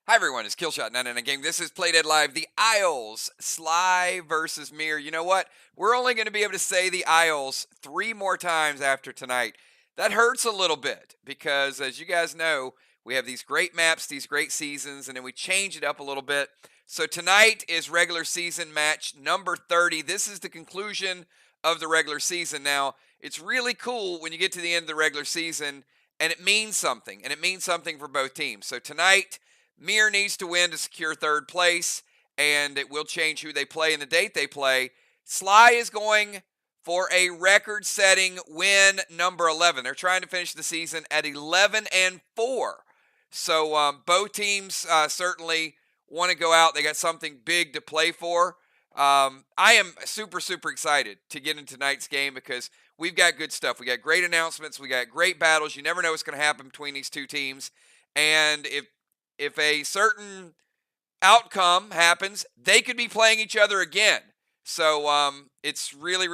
Hi everyone, it's Killshot 99 Game. This is Play Dead Live, the ISLES, SLY versus MIR. You know what? We're only going to be able to say the ISLES 3 more times after tonight. That hurts a little bit because, as you guys know, we have these great maps, these great seasons, and then we change it up a little bit. So tonight is regular season match number 30. This is the conclusion of the regular season. Now, it's really cool when you get to the end of the regular season, and it means something, and it means something for both teams. So tonight, MIR needs to win to secure third place, and it will change who they play and the date they play. SLY is going for a record-setting win number 11. They're trying to finish the season at 11-4. So both teams certainly want to go out. They got something big to play for. I am super excited to get into tonight's game because we've got good stuff. We got great announcements. We got great battles. You never know what's going to happen between these two teams. And if a certain outcome happens, they could be playing each other again. So it's really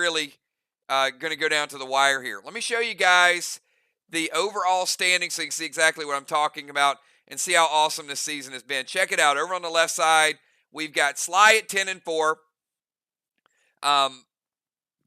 going to go down to the wire here. Let me show you guys the overall standings so you can see exactly what I'm talking about and see how awesome this season has been. Check it out. Over on the left side, we've got SLY at 10-4,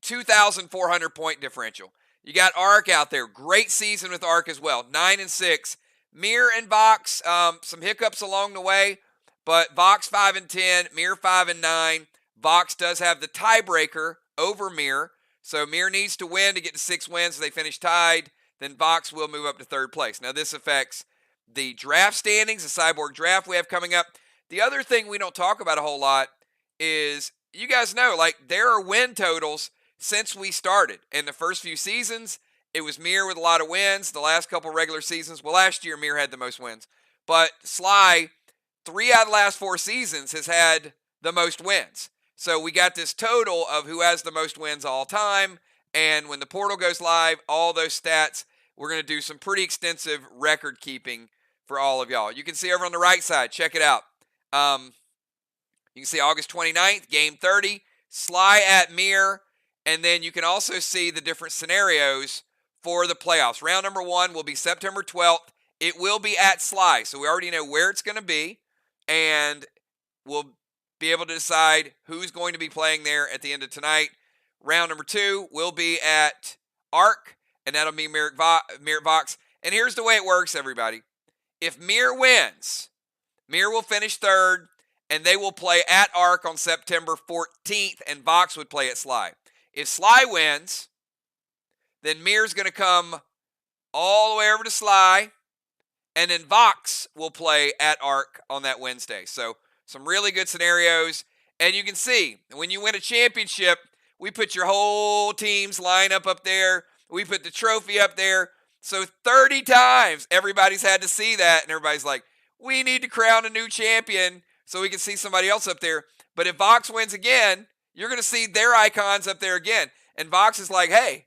2,400 point differential. You got ARC out there. Great season with ARC as well, 9-6. MIR and Vox, some hiccups along the way, but Vox 5-10, MIR 5-9. Vox does have the tiebreaker over MIR, so MIR needs to win to get to 6 wins. If they finish tied, then Vox will move up to third place. Now this affects the draft standings, the Cyborg draft we have coming up. The other thing we don't talk about a whole lot is, you guys know, like, there are win totals since we started. In the first few seasons, it was MIR with a lot of wins. The last couple regular seasons, well, last year MIR had the most wins. But SLY, 3 out of the last 4 seasons, has had the most wins. So we got this total of who has the most wins all time. And when the portal goes live, all those stats, we're going to do some pretty extensive record keeping for all of y'all. You can see over on the right side, check it out. You can see August 29th, game 30, SLY at MIR. And then you can also see the different scenarios for the playoffs. Round number 1 will be September 12th. It will be at SLY, so we already know where it's going to be, and we'll be able to decide who's going to be playing there at the end of tonight. Round number 2 will be at ARC, and that'll be MIR Vox. And here's the way it works, everybody. If MIR wins, MIR will finish third, and they will play at ARC on September 14th, and Vox would play at SLY. If SLY wins, then MIR's going to come all the way over to SLY, and then Vox will play at ARC on that Wednesday. So some really good scenarios. And you can see, when you win a championship, we put your whole team's lineup up there. We put the trophy up there. So 30 times everybody's had to see that, and everybody's like, we need to crown a new champion so we can see somebody else up there. But if Vox wins again, you're going to see their icons up there again. And Vox is like, hey,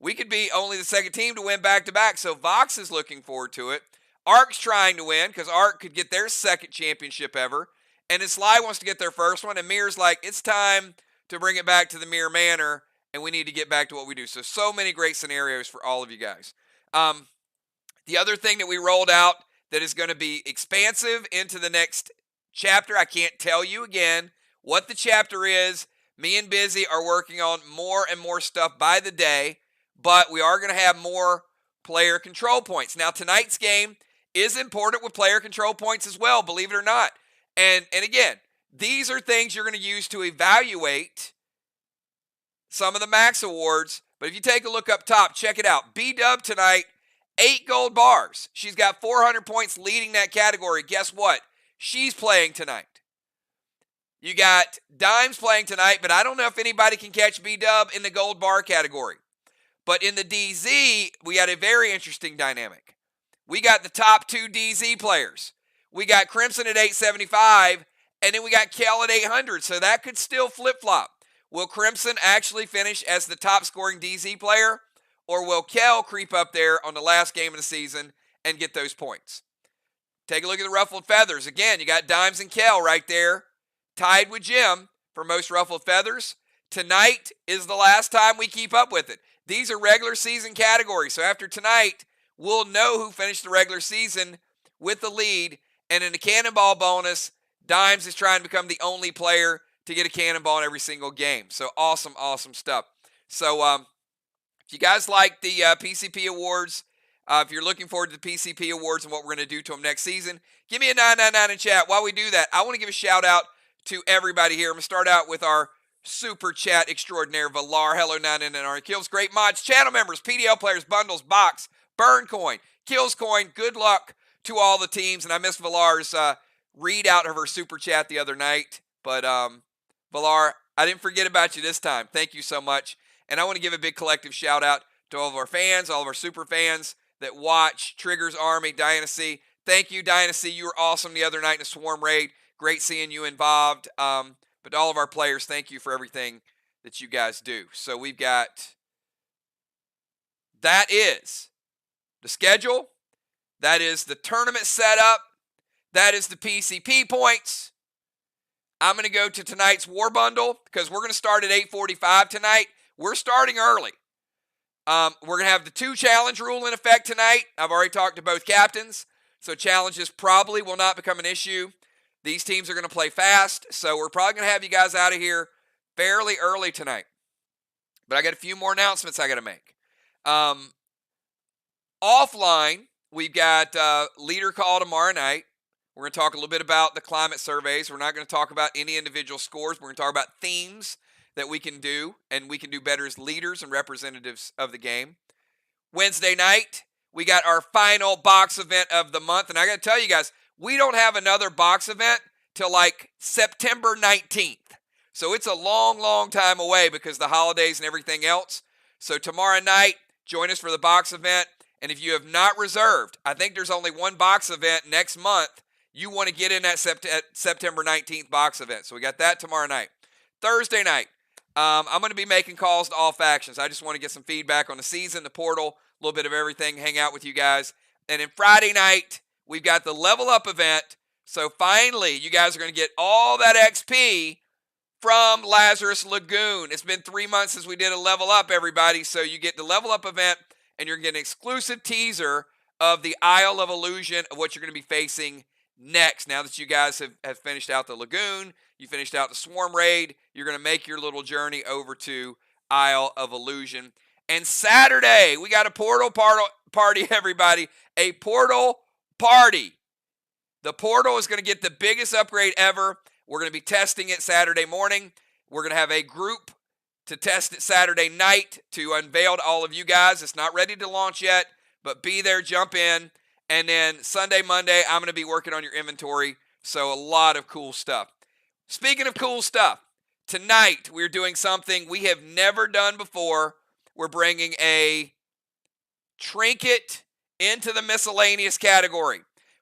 we could be only the second team to win back-to-back, so Vox is looking forward to it. ARC's trying to win because ARC could get their second championship ever, and then SLY wants to get their first one, and MIR's like, it's time to bring it back to the MIR Manor, and we need to get back to what we do. So many great scenarios for all of you guys. The other thing that we rolled out that is going to be expansive into the next chapter, I can't tell you again what the chapter is. Me and Busy are working on more and more stuff by the day, but we are going to have more player control points. Now, tonight's game is important with player control points as well, believe it or not. And again, these are things you're going to use to evaluate some of the max awards. But if you take a look up top, check it out. B-Dub tonight, 8 gold bars. She's got 400 points leading that category. Guess what? She's playing tonight. You got Dimes playing tonight, but I don't know if anybody can catch B-Dub in the gold bar category. But in the DZ, we got a very interesting dynamic. We got the top 2 DZ players. We got Crimson at 875, and then we got Kel at 800, so that could still flip-flop. Will Crimson actually finish as the top-scoring DZ player, or will Kel creep up there on the last game of the season and get those points? Take a look at the Ruffled Feathers. Again, you got Dimes and Kel right there, tied with Jim for most Ruffled Feathers. Tonight is the last time we keep up with it. These are regular season categories. So after tonight, we'll know who finished the regular season with the lead. And in the cannonball bonus, Dimes is trying to become the only player to get a cannonball in every single game. So awesome, awesome stuff. So if you guys like the PCP awards, if you're looking forward to the PCP awards and what we're going to do to them next season, give me a 999 in chat. While we do that, I want to give a shout out to everybody here. I'm going to start out with our super chat extraordinaire, Valar. Hello, 999 Kills. Great mods, channel members, PDL players, bundles, box, burn coin, kills coin. Good luck to all the teams. And I missed Valar's readout of her super chat the other night. But Valar, I didn't forget about you this time. Thank you so much. And I want to give a big collective shout out to all of our fans, all of our super fans that watch Trigger's Army, Diana C. Thank you, Diana C. You were awesome the other night in a swarm raid. Great seeing you involved. But all of our players, thank you for everything that you guys do. So we've got, that is the schedule. That is the tournament setup. That is the PCP points. I'm going to go to tonight's War Bundle because we're going to start at 8:45 tonight. We're starting early. We're going to have the 2 challenge rule in effect tonight. I've already talked to both captains, so challenges probably will not become an issue. These teams are going to play fast, so we're probably going to have you guys out of here fairly early tonight. But I got a few more announcements I got to make. Offline, we've got leader call tomorrow night. We're going to talk a little bit about the climate surveys. We're not going to talk about any individual scores. We're going to talk about themes that we can do, and we can do better as leaders and representatives of the game. Wednesday night, we got our final box event of the month. And I got to tell you guys, we don't have another box event till like September 19th. So it's a long, long time away because of the holidays and everything else. So tomorrow night, join us for the box event. And if you have not reserved, I think there's only one box event next month. You want to get in that September 19th box event. So we got that tomorrow night. Thursday night, I'm going to be making calls to all factions. I just want to get some feedback on the season, the portal, a little bit of everything, hang out with you guys. And then Friday night, we've got the level up event. So finally, you guys are going to get all that XP from Lazarus Lagoon. It's been 3 months since we did a level up, everybody. So you get the level up event, and you're getting an exclusive teaser of the Isle of Illusion of what you're going to be facing next. Now that you guys have finished out the Lagoon, you finished out the Swarm Raid, you're going to make your little journey over to Isle of Illusion. And Saturday, we got a portal party, everybody. A portal party. The portal is going to get the biggest upgrade ever. We're going to be testing it Saturday morning. We're going to have a group to test it Saturday night to unveil to all of you guys. It's not ready to launch yet, but be there, jump in. And then Sunday, Monday, I'm going to be working on your inventory. So a lot of cool stuff. Speaking of cool stuff, tonight we're doing something we have never done before. We're bringing a trinket into the miscellaneous category.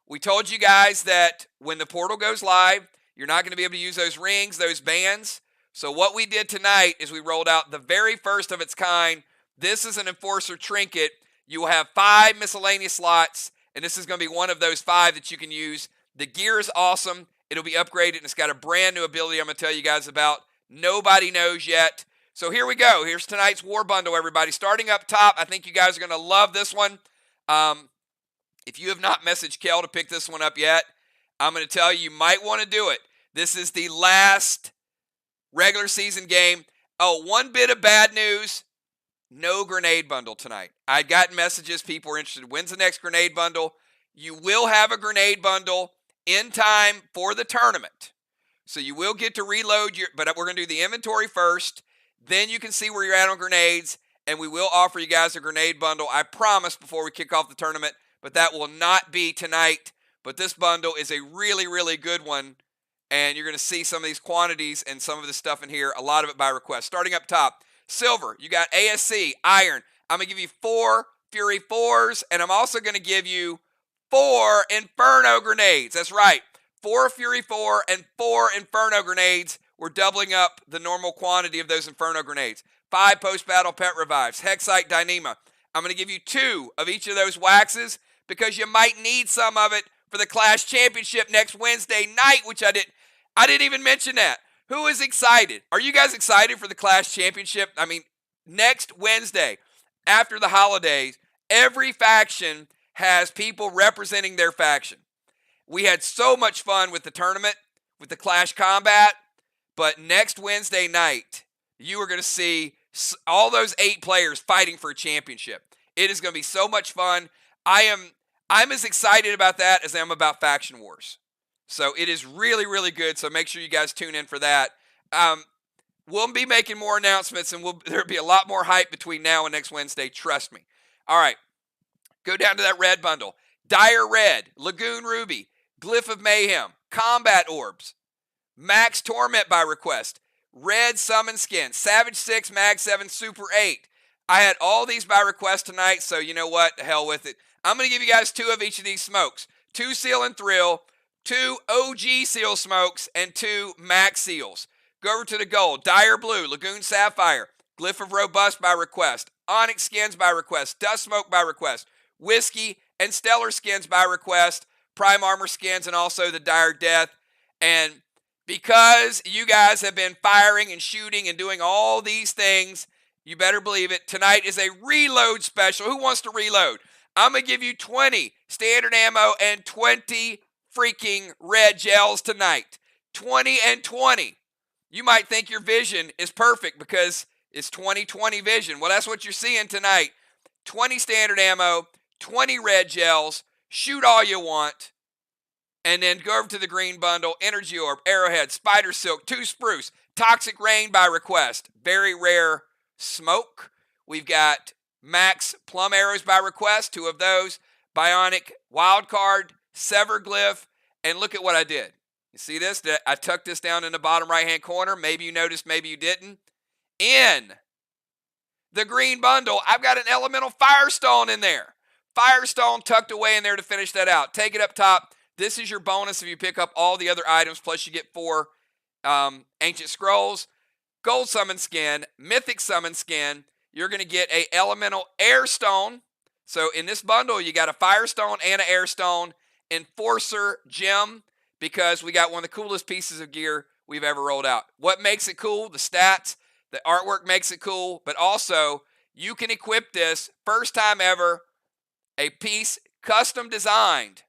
We told you guys that when the portal goes live, you're not going to be able to use those rings, those bands. So what we did tonight is we rolled out the very first of its kind. This is an Enforcer trinket. You will have 5 miscellaneous slots, and this is going to be one of those 5 that you can use. The gear is awesome. It'll be upgraded, and it's got a brand new ability I'm going to tell you guys about. Nobody knows yet. So here we go. Here's tonight's War Bundle, everybody. Starting up top, I think you guys are going to love this one. If you have not messaged Kel to pick this one up yet, I'm going to tell you, you might want to do it. This is the last regular season game. Oh, one bit of bad news. No grenade bundle tonight. I'd gotten messages. People were interested. When's the next grenade bundle? You will have a grenade bundle in time for the tournament. So you will get to reload your, but we're going to do the inventory first. Then you can see where you're at on grenades, and we will offer you guys a grenade bundle, I promise, before we kick off the tournament, but that will not be tonight. But this bundle is a really, really good one, and you're going to see some of these quantities and some of the stuff in here, a lot of it by request. Starting up top, silver, you got ASC, iron. I'm going to give you 4 Fury 4s, and I'm also going to give you 4 Inferno grenades. That's right, 4 Fury 4 and 4 Inferno grenades. We're doubling up the normal quantity of those Inferno grenades. 5 post-battle pet revives, Hexite Dyneema. I'm going to give you 2 of each of those waxes because you might need some of it for the Clash Championship next Wednesday night, which I didn't even mention that. Who is excited? Are you guys excited for the Clash Championship? I mean, next Wednesday, after the holidays, every faction has people representing their faction. We had so much fun with the tournament, with the Clash Combat, but next Wednesday night, you are going to see all those 8 players fighting for a championship. It is going to be so much fun. I'm as excited about that as I am about Faction Wars. So it is really, really good. So make sure you guys tune in for that. We'll be making more announcements, and there'll be a lot more hype between now and next Wednesday. Trust me. All right. Go down to that red bundle. Dire Red, Lagoon Ruby, Glyph of Mayhem, Combat Orbs, Max Torment by request, Red Summon Skin, Savage 6, Mag 7, Super 8. I had all these by request tonight, so you know what? The hell with it. I'm going to give you guys 2 of each of these smokes. 2 Seal and Thrill, 2 OG Seal smokes, and 2 Max Seals. Go over to the gold. Dire Blue, Lagoon Sapphire, Glyph of Robust by request, Onyx Skins by request, Dust Smoke by request, Whiskey and Stellar Skins by request, Prime Armor Skins, and also the Dire Death. And because you guys have been firing and shooting and doing all these things, you better believe it, tonight is a reload special. Who wants to reload? I'm going to give you 20 standard ammo and 20 freaking red gels tonight. 20 and 20. You might think your vision is perfect because it's 20/20 vision. Well, that's what you're seeing tonight. 20 standard ammo, 20 red gels, shoot all you want, and then go over to the green bundle, Energy Orb, Arrowhead, Spider Silk, 2 Spruce, Toxic Rain by request, very rare smoke. We've got Max Plum Arrows by request, 2 of those, Bionic Wildcard, Sever Glyph, and look at what I did. You see this? I tucked this down in the bottom right-hand corner. Maybe you noticed, maybe you didn't. In the green bundle, I've got an Elemental Firestone in there. Firestone tucked away in there to finish that out. Take it up top. This is your bonus if you pick up all the other items, plus you get 4 Ancient Scrolls, Gold Summon Skin, Mythic Summon Skin. You're going to get a Elemental Air Stone. So in this bundle, you got a Firestone and an Air Stone, Enforcer Gem, because we got one of the coolest pieces of gear we've ever rolled out. What makes it cool? The stats, the artwork makes it cool, but also you can equip this, first time ever, a piece custom designed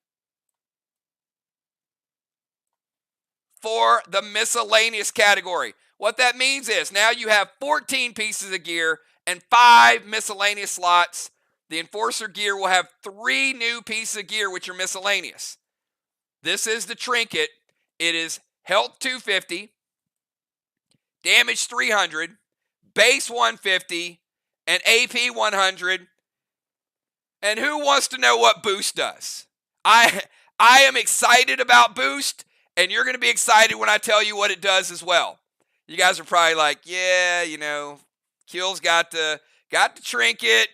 for the miscellaneous category. What that means is now you have 14 pieces of gear and 5 miscellaneous slots. The Enforcer gear will have 3 new pieces of gear which are miscellaneous. This is the trinket. It is health 250, damage 300, base 150, and AP 100. And who wants to know what boost does? I am excited about boost, and you're going to be excited when I tell you what it does as well. You guys are probably like, yeah, you know, Kill's got the trinket.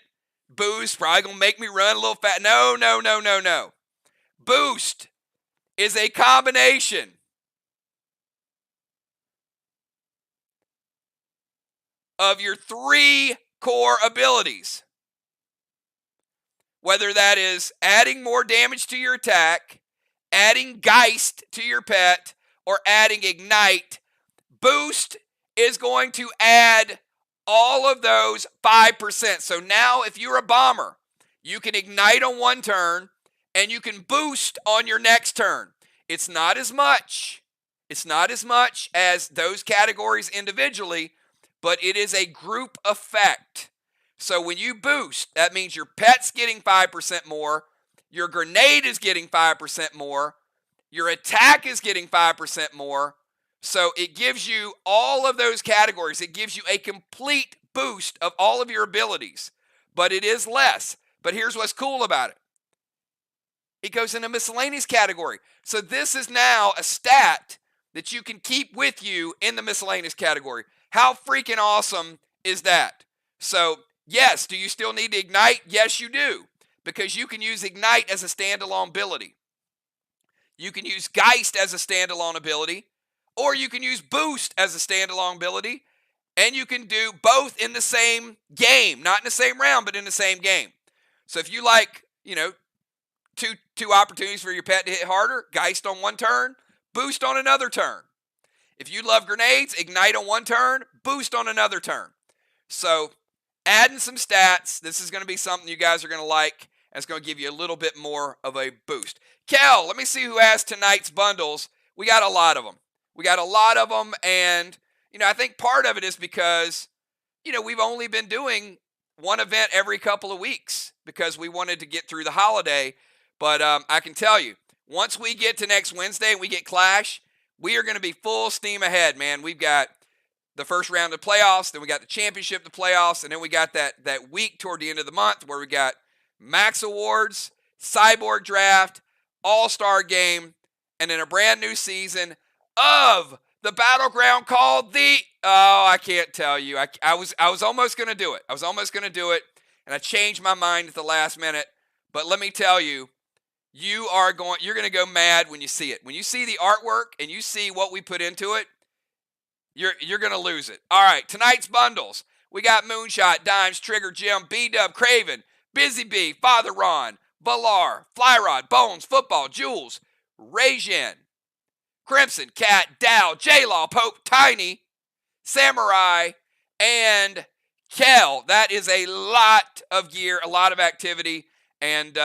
Boost probably going to make me run a little fast. No. Boost is a combination of your 3 core abilities. Whether that is adding more damage to your attack, adding Geist to your pet, or adding Ignite, Boost is going to add all of those 5%. So now if you're a bomber, you can Ignite on one turn, and you can boost on your next turn. It's not as much. It's not as much as those categories individually, but it is a group effect. So when you boost, that means your pet's getting 5% more, your grenade is getting 5% more, your attack is getting 5% more. So it gives you all of those categories. It gives you a complete boost of all of your abilities, but it is less. But here's what's cool about it. It goes in a miscellaneous category. So this is now a stat that you can keep with you in the miscellaneous category. How freaking awesome is that? So yes, do you still need to Ignite? Yes, you do, because you can use Ignite as a standalone ability. You can use Geist as a standalone ability, or you can use Boost as a standalone ability, and you can do both in the same game, not in the same round, but in the same game. So if you like, you know, two opportunities for your pet to hit harder, Geist on one turn, Boost on another turn. If you love grenades, Ignite on one turn, Boost on another turn. So adding some stats, this is going to be something you guys are going to like, and it's going to give you a little bit more of a boost. Kel, let me see who has tonight's bundles. We got a lot of them. And, I think part of it is because, we've only been doing one event every couple of weeks because we wanted to get through the holiday. But I can tell you, once we get to next Wednesday and we get Clash, we are going to be full steam ahead, man. We've got the first round of playoffs, then we got the championship, the playoffs, and then we got that week toward the end of the month where we got Max Awards, Cyborg Draft, All-Star Game, and then a brand new season of the battleground called I can't tell you. I was almost going to do it. And I changed my mind at the last minute. But let me tell you, you're going to go mad when you see it. When you see the artwork and you see what we put into it, you're going to lose it. All right, tonight's bundles. We got Moonshot, Dimes, Trigger, Jim, B-Dub, Craven, Busy Bee, Father Ron, Valar, Flyrod, Bones, Football, Jules, Rajin, Crimson, Cat, Dow, J-Law, Pope, Tiny, Samurai, and Kel. That is a lot of gear, a lot of activity, and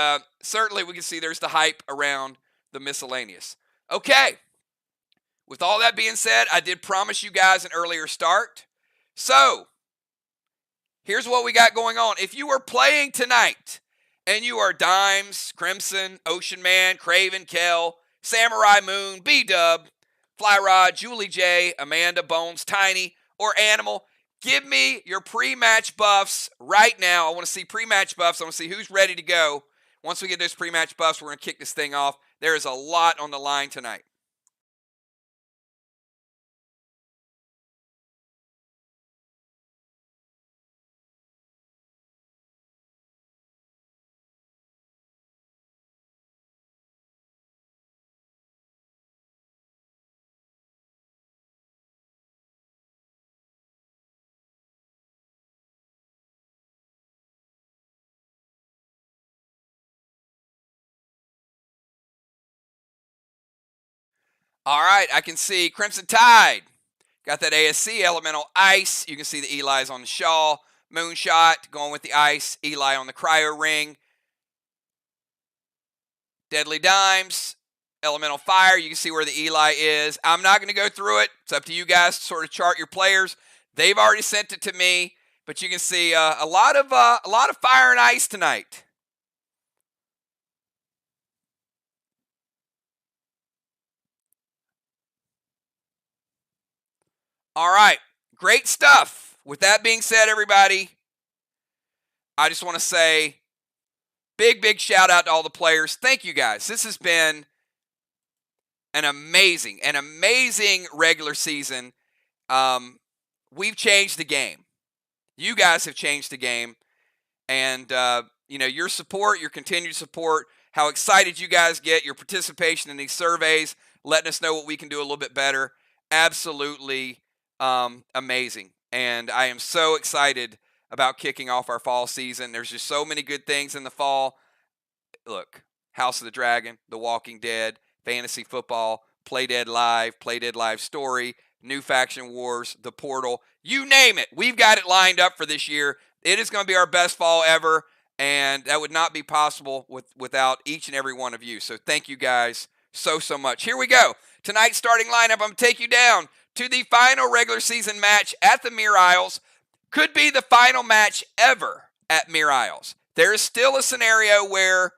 certainly we can see there's the hype around the miscellaneous. Okay. With all that being said, I did promise you guys an earlier start. So, here's what we got going on. If you are playing tonight and you are Dimes, Crimson, Ocean Man, Craven, Kel, Samurai Moon, B-Dub, Flyrod, Julie J, Amanda, Bones, Tiny, or Animal, give me your pre-match buffs right now. I want to see pre-match buffs. I want to see who's ready to go. Once we get those pre-match buffs, we're going to kick this thing off. There is a lot on the line tonight. All right, I can see Crimson Tide. Got that ASC, Elemental Ice. You can see the Eli's on the Shawl. Moonshot going with the Ice. Eli on the Cryo Ring. Deadly Dimes. Elemental Fire. You can see where the Eli is. I'm not going to go through it. It's up to you guys to sort of chart your players. They've already sent it to me. But you can see a lot of fire and ice tonight. All right, great stuff. With that being said, everybody, I just want to say big shout out to all the players. Thank you guys. This has been an amazing regular season. We've changed the game. You guys have changed the game. And, your support, your continued support, how excited you guys get, your participation in these surveys, letting us know what we can do a little bit better. Absolutely amazing. And I am so excited about kicking off our fall season. There's just so many good things in the fall. Look, House of the Dragon, The Walking Dead, Fantasy Football, Play Dead Live Story, New Faction Wars, The Portal, you name it. We've got it lined up for this year. It is going to be our best fall ever, and that would not be possible without each and every one of you. So thank you guys so much. Here we go. Tonight's starting lineup, I'm going to take you down to the final regular season match at the MIR Isles. Could be the final match ever at MIR Isles. There is still a scenario where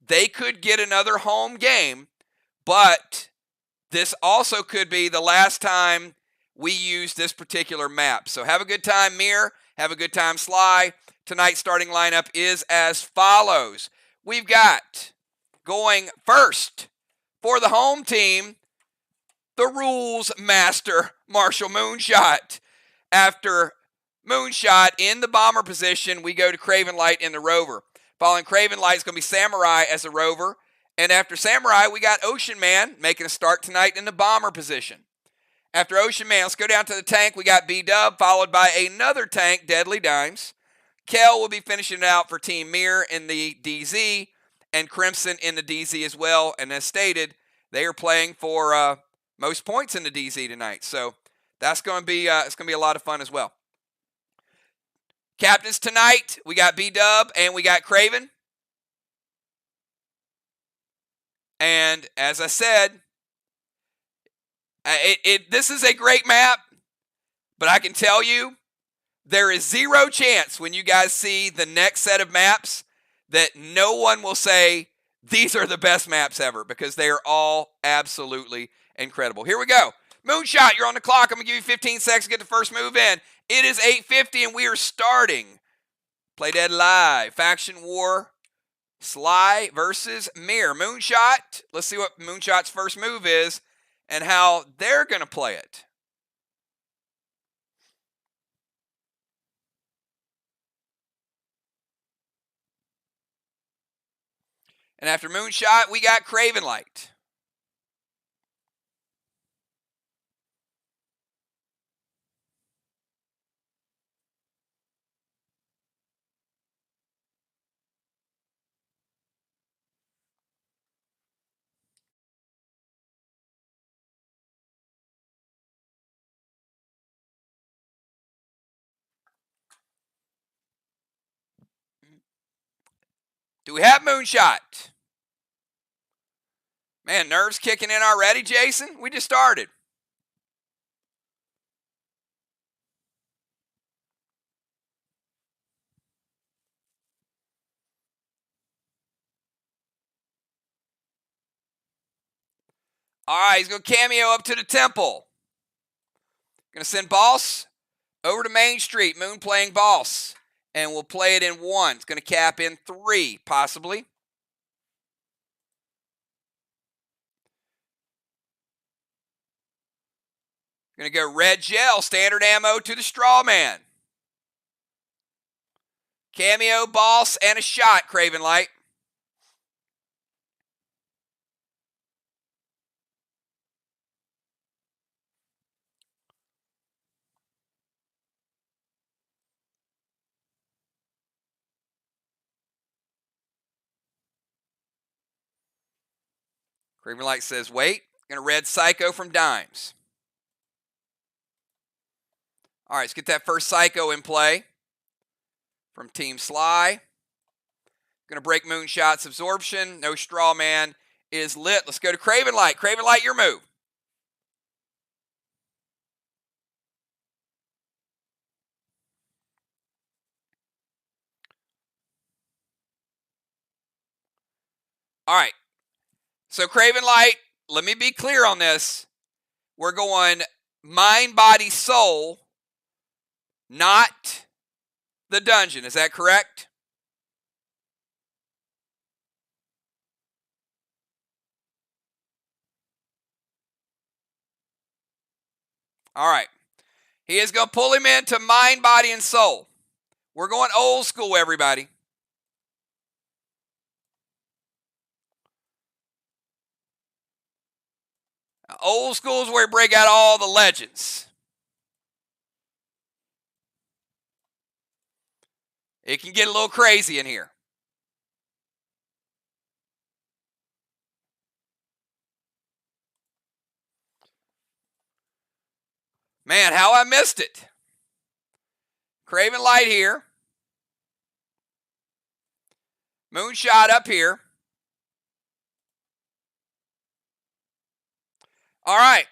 they could get another home game, but this also could be the last time we use this particular map. So have a good time, MIR. Have a good time, SLY. Tonight's starting lineup is as follows. We've got going first for the home team, the rules master, Marshall Moonshot. After Moonshot in the bomber position, we go to Craven Light in the rover. Following Craven Light is going to be Samurai as a rover. And after Samurai, we got Ocean Man making a start tonight in the bomber position. After Ocean Man, let's go down to the tank. We got B-Dub, followed by another tank, Deadly Dimes. Kel will be finishing it out for Team MIR in the DZ, and Crimson in the DZ as well. And as stated, they are playing for most points in the DZ tonight. So that's going to be it's going to be a lot of fun as well. Captains tonight, we got B-Dub and we got Craven. And as I said, this is a great map, but I can tell you there is zero chance when you guys see the next set of maps that no one will say these are the best maps ever, because they are all absolutely incredible. Here we go. Moonshot, you're on the clock. I'm going to give you 15 seconds to get the first move in. It is 8:50 and we are starting. Play Dead Live. Faction War. SLY versus MIR. Moonshot. Let's see what Moonshot's first move is and how they're going to play it. And after Moonshot, we got Craven Light. Do we have Moonshot? Man, nerves kicking in already, Jason? We just started. All right, he's going to cameo up to the temple. Going to send Boss over to Main Street. Moon playing Boss. And we'll play it in 1. It's going to cap in 3, possibly. Going to go red gel, standard ammo to the straw man. Cameo, Boss, and a shot, Craven Light. Craven Light says, wait. Going to red Psycho from Dimes. All right, let's get that first Psycho in play from Team SLY. Going to break Moonshot's absorption. No straw man is lit. Let's go to Craven Light. Craven Light, your move. All right. So Craven Light, let me be clear on this. We're going mind, body, soul, not the dungeon. Is that correct? All right. He is going to pull him into mind, body, and soul. We're going old school, everybody. Now, old school is where we break out all the legends. It can get a little crazy in here. Man, how I missed it. Craven Light here. Moonshot up here. All right.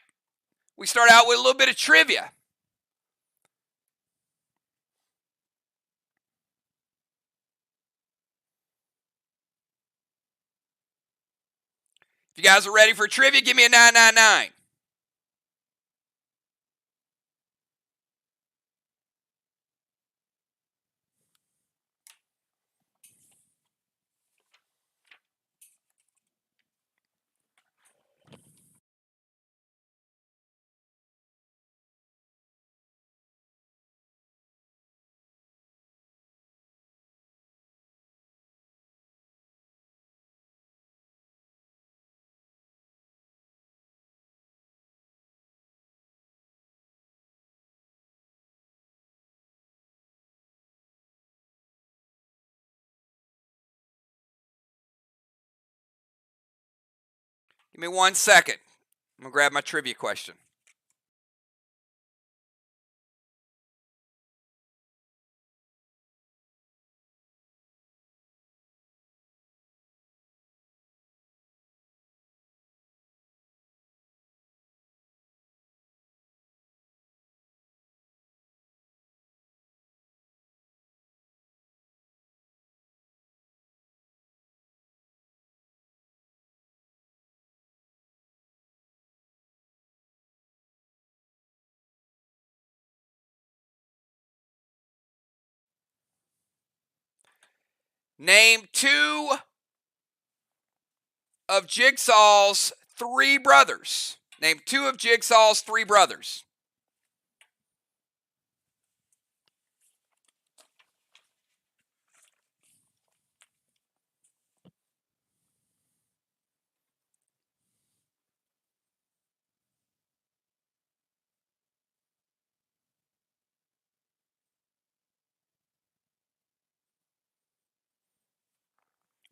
We start out with a little bit of trivia. If you guys are ready for trivia, give me a 999. Give me 1 second. I'm going to grab my trivia question. Name 2 of Jigsaw's 3 brothers. Name 2 of Jigsaw's 3 brothers.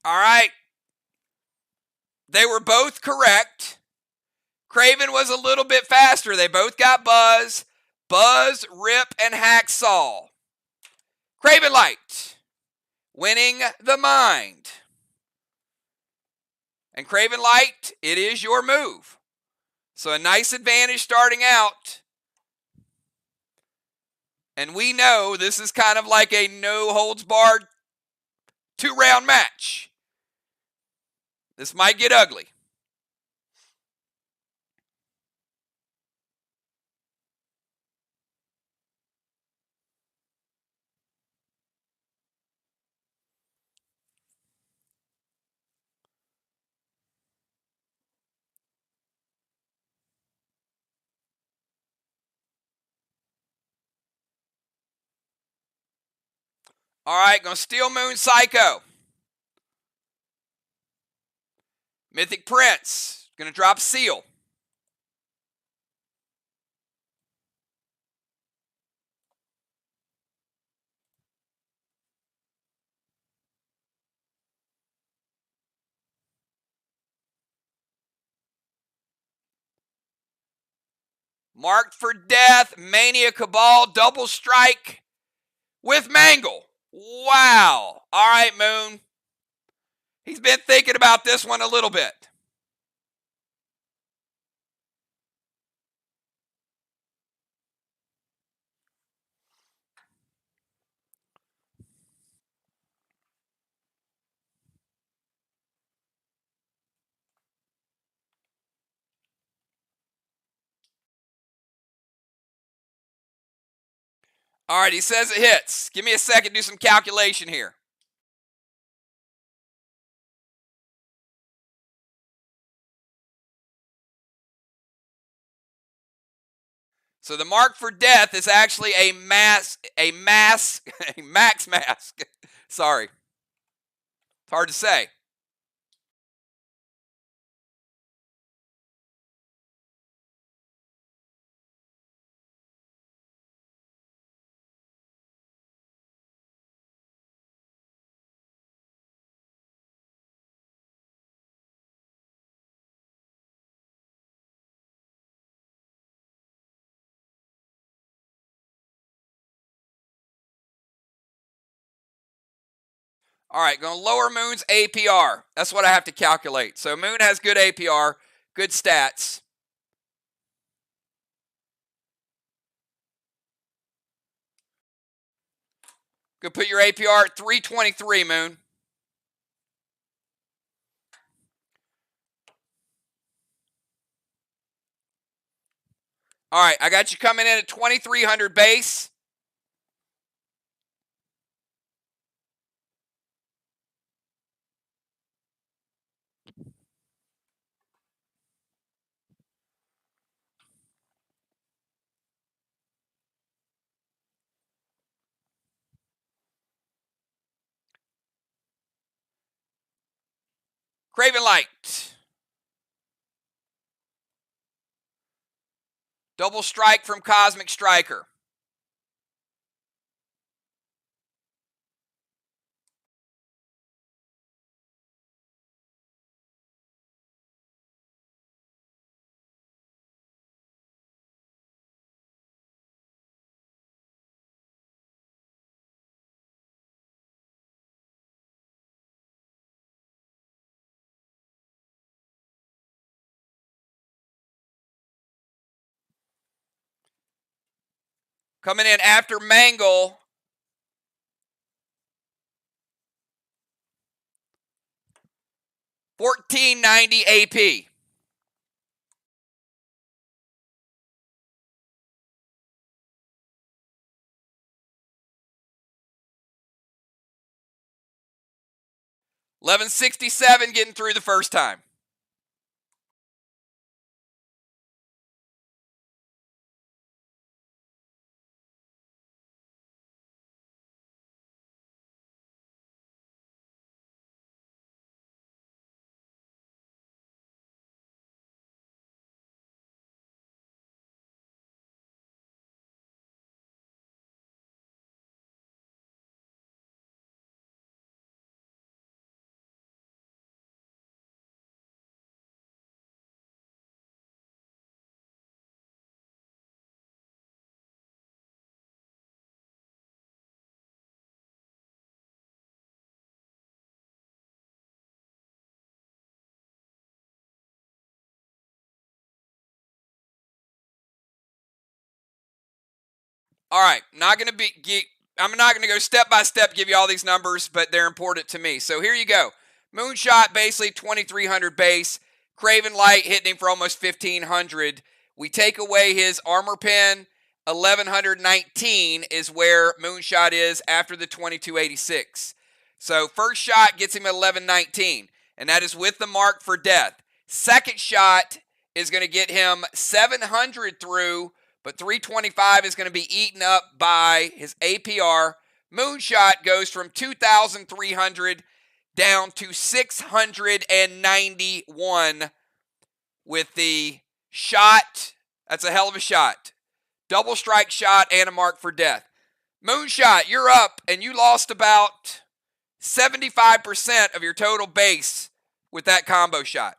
All right. They were both correct. Craven was a little bit faster. They both got Buzz. Buzz, Rip, and Hacksaw. Craven Light winning the mind. And Craven Light, it is your move. So a nice advantage starting out. And we know this is kind of like a no-holds-barred 2-round match. This might get ugly. All right, going to Steel Moon Psycho. Mythic Prince, going to drop Seal. Marked for Death, Mania Cabal, Double Strike with Mangle. Wow. All right, Moon. He's been thinking about this one a little bit. All right, he says it hits. Give me a second, do some calculation here. So the Mark for Death is actually a max mask. Sorry. It's hard to say. All right, going to lower Moon's APR. That's what I have to calculate. So Moon has good APR, good stats. Go put your APR at 323, Moon. All right, I got you coming in at 2,300 base. Craven Light. Double Strike from Cosmic Striker. Coming in after Mangle. $1,490 AP. 1167 getting through the first time. All right, I'm not going to go step by step, give you all these numbers, but they're important to me. So here you go. Moonshot, basically 2,300 base. Craven Light hitting him for almost 1,500. We take away his armor pen. 1,119 is where Moonshot is after the 2,286. So first shot gets him at 1,119, and that is with the mark for death. Second shot is going to get him 700 through, but 325 is going to be eaten up by his APR. Moonshot goes from 2,300 down to 691 with the shot. That's a hell of a shot. Double strike shot and a mark for death. Moonshot, you're up, and you lost about 75% of your total base with that combo shot.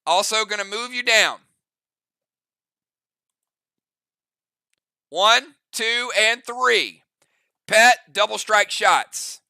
Also going to move you down. 1, 2, and 3. Pet, double strike shots.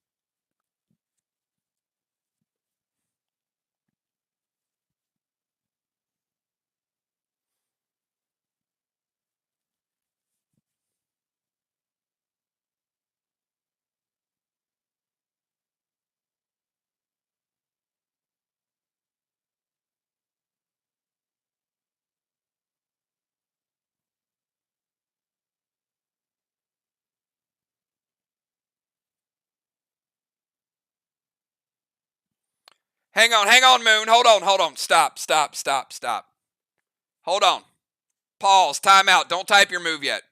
Hang on, Moon. Hold on. Stop. Hold on. Pause, time out. Don't type your move yet.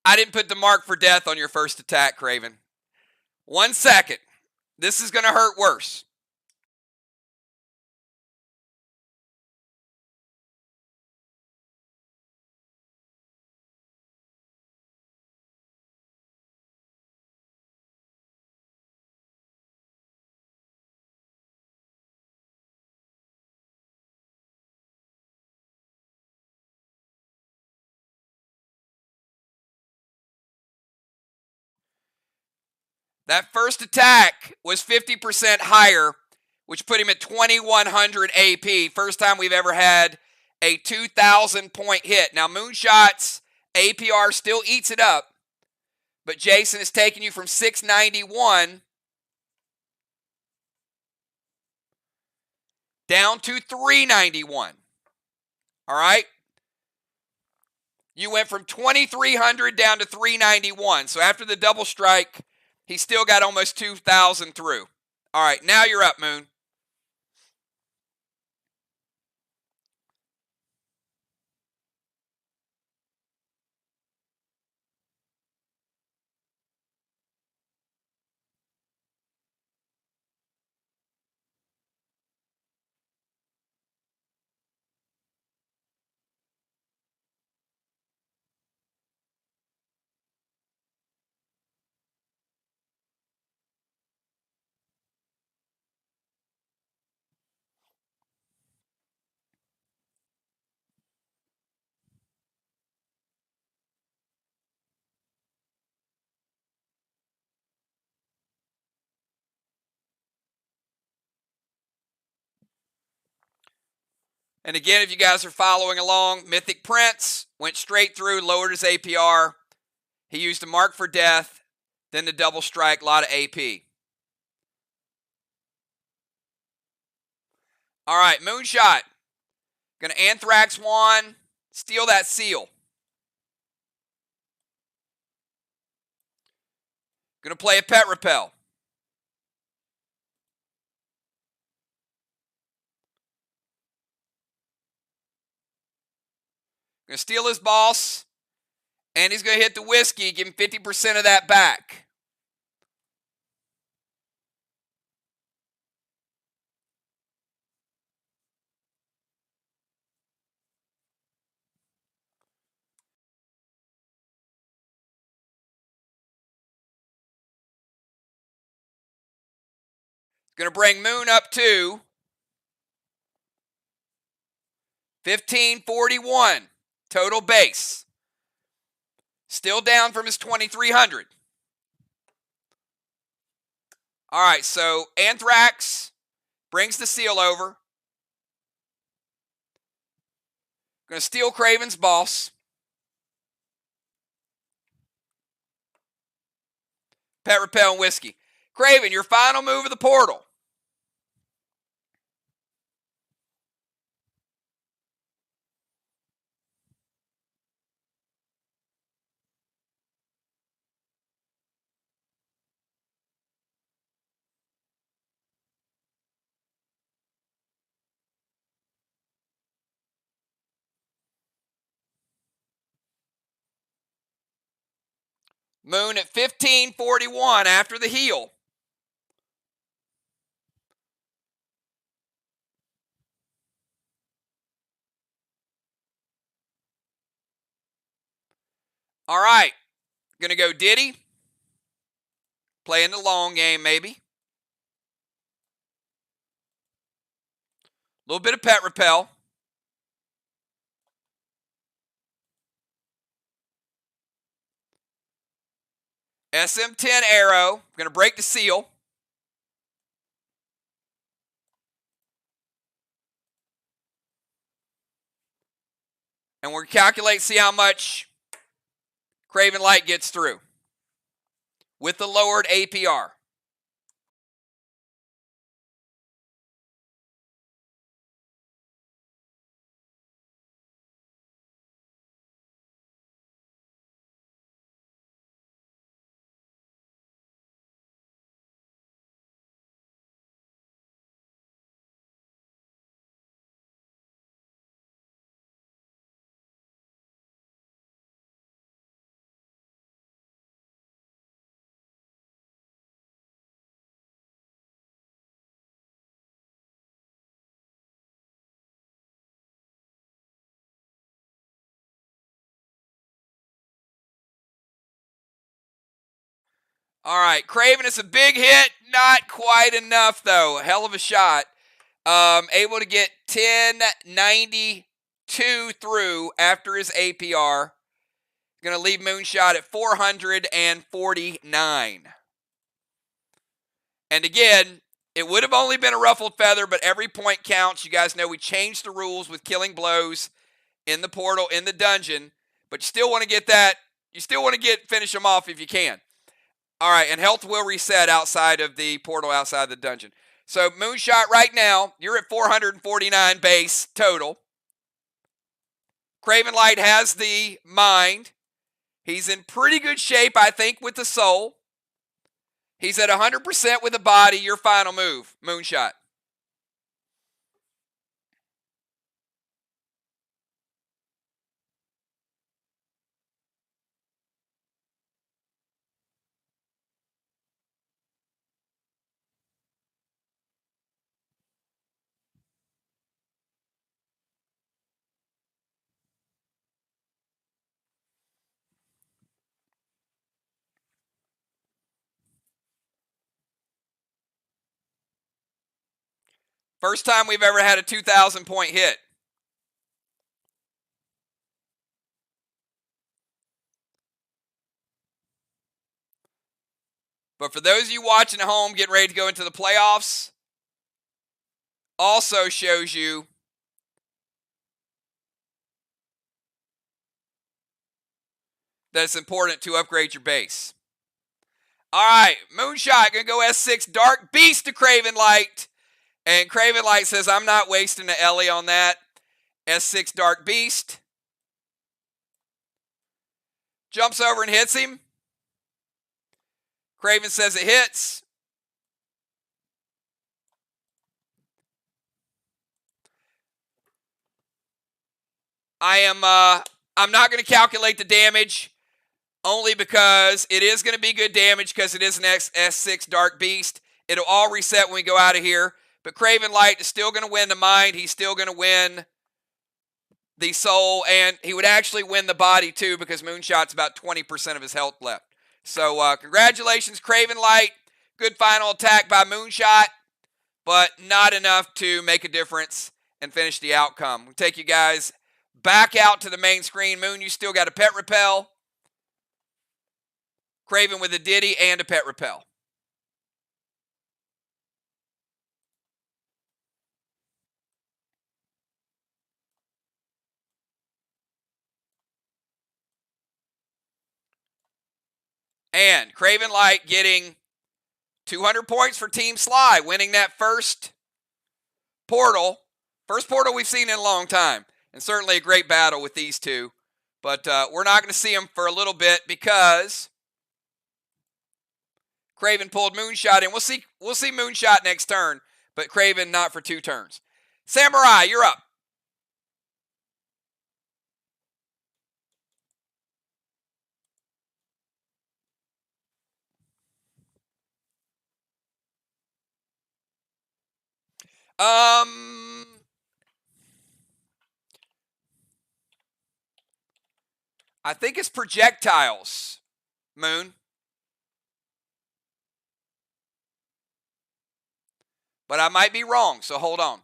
I didn't put the mark for death on your first attack, Craven. 1 second. This is going to hurt worse. That first attack was 50% higher, which put him at 2,100 AP. First time we've ever had a 2,000 point hit. Now, Moonshot's APR still eats it up, but Jason is taking you from 691 down to 391. All right? You went from 2,300 down to 391. So after the double strike, he still got almost 2,000 through. All right, now you're up, Moon. And again, if you guys are following along, Mythic Prince went straight through, lowered his APR. He used a mark for death, then the double strike, a lot of AP. All right, Moonshot. Going to Anthrax Wand, Steal that seal. Going to play a pet repel. Going to steal his boss. And he's going to hit the whiskey, give him 50% of that back. Going to bring Moon up to 1541 total base. Still down from his 2300. All right, so Anthrax brings the seal over. Going to steal Craven's boss. Pet repel and whiskey. Craven, your final move of the portal. Moon at 1541 after the heal. All right. Going to go Diddy. Playing the long game, maybe. A little bit of pet repel. SM10 arrow. Going to break the seal. And we're going to calculate, see how much Craven Light gets through with the lowered APR. All right, Craven is a big hit. Not quite enough, though. Hell of a shot. Able to get 1092 through after his APR. Going to leave Moonshot at 449. And again, it would have only been a ruffled feather, but every point counts. You guys know we changed the rules with killing blows in the portal, in the dungeon. But you still want to get that. You still want to finish them off if you can. All right, and health will reset outside of the portal, outside the dungeon. So Moonshot right now, you're at 449 base total. Craven Light has the mind. He's in pretty good shape, I think, with the soul. He's at 100% with the body. Your final move, Moonshot. First time we've ever had a 2,000 point hit. But for those of you watching at home, getting ready to go into the playoffs, also shows you that it's important to upgrade your base. All right, Moonshot going to go S6 Dark Beast to Craven Light. And Craven Light says, I'm not wasting an Ellie on that. S6 Dark Beast. Jumps over and hits him. Craven says it hits. I'm not going to calculate the damage, only because it is going to be good damage because it is an S6 Dark Beast. It'll all reset when we go out of here. But Craven Light is still going to win the mind. He's still going to win the soul, and he would actually win the body too because Moonshot's about 20% of his health left. So congratulations, Craven Light. Good final attack by Moonshot, but not enough to make a difference and finish the outcome. We'll take you guys back out to the main screen. Moon, you still got a pet repel. Craven with a Diddy and a pet repel. And Craven Light getting 200 points for Team SLY, winning that first portal. First portal we've seen in a long time. And certainly a great battle with these two. But we're not going to see them for a little bit because Craven pulled Moonshot in. We'll see Moonshot next turn, but Craven not for 2 turns. Samurai, you're up. I think it's projectiles, Moon. But I might be wrong, so hold on.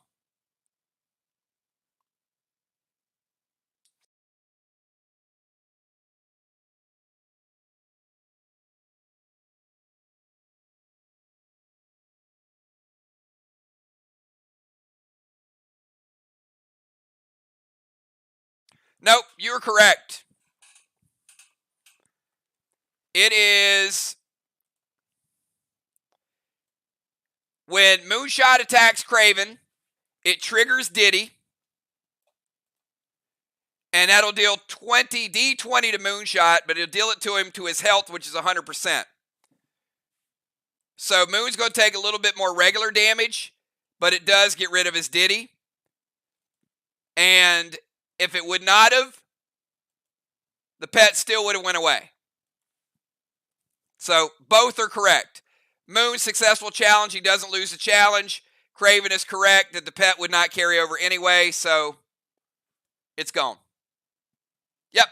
Nope, you were correct. It is when Moonshot attacks Craven, it triggers Diddy, and that'll deal D20 to Moonshot, but it'll deal it to him to his health, which is 100%. So Moon's going to take a little bit more regular damage, but it does get rid of his Diddy. And if it would not have, the pet still would have went away. So both are correct. Moon, successful challenge. He doesn't lose the challenge. Craven is correct that the pet would not carry over anyway, so it's gone. Yep.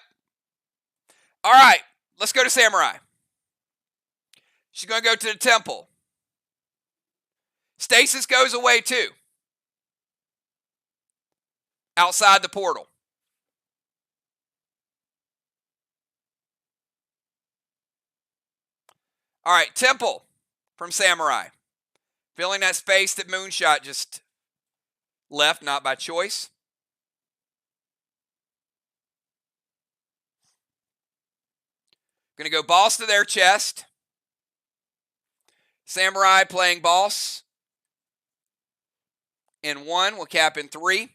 All right, let's go to Samurai. She's going to go to the temple. Stasis goes away too. Outside the portal. All right, temple from Samurai. Filling that space that Moonshot just left, not by choice. Going to go boss to their chest. Samurai playing boss in 1. We'll cap in 3.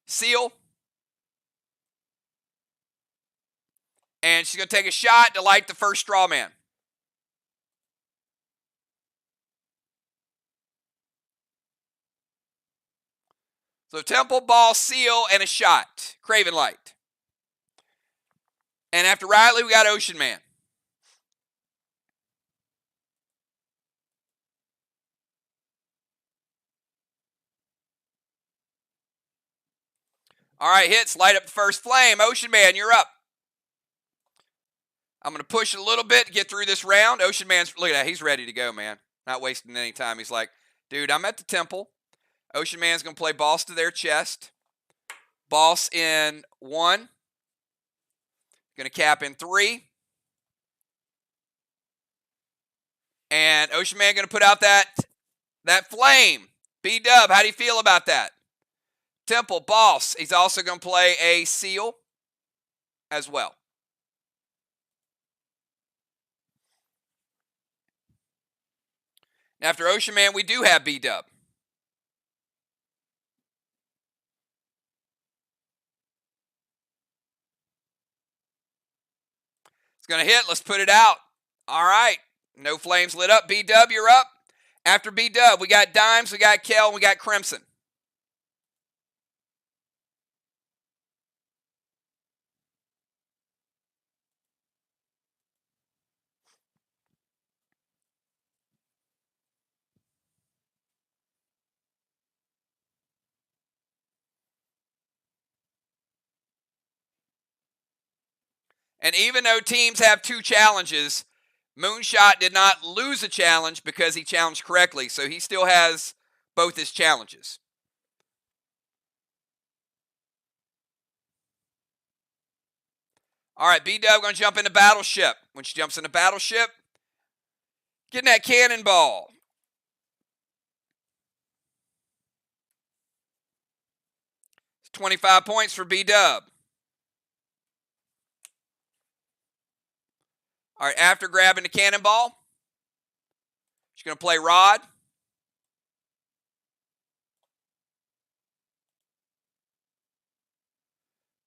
Seal. And she's going to take a shot to light the first straw man. So temple, ball, seal, and a shot. Craven Light. And after Riley, we got Ocean Man. All right, hits. Light up the first flame. Ocean Man, you're up. I'm going to push a little bit to get through this round. Ocean Man's, look at that. He's ready to go, man. Not wasting any time. He's like, dude, I'm at the temple. Ocean Man's going to play boss to their chest. Boss in 1. Going to cap in 3. And Ocean Man going to put out that flame. B-Dub, how do you feel about that? Temple, boss. He's also going to play a seal as well. After Ocean Man, we do have B-Dub. It's going to hit. Let's put it out. All right. No flames lit up. B-Dub, you're up. After B-Dub, we got Dimes, we got Kel, and we got Crimson. And even though teams have 2 challenges, Moonshot did not lose a challenge because he challenged correctly. So he still has both his challenges. All right, B-Dub going to jump into Battleship. When she jumps into Battleship, getting that cannonball. It's 25 points for B-Dub. All right, after grabbing the cannonball, she's going to play Rod.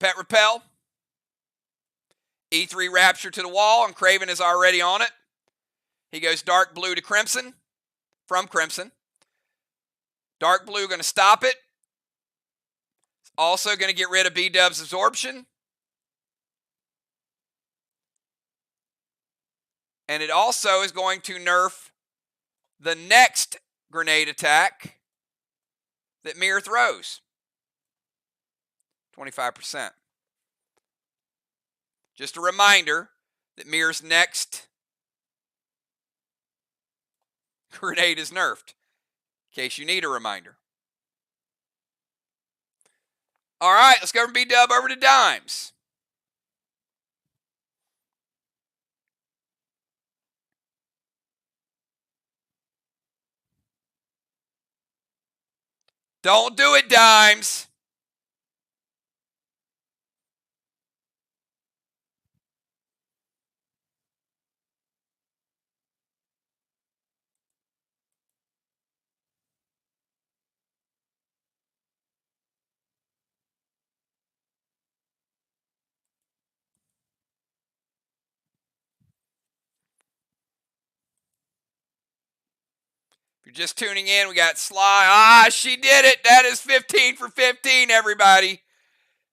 Pet Repel. E3 Rapture to the wall, and Craven is already on it. He goes Dark Blue to Crimson, from Crimson. Dark Blue going to stop it. Also going to get rid of B-Dub's Absorption. And it also is going to nerf the next grenade attack that MIR throws. 25%. Just a reminder that MIR's next grenade is nerfed, in case you need a reminder. All right, let's go from B-Dub over to Dimes. Don't do it, Dimes. If you're just tuning in, we got SLY. Ah, she did it. That is 15 for 15, everybody.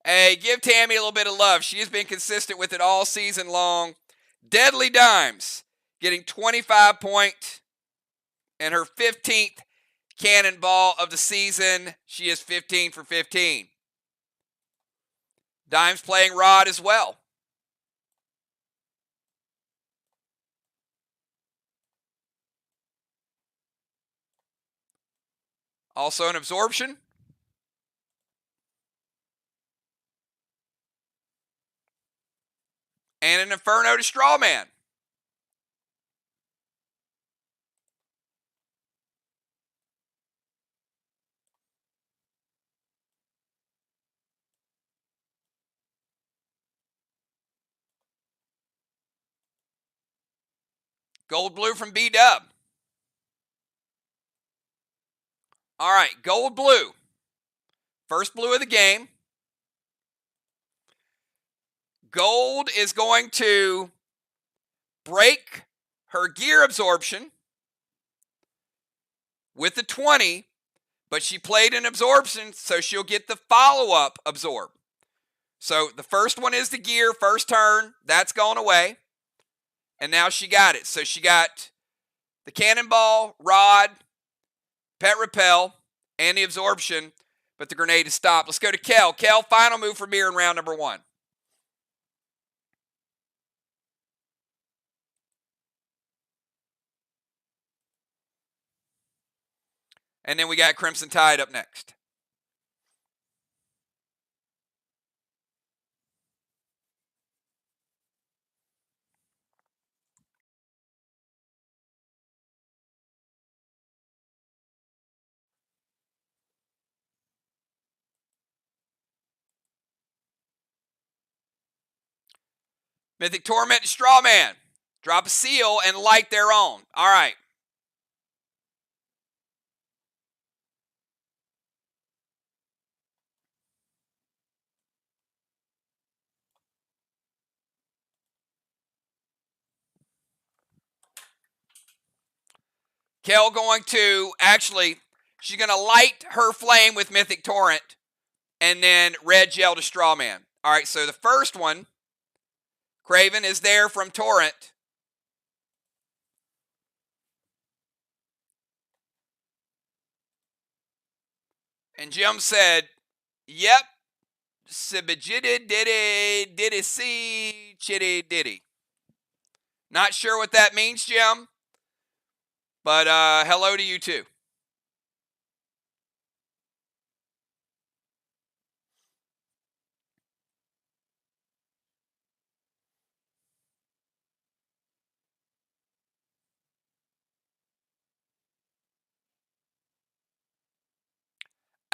Hey, give Tammy a little bit of love. She has been consistent with it all season long. Deadly Dimes getting 25 points and her 15th cannonball of the season. She is 15 for 15. Dimes playing Rod as well. Also an Absorption. And an Inferno to Strawman. Gold Blue from B-Dub. All right, Gold Blue. First blue of the game. Gold is going to break her gear absorption with the 20, but she played an absorption, so she'll get the follow-up absorb. So the first one is the gear, first turn, that's going away. And now she got it. So she got the cannonball, Rod, Pet Repel, and the absorption, but the grenade is stopped. Let's go to Kel. Kel, final move for MIR in round number 1. And then we got Crimson Tide up next. Mythic Torment to Strawman. Drop a seal and light their own. All right. Kel going to, actually, she's going to light her flame with Mythic Torrent, and then red gel to Strawman. All right, so the first one, Craven, is there from Torrent. And Jim said, yep, sibajiddy diddy diddy see chitty diddy. Not sure what that means, Jim, but hello to you too.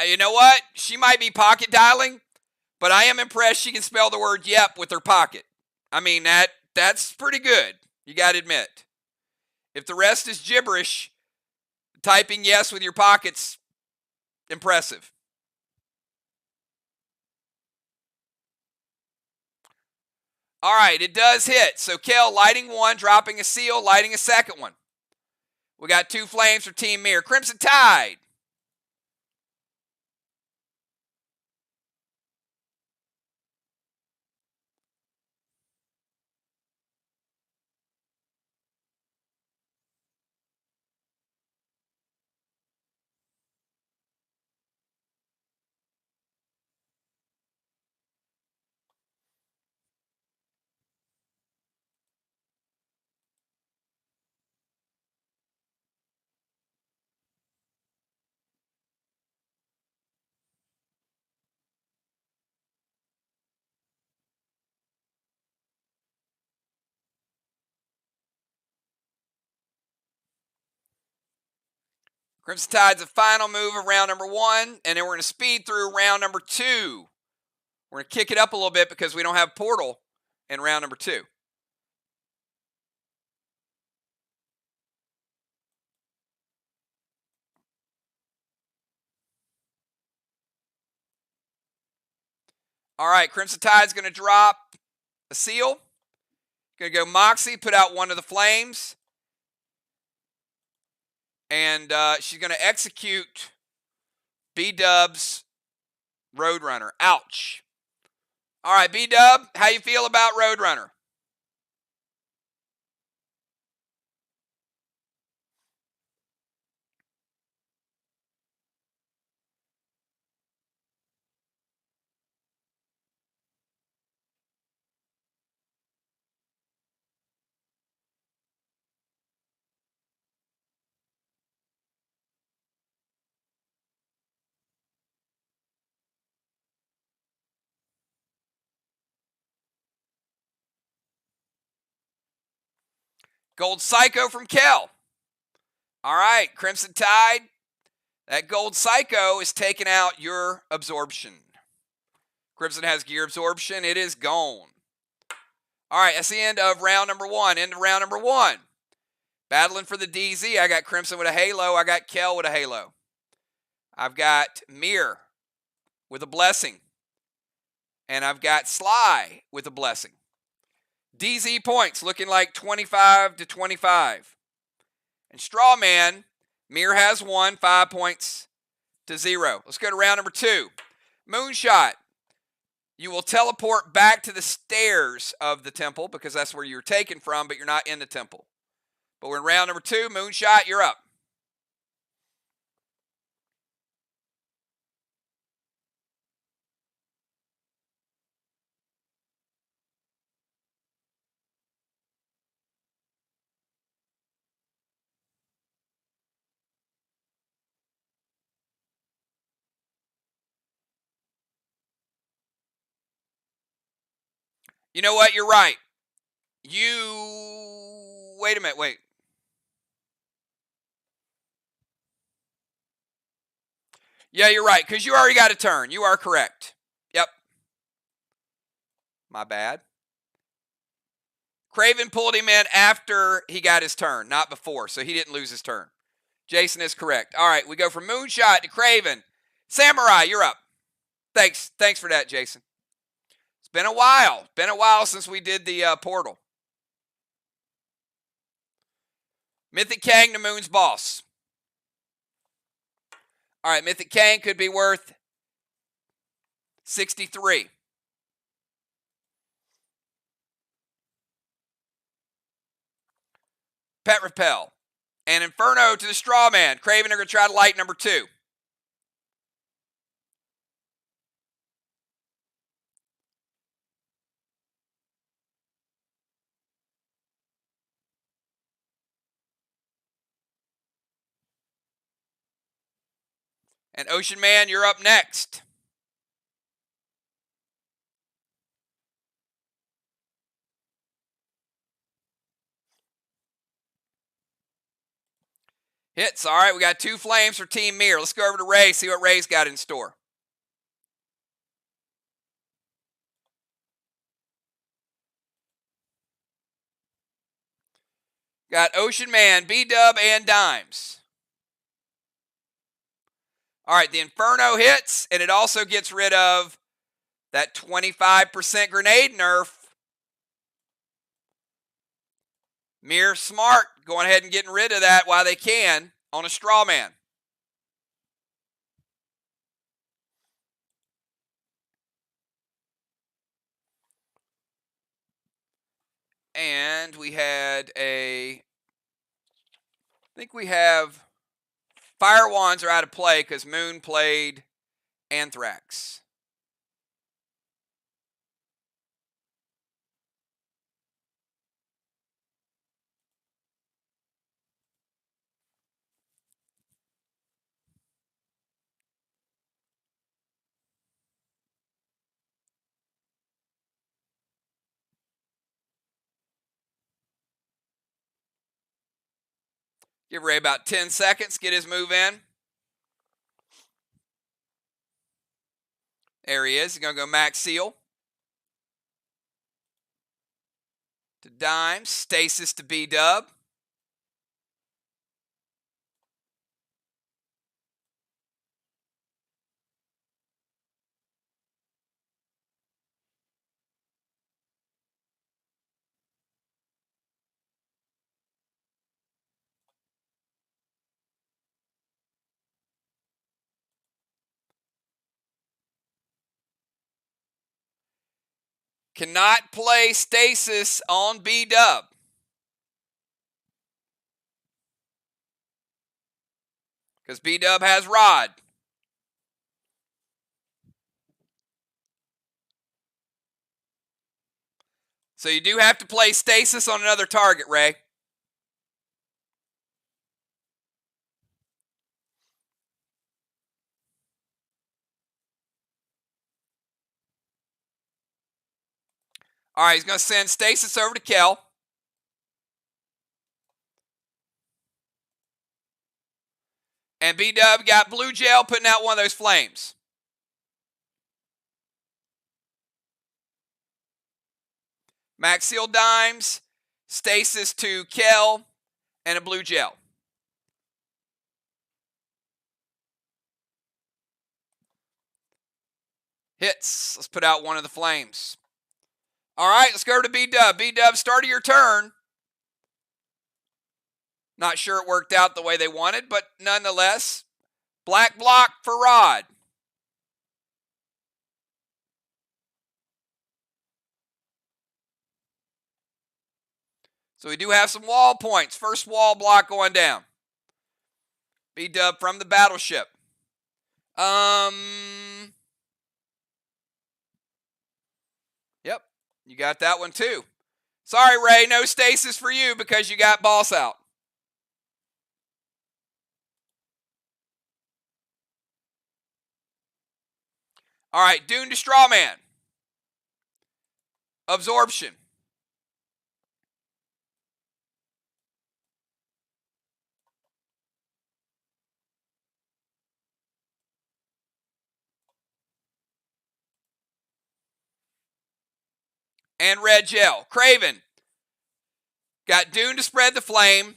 You know what? She might be pocket dialing, but I am impressed she can spell the word yep with her pocket. I mean, that's pretty good, you got to admit. If the rest is gibberish, typing yes with your pocket's impressive. All right, it does hit. So Kel lighting one, dropping a seal, lighting a second one. We got 2 flames for Team MIR. Crimson Tide. Crimson Tide's a final move of round number 1, and then we're going to speed through round number 2. We're going to kick it up a little bit because we don't have Portal in round number 2. All right, Crimson Tide's going to drop a seal. Going to go Moxie, put out one of the flames. And she's going to execute B-Dub's Roadrunner. Ouch. All right, B-Dub, how you feel about Roadrunner? Gold Psycho from Kel. All right, Crimson Tide. That Gold Psycho is taking out your absorption. Crimson has gear absorption. It is gone. All right, that's the end of round number 1. End of round number 1. Battling for the DZ. I got Crimson with a halo. I got Kel with a halo. I've got MIR with a blessing. And I've got SLY with a blessing. DZ points looking like 25 to 25. And Strawman, MIR has 1, 5 points to 0. Let's go to round number 2. Moonshot. You will teleport back to the stairs of the temple because that's where you're taken from, but you're not in the temple. But we're in round number 2. Moonshot, you're up. You know what? You're right. Wait a minute, wait. Yeah, you're right, because you already got a turn. You are correct. Yep. My bad. Craven pulled him in after he got his turn, not before, so he didn't lose his turn. Jason is correct. All right, we go from Moonshot to Craven. Samurai, you're up. Thanks for that, Jason. It's been a while. Been a while since we did the portal. Mythic Kang to Moon's Boss. All right, Mythic Kang could be worth 63. Pet Repel. And Inferno to the Straw Man. Craven are going to try to light number 2. And Ocean Man, you're up next. Hits. All right, we got 2 flames for Team MIR. Let's go over to Ray, see what Ray's got in store. Got Ocean Man, B-Dub, and Dimes. All right, the Inferno hits, and it also gets rid of that 25% grenade nerf. MIR smart, going ahead and getting rid of that while they can on a Straw Man. And we had I think we have Fire Wands are out of play because Moon played Anthrax. Give Ray about 10 seconds, get his move in. There he is. He's going to go Max Seal. To Dimes. Stasis to B-Dub. Cannot play Stasis on B-Dub. Because B-Dub has Rod. So you do have to play Stasis on another target, Ray. All right, he's going to send Stasis over to Kel. And B-Dub got blue gel putting out one of those flames. Max Seal Dimes, Stasis to Kel, and a blue gel. Hits. Let's put out one of the flames. All right, let's go to B-Dub. B-Dub, start of your turn. Not sure it worked out the way they wanted, but nonetheless, black block for Rod. So we do have some wall points. First wall block going down. B-Dub from the battleship. Yep, you got that one too. Sorry, Ray, no Stasis for you because you got Boss out. All right, Dune to Strawman. Absorption. And red gel. Craven. Got Dune to spread the flame.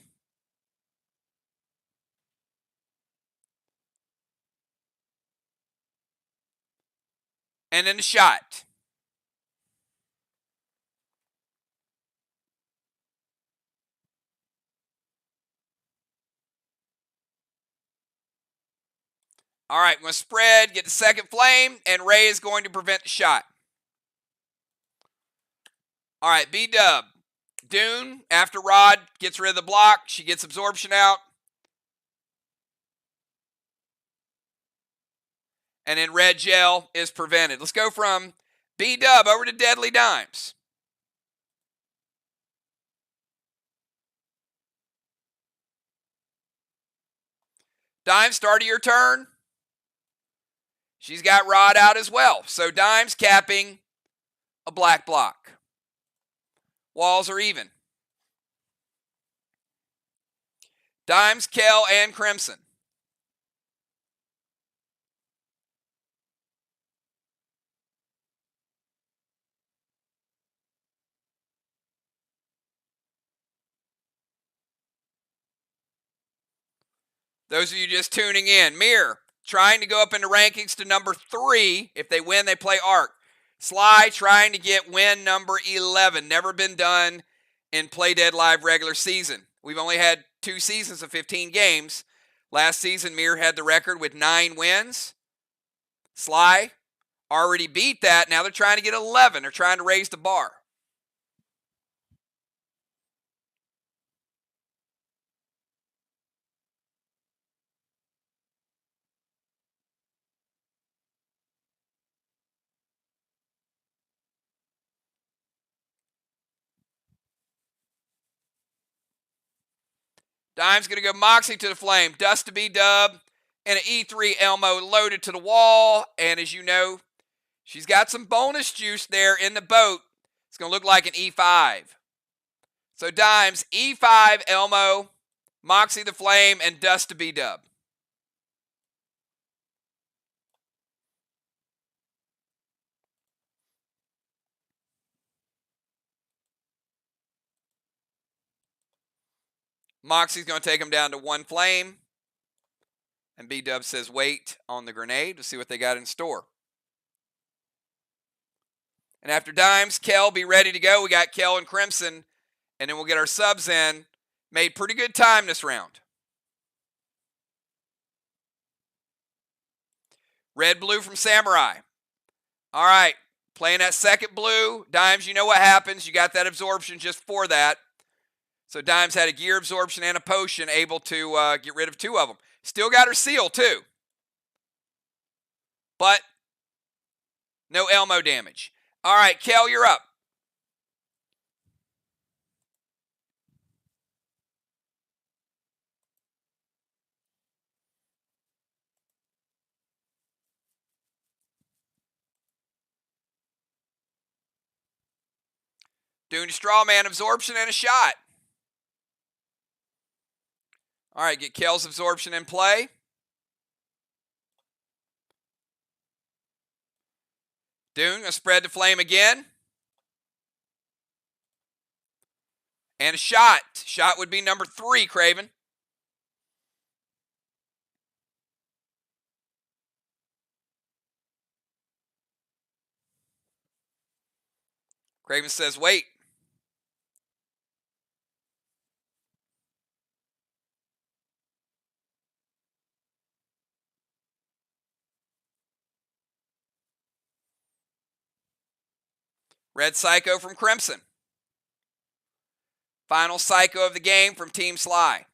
And then the shot. All right, we're going to spread, get the second flame, and Ray is going to prevent the shot. All right, B-Dub. Dune, after Rod gets rid of the block, she gets absorption out. And then red gel is prevented. Let's go from B-Dub over to Deadly Dimes. Dimes, start of your turn. She's got Rod out as well. So Dimes capping a black block. Walls are even. Dimes, Kel, and Crimson. Those of you just tuning in, MIR trying to go up in the rankings to number 3. If they win, they play Arc. SLY trying to get win number 11. Never been done in Play Dead Live regular season. We've only had 2 seasons of 15 games. Last season, MIR had the record with 9 wins. SLY already beat that. Now they're trying to get 11. They're trying to raise the bar. Dime's going to go Moxie to the flame. Dust to B-Dub. And an E3 Elmo loaded to the wall. And as you know, she's got some bonus juice there in the boat. It's going to look like an E5. So Dimes, E5 Elmo, Moxie the flame, and Dust to B-Dub. Moxie's going to take him down to 1 flame. And B-Dub says wait on the grenade. We'll see what they got in store. And after Dimes, Kel, be ready to go. We got Kel and Crimson. And then we'll get our subs in. Made pretty good time this round. Red, blue from Samurai. All right. Playing that second blue. Dimes, you know what happens. You got that absorption just for that. So Dimes had a gear absorption and a potion, able to get rid of 2 of them. Still got her seal, too. But no Elmo damage. All right, Kel, you're up. Dune to Straw Man, absorption and a shot. All right, get Kel's absorption in play. Dune, going to spread the flame again. And a shot. Shot would be number 3, Craven. Craven says wait. Red Psycho from Crimson. Final Psycho of the game from Team SLY.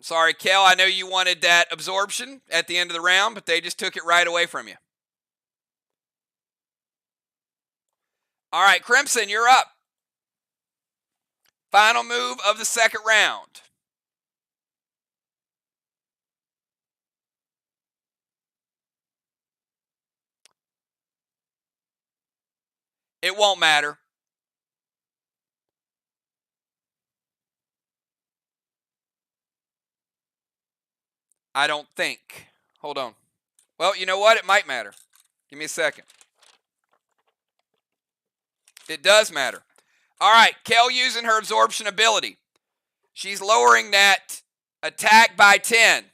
Sorry, Kel, I know you wanted that absorption at the end of the round, but they just took it right away from you. All right, Crimson, you're up. Final move of the second round. It won't matter. I don't think. Hold on. Well, you know what? It might matter. Give me a second. It does matter. All right, Kel using her absorption ability. She's lowering that attack by 10,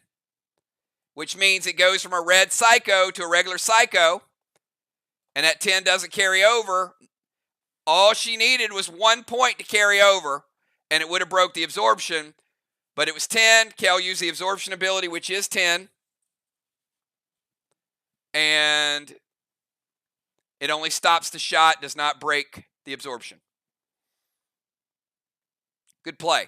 which means it goes from a red Psycho to a regular Psycho, and that 10 doesn't carry over. All she needed was 1 point to carry over, and it would have broke the absorption. But it was 10. Kel used the absorption ability, which is 10. And it only stops the shot, does not break the absorption. Good play.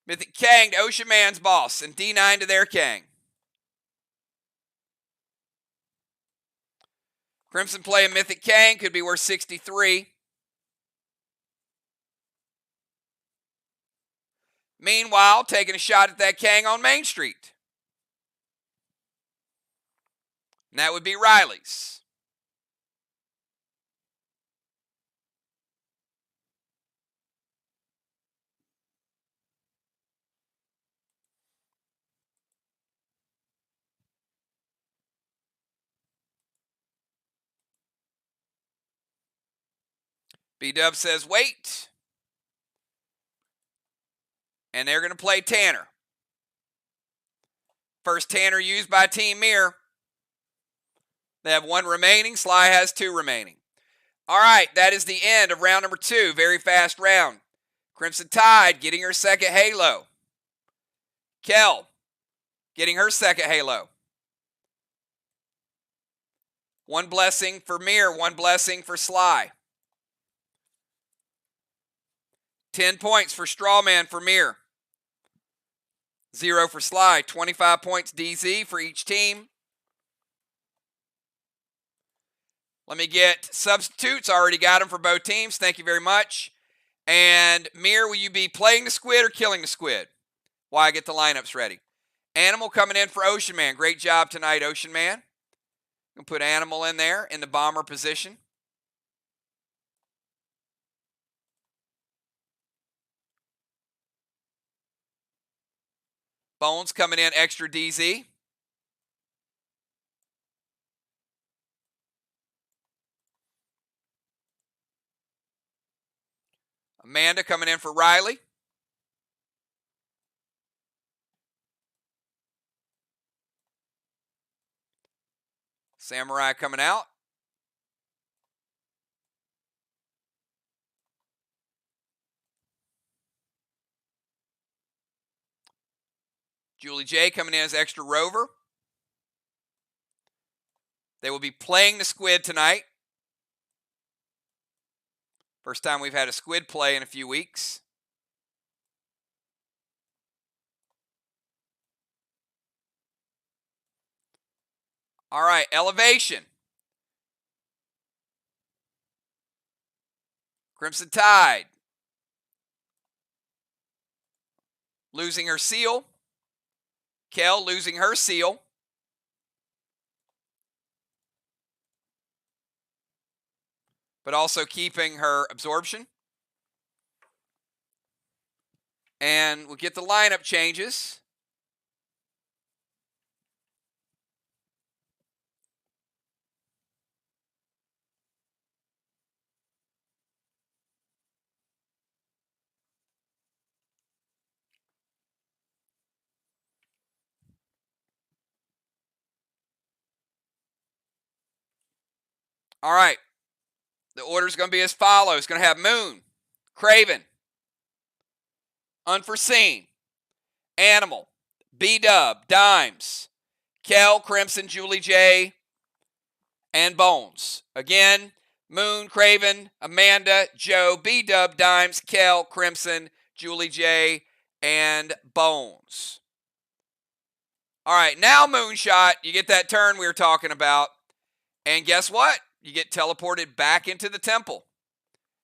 Mythic Kang to Ocean Man's boss, and D9 to their Kang. Crimson playing Mythic Kang, could be worth 63. Meanwhile, taking a shot at that Kang on Main Street. And that would be Riley's. B-Dub says wait. And they're going to play Tanner. First Tanner used by Team MIR. They have 1 remaining. SLY has 2 remaining. All right, that is the end of round number 2. Very fast round. Crimson Tide getting her second halo. Kel getting her second halo. 1 blessing for MIR, 1 blessing for SLY. 10 points for Strawman for MIR. 0 for SLY. 25 points DZ for each team. Let me get substitutes. Already got them for both teams. Thank you very much. And MIR, will you be playing the squid or killing the squid? While I get the lineups ready. Animal coming in for Ocean Man. Great job tonight, Ocean Man. I'm going to put Animal in there in the bomber position. Bones coming in extra DZ. Amanda coming in for Riley. Samurai coming out. Julie J coming in as extra rover. They will be playing the squid tonight. First time we've had a squid play in a few weeks. All right, elevation. Crimson Tide. Losing her seal. Kel losing her seal. But also keeping her absorption. And we'll get the lineup changes. All right. The order is going to be as follows. It's going to have Moon, Craven, Unforeseen, Animal, B-Dub, Dimes, Kel, Crimson, Julie J, and Bones. Again, Moon, Craven, Amanda, Joe, B-Dub, Dimes, Kel, Crimson, Julie J, and Bones. All right, now Moonshot, you get that turn we were talking about. And guess what? You get teleported back into the temple.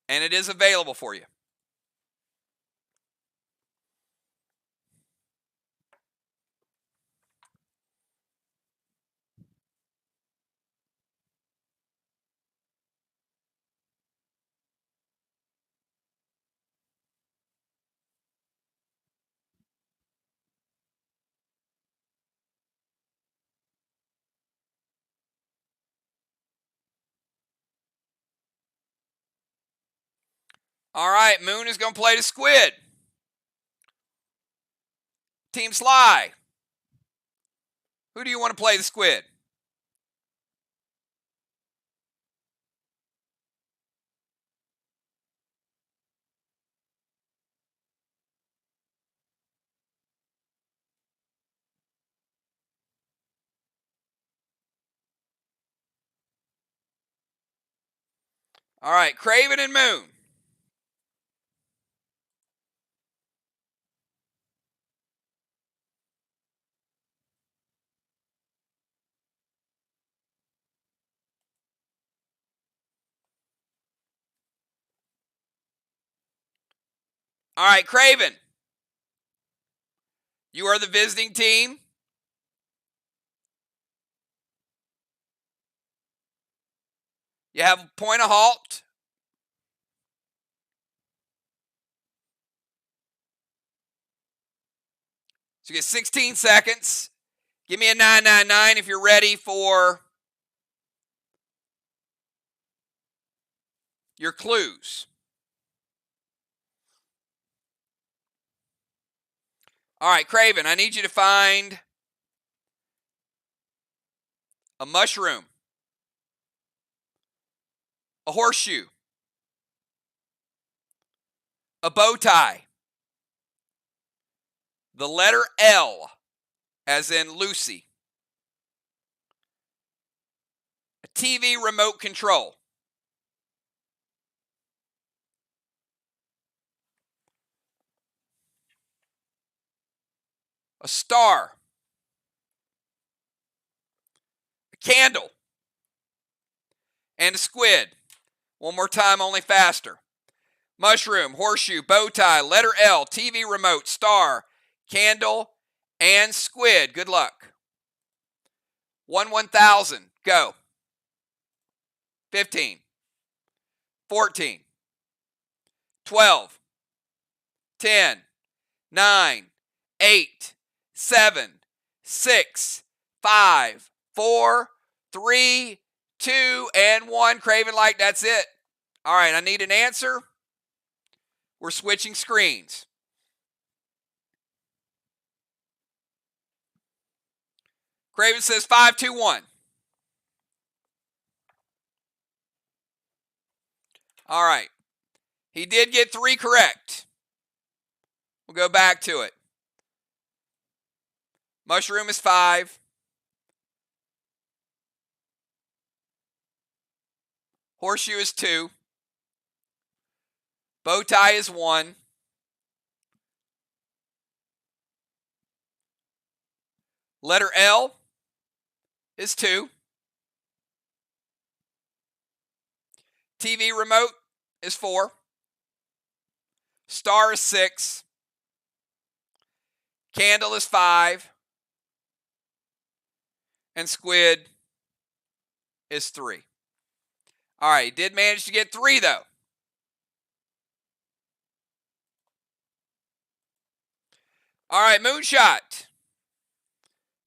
And it is available for you. All right, Moon is going to play the squid. Team SLY, who do you want to play the squid? All right, Craven and Moon. All right, Craven, you are the visiting team. You have a point of halt. So you get 16 seconds. Give me a 999 if you're ready for your clues. All right, Craven, I need you to find a mushroom, a horseshoe, a bow tie, the letter L, as in Lucy, a TV remote control, a star, a candle, and a squid. One more time, only faster. Mushroom, horseshoe, bow tie, letter L, TV remote, star, candle, and squid. Good luck. 1,000. Go. 15. 14. 12. 10. 9. 8. 7. 6. 5. 4. 3. 2. And 1. Craven Light, that's it. All right, I need an answer. We're switching screens. Craven says 521. All right. He did get 3 correct. We'll go back to it. Mushroom is 5. Horseshoe is 2. Bow tie is 1. Letter L is 2. TV remote is 4. Star is 6. Candle is 5. And squid is 3. All right, did manage to get 3 though. All right, Moonshot.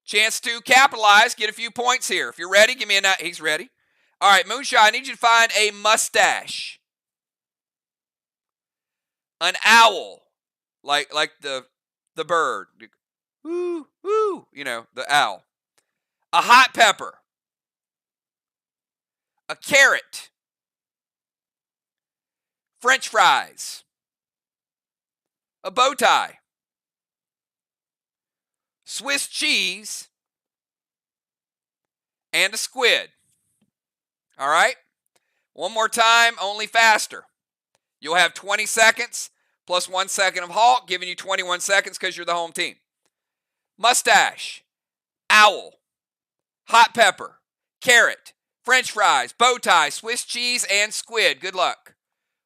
Chance to capitalize, get a few points here. If you're ready, give me a... He's ready. All right, Moonshot, I need you to find a mustache. An owl, like the bird. Woo, woo, you know, the owl. A hot pepper. A carrot. French fries. A bow tie. Swiss cheese. And a squid. All right? One more time, only faster. You'll have 20 seconds plus 1 second of halt, giving you 21 seconds because you're the home team. Mustache, owl, hot pepper, carrot, French fries, bow tie, Swiss cheese, and squid. Good luck.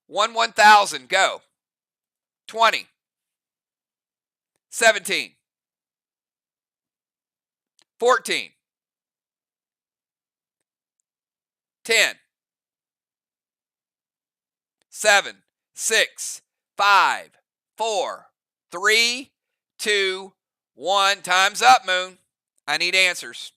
1,000. Go. 20. 17. 14. 10. 7. 6. 5. 4. 3. 2. 1. Time's up, Moon. I need answers.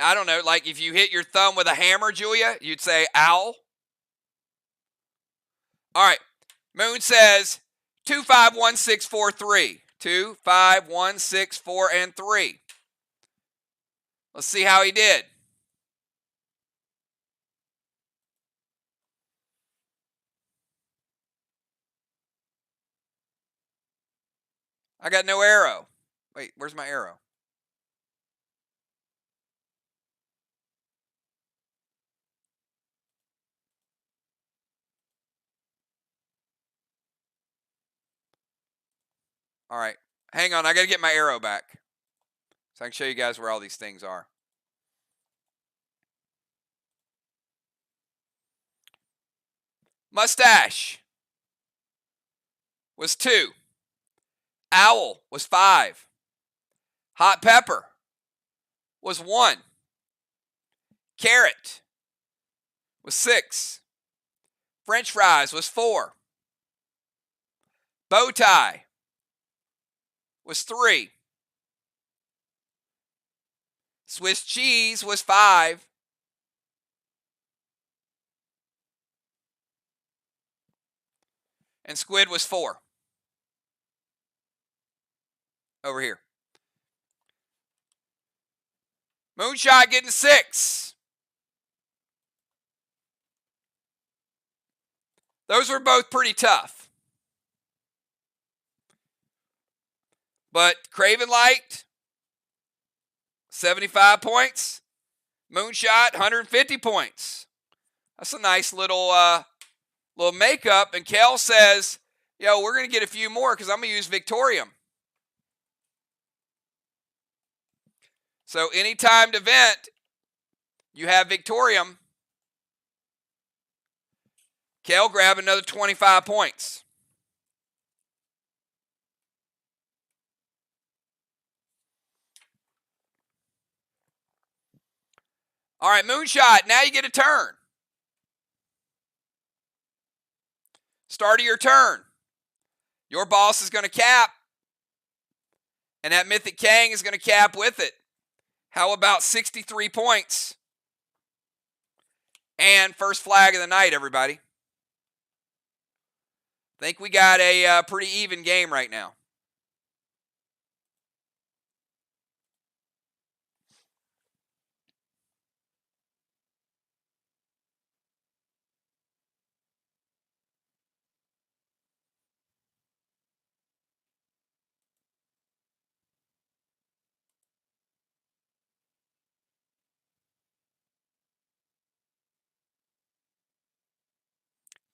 I don't know, like if you hit your thumb with a hammer, Julia, you'd say owl. All right. Moon says 251643. 2516 and 3. Let's see how he did. I got no arrow. Wait, where's my arrow? All right. Hang on, I got to get my arrow back so I can show you guys where all these things are. Mustache was 2. Owl was 5. Hot pepper was 1. Carrot was 6. French fries was 4. Bow tie was 3. Swiss cheese was 5. And squid was 4. Over here. Moonshot getting 6. Those were both pretty tough. But Craven Light, 75 points. Moonshot, 150 points. That's a nice little makeup. And Kel says, yo, we're going to get a few more because I'm going to use Victorium. So any timed event, you have Victorium. Kel, grab another 25 points. All right, Moonshot, now you get a turn. Start of your turn. Your boss is going to cap, and that Mythic Kang is going to cap with it. How about 63 points? And first flag of the night, everybody. I think we got a pretty even game right now.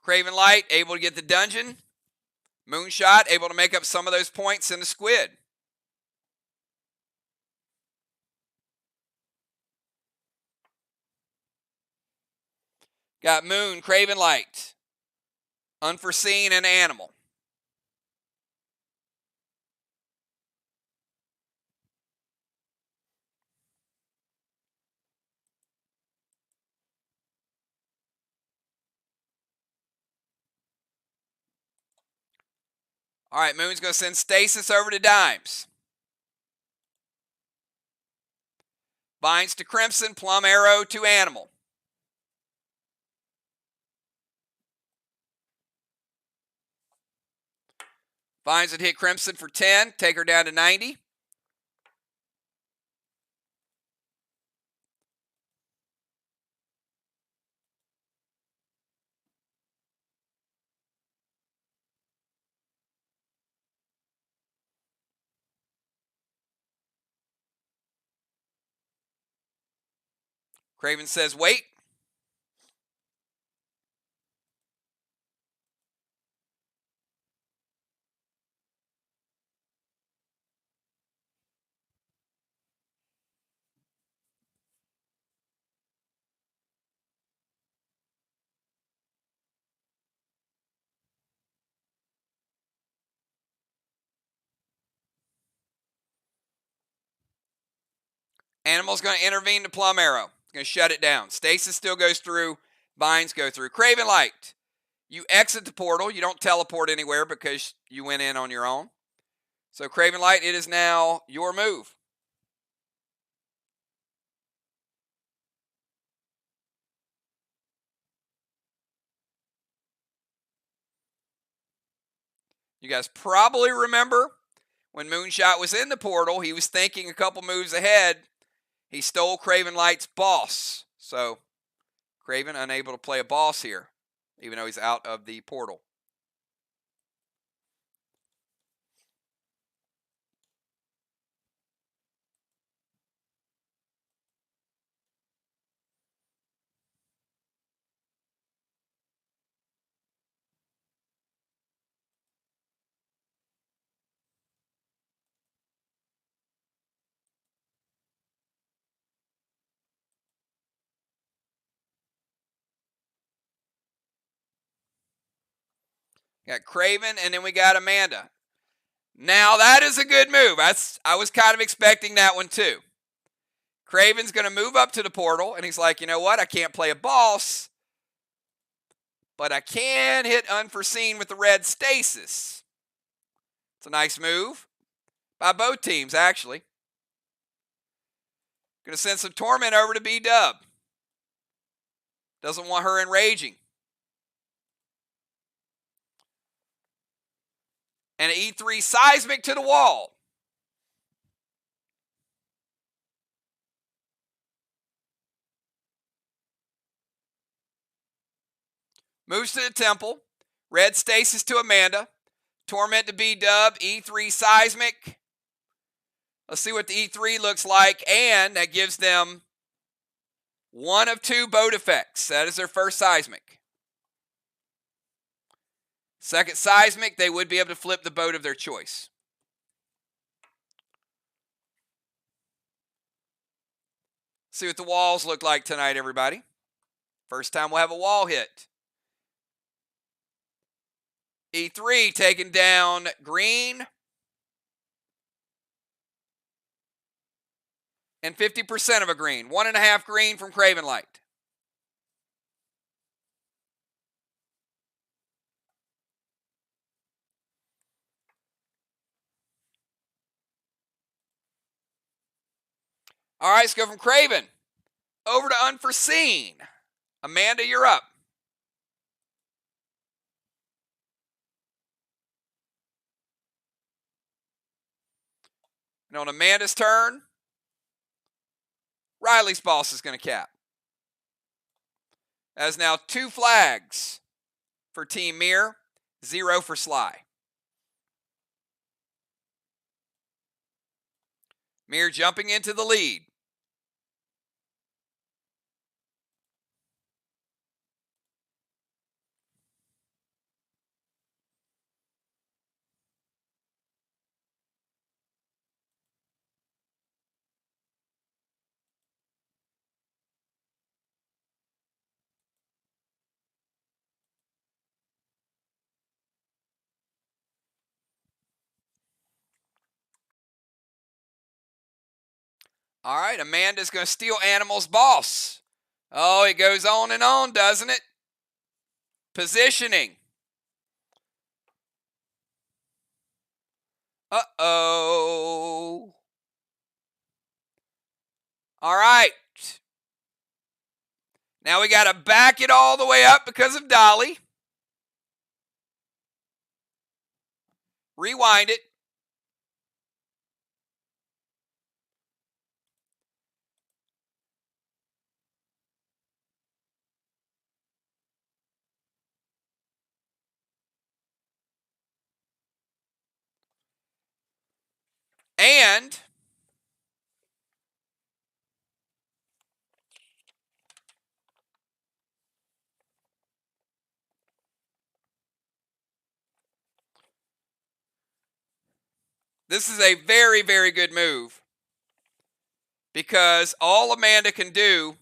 Craven Light, able to get the dungeon. Moonshot, able to make up some of those points in the squid. Got Moon, Craven Light, Unforeseen, and Animal. All right, Moon's going to send Stasis over to Dimes. Vines to Crimson, Plum Arrow to Animal. Vines would hit Crimson for 10, take her down to 90. Craven says, wait. Animal's going to intervene to Plum Arrow. Going to shut it down. Stasis still goes through. Vines go through. Craven Light. You exit the portal. You don't teleport anywhere because you went in on your own. So Craven Light, it is now your move. You guys probably remember when Moonshot was in the portal, he was thinking a couple moves ahead. He stole Craven Light's boss. So Craven unable to play a boss here, even though he's out of the portal. Got Craven, and then we got Amanda. Now, that is a good move. I was kind of expecting that one, too. Craven's going to move up to the portal, and he's like, you know what? I can't play a boss, but I can hit Unforeseen with the red stasis. It's a nice move by both teams, actually. Going to send some Torment over to B-Dub. Doesn't want her enraging. And an E3 Seismic to the wall. Moves to the temple. Red stasis to Amanda. Torment to B-Dub. E3 Seismic. Let's see what the E3 looks like. And that gives them one of two boat effects. That is their first Seismic. Second Seismic, they would be able to flip the boat of their choice. See what the walls look like tonight, everybody. First time we'll have a wall hit. E3 taking down green. And 50% of a green. 1.5 green from Craven Light. All right, let's go from Craven over to Unforeseen. Amanda, you're up. And on Amanda's turn, Riley's boss is going to cap. That is now 2 flags for Team MIR, 0 for SLY. MIR jumping into the lead. All right, Amanda's going to steal Animal's boss. Oh, it goes on, doesn't it? Positioning. Uh-oh. All right. Now we got to back it all the way up because of Dolly. Rewind it. And this is a very, very good move because all Amanda can do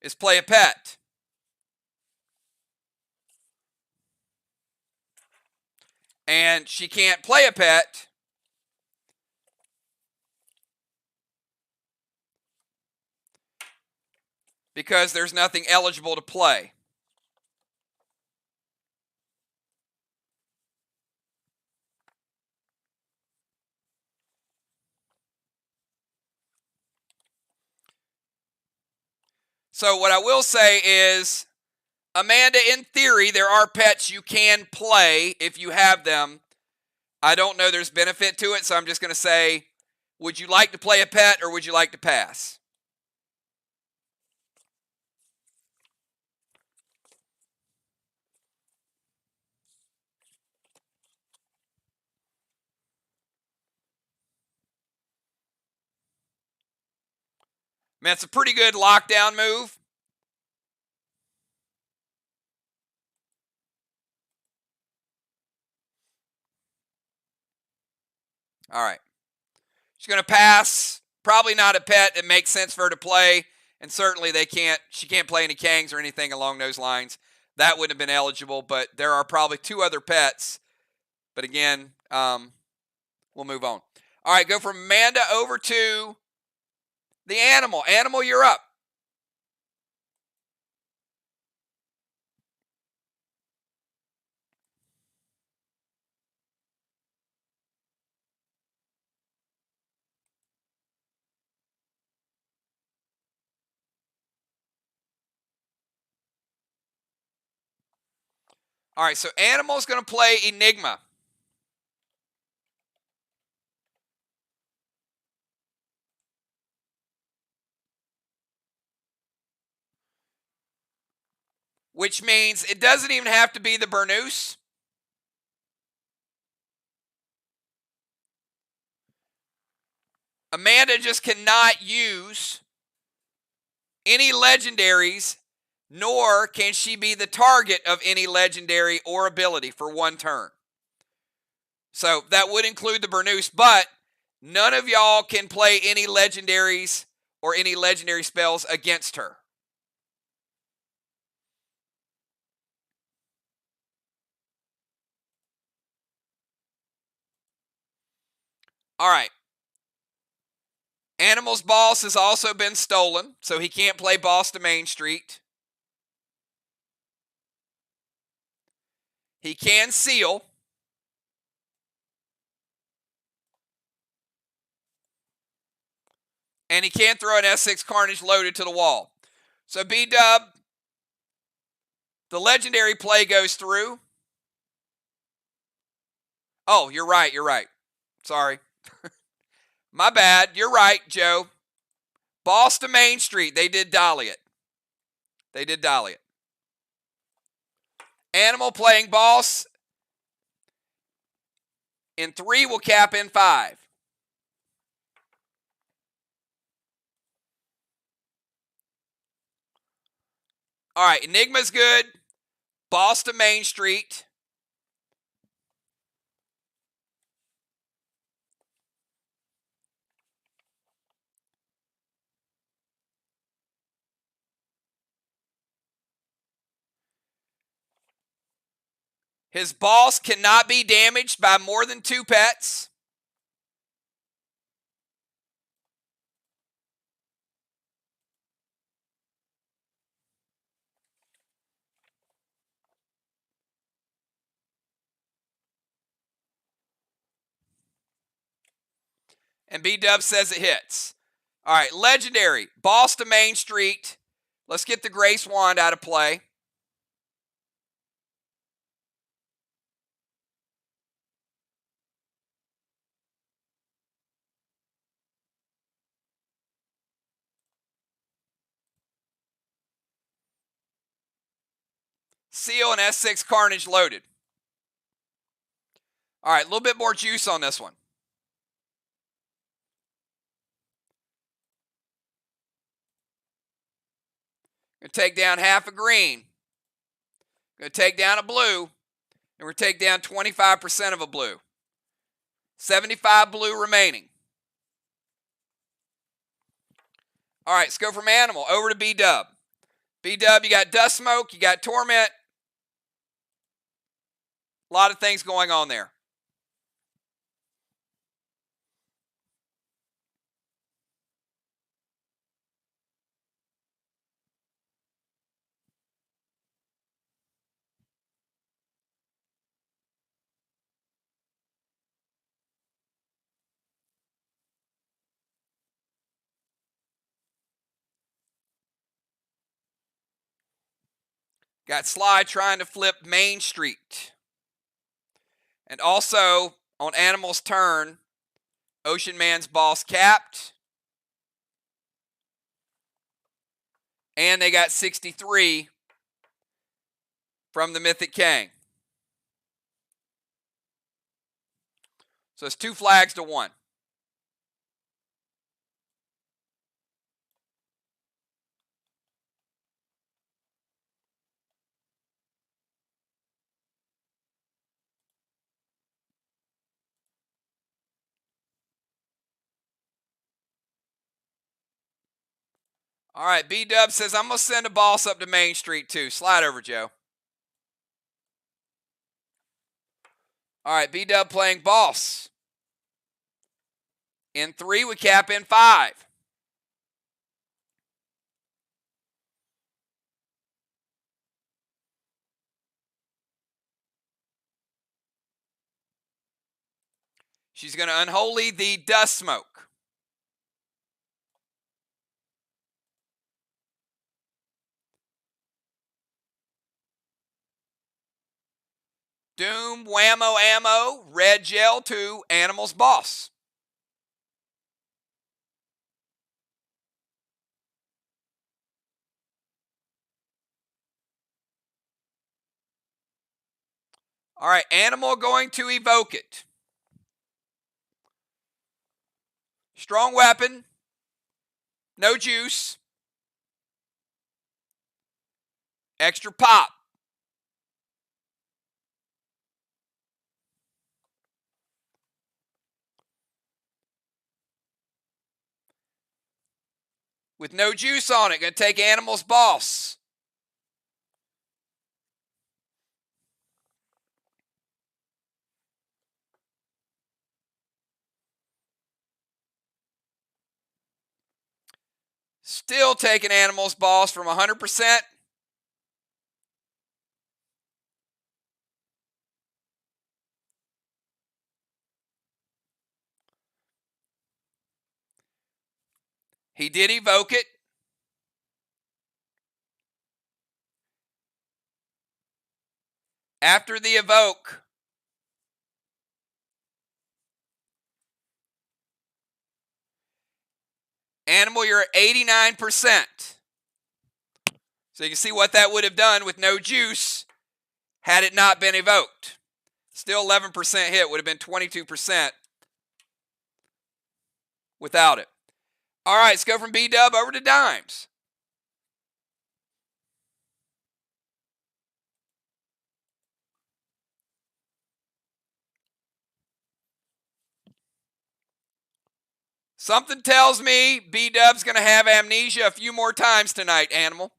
is play a pet. And she can't play a pet because there's nothing eligible to play. So what I will say is Amanda, in theory, there are pets you can play if you have them. I don't know there's benefit to it, so I'm just going to say, would you like to play a pet or would you like to pass? Man, it's a pretty good lockdown move. All right. She's going to pass. Probably not a pet that makes sense for her to play. And certainly she can't play any Kangs or anything along those lines. That wouldn't have been eligible, but there are probably two other pets. But again, we'll move on. All right, go from Amanda over to the animal. Animal, you're up. All right, so Animal's going to play Enigma. Which means it doesn't even have to be the Burnous. Amanda just cannot use any legendaries, nor can she be the target of any legendary or ability for one turn. So that would include the Burnous, but none of y'all can play any legendaries or any legendary spells against her. All right. Animal's boss has also been stolen, so he can't play Boss to Main Street. He can seal. And he can throw an S6 Carnage loaded to the wall. So B-Dub, the legendary play goes through. Oh, you're right. Sorry. My bad. You're right, Joe. Boss to Main Street. They did dolly it. Animal playing boss in 3 will cap in 5. All right, Enigma's good. Boss to Main Street. His boss cannot be damaged by more than 2 pets. And B-Dub says it hits. All right, legendary. Boss to Main Street. Let's get the Grace Wand out of play. Seal and S6 Carnage loaded. All right, a little bit more juice on this one. Going to take down half a green. Going to take down a blue. And we're going to take down 25% of a blue. 75 blue remaining. All right, let's go from Animal over to B-Dub. B-Dub, you got Dust Smoke, you got Torment. A lot of things going on there. Got SLY trying to flip Main Street. And also, on Animal's turn, Ocean Man's Boss capped. And they got 63 from the Mythic King. So it's 2 flags to 1. All right, B-Dub says, I'm going to send a boss up to Main Street too. Slide over, Joe. All right, B-Dub playing boss. In 3, we cap in 5. She's going to unholy the Dust Smoke. Doom, Whammo, Ammo, Red Gel to Animal's Boss. All right, Animal going to evoke it. Strong weapon. No juice. Extra pop. With no juice on it, going to take Animal's Boss. Still taking Animal's Boss from 100%. He did evoke it. After the evoke, Animal, you're at 89%. So you can see what that would have done with no juice had it not been evoked. Still 11% hit, would have been 22% without it. All right, let's go from B-Dub over to Dimes. Something tells me B-Dub's going to have amnesia a few more times tonight, Animal.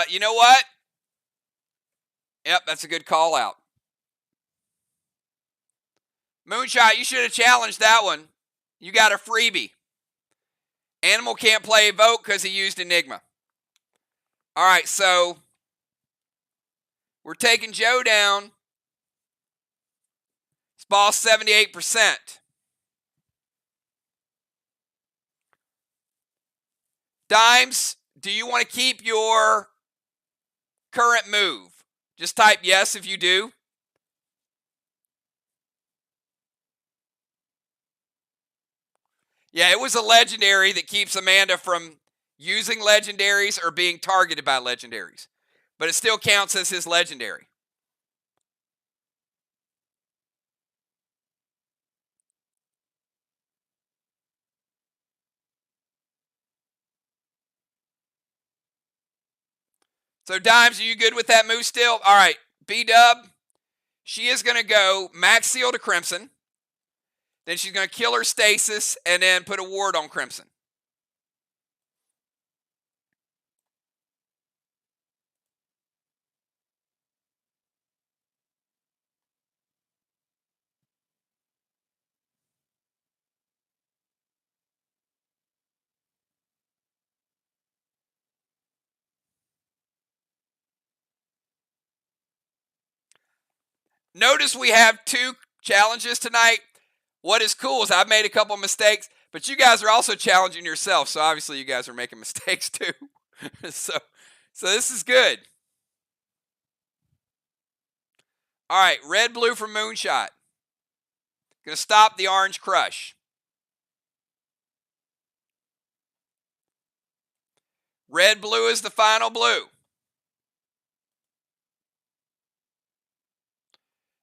You know what? Yep, that's a good call out. Moonshot, you should have challenged that one. You got a freebie. Animal can't play Evoke because he used Enigma. All right, so we're taking Joe down. It's boss 78%. Dimes, do you want to keep your current move? Just type yes if you do. Yeah, it was a legendary that keeps Amanda from using legendaries or being targeted by legendaries. But it still counts as his legendary. So, Dimes, are you good with that move still? All right, B-Dub, She is going to go max seal to Crimson. Then she's going to kill her stasis and then put a ward on Crimson. Notice we have 2 challenges tonight. What is cool is I've made a couple mistakes, but you guys are also challenging yourself, so obviously you guys are making mistakes too. so this is good. All right, red blue from Moonshot. Going to stop the orange crush. Red blue is the final blue.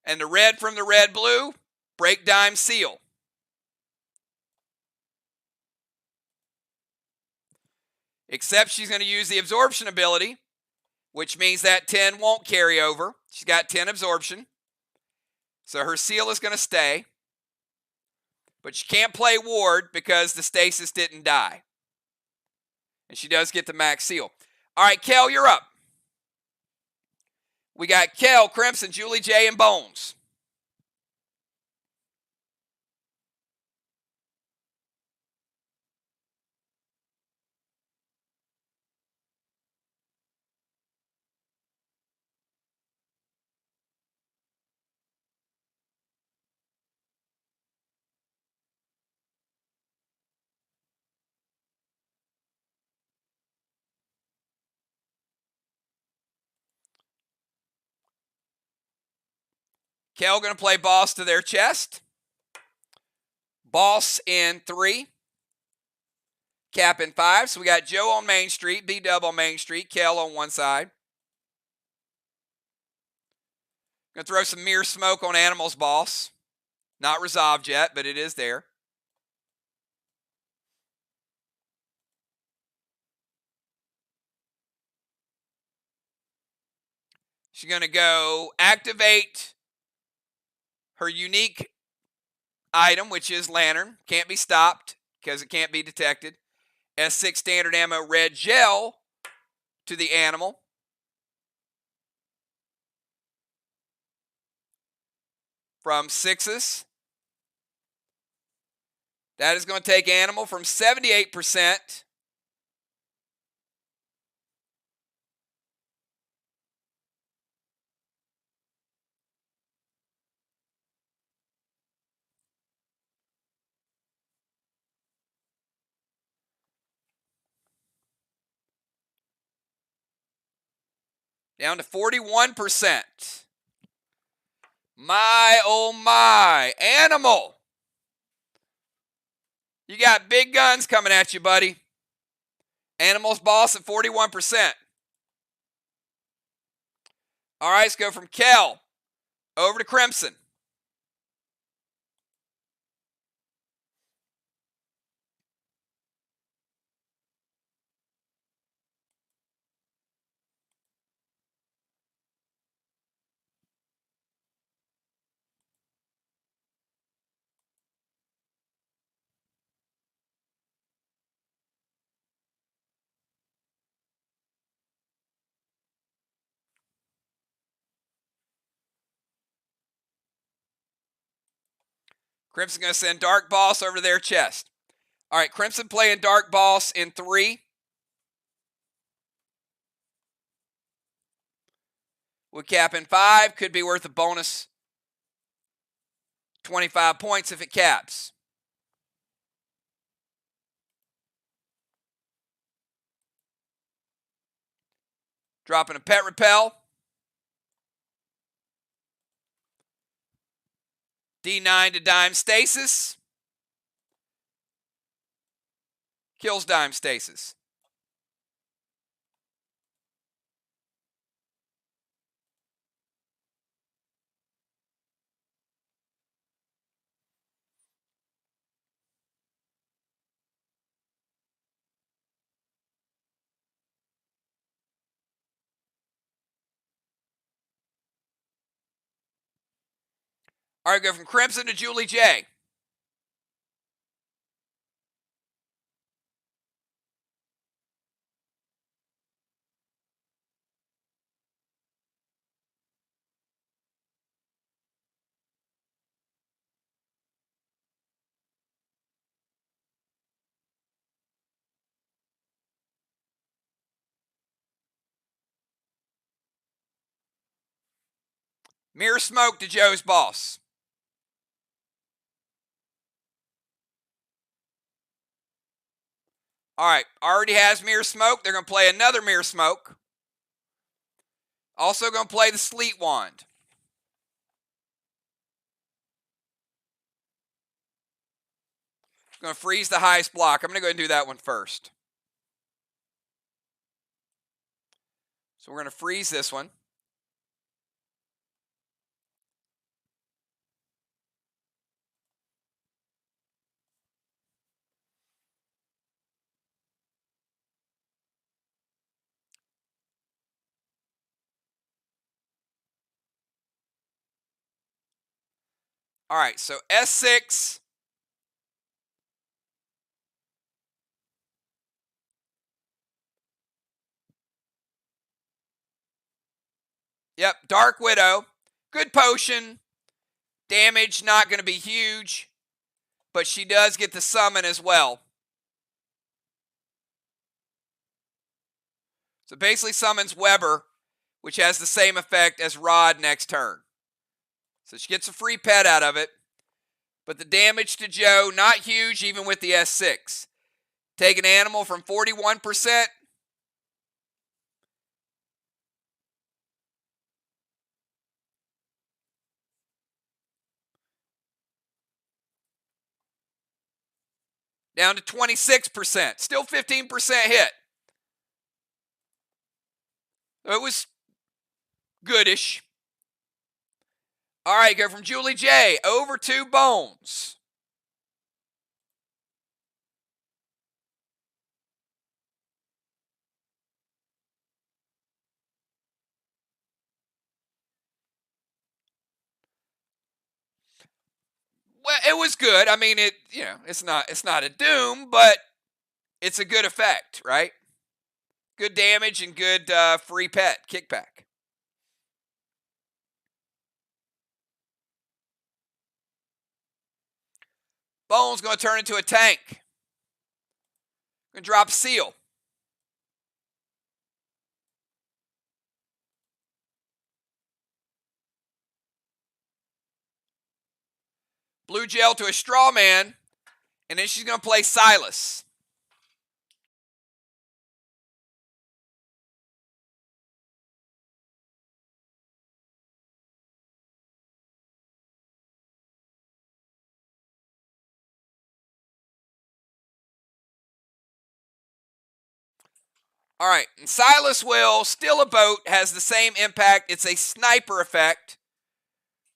And the red from the red blue, break dime seal. Except she's going to use the absorption ability, which means that 10 won't carry over. She's got 10 absorption. So her seal is going to stay. But she can't play ward because the stasis didn't die. And she does get the max seal. All right, Kel, you're up. We got Kel, Crimson, Julie J, and Bones. Kel going to play boss to their chest. Boss in 3. Cap in 5. So we got Joe on Main Street, B-Dub on Main Street, Kel on one side. Going to throw some MIR smoke on Animal's boss. Not resolved yet, but it is there. She's going to go activate her unique item, which is Lantern. Can't be stopped because it can't be detected. S6 standard ammo red gel to the Animal. From 6s. That is going to take Animal from 78% down to 41%. My, oh my. Animal. You got big guns coming at you, buddy. Animal's boss at 41%. All right, let's go from Kel over to Crimson. Crimson going to send Dark Boss over to their chest. All right, Crimson playing Dark Boss in 3. With cap in 5, could be worth a bonus 25 points if it caps. Dropping a pet repel. D9 to dime stasis. Kills dime stasis. All right, go from Crimson to Julie J. MIR Smoke to Joe's Boss. All right, already has MIR Smoke. They're going to play another MIR Smoke. Also going to play the Sleet Wand. Going to freeze the highest block. I'm going to go ahead and do that one first. So we're going to freeze this one. All right, so S6. Yep, Dark Widow. Good potion. Damage not going to be huge, but she does get the summon as well. So basically summons Weber, which has the same effect as Rod next turn. So she gets a free pet out of it. But the damage to Joe, not huge even with the S6. Take an animal from 41%. Down to 26%. Still 15% hit. So it was goodish. All right, go from Julie J over to Bones. Well, it was good. I mean, it's not a doom, but it's a good effect, right? Good damage and good free pet kickback. Bones going to turn into a tank. Going to drop Seal. Blue Gel to a Straw Man. And then she's going to play Silas. All right, and Silas will, still a boat, has the same impact. It's a sniper effect.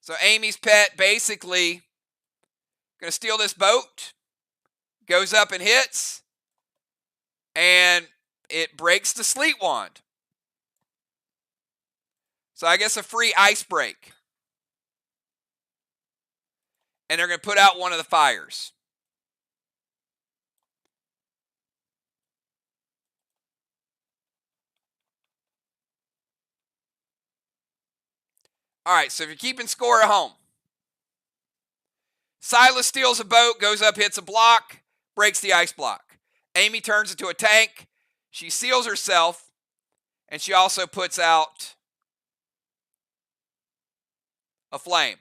So Amy's pet basically going to steal this boat, goes up and hits, and it breaks the Sleet Wand. So I guess a free ice break. And they're going to put out one of the fires. All right, so if you're keeping score at home, Silas steals a boat, goes up, hits a block, breaks the ice block. Amy turns into a tank. She seals herself, and she also puts out a flame.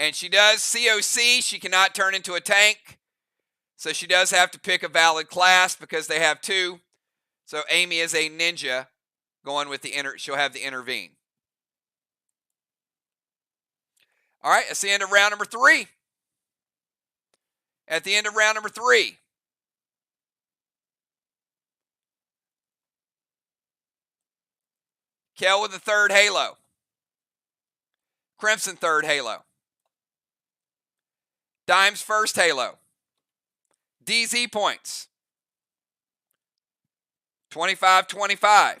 And she does COC. She cannot turn into a tank. So she does have to pick a valid class because they have two. So Amy is a ninja going with she'll have the intervene. All right, that's the end of round number 3. At the end of round number 3, Kel with the third halo. Crimson third halo. Dimes first halo. DZ points. 25-25.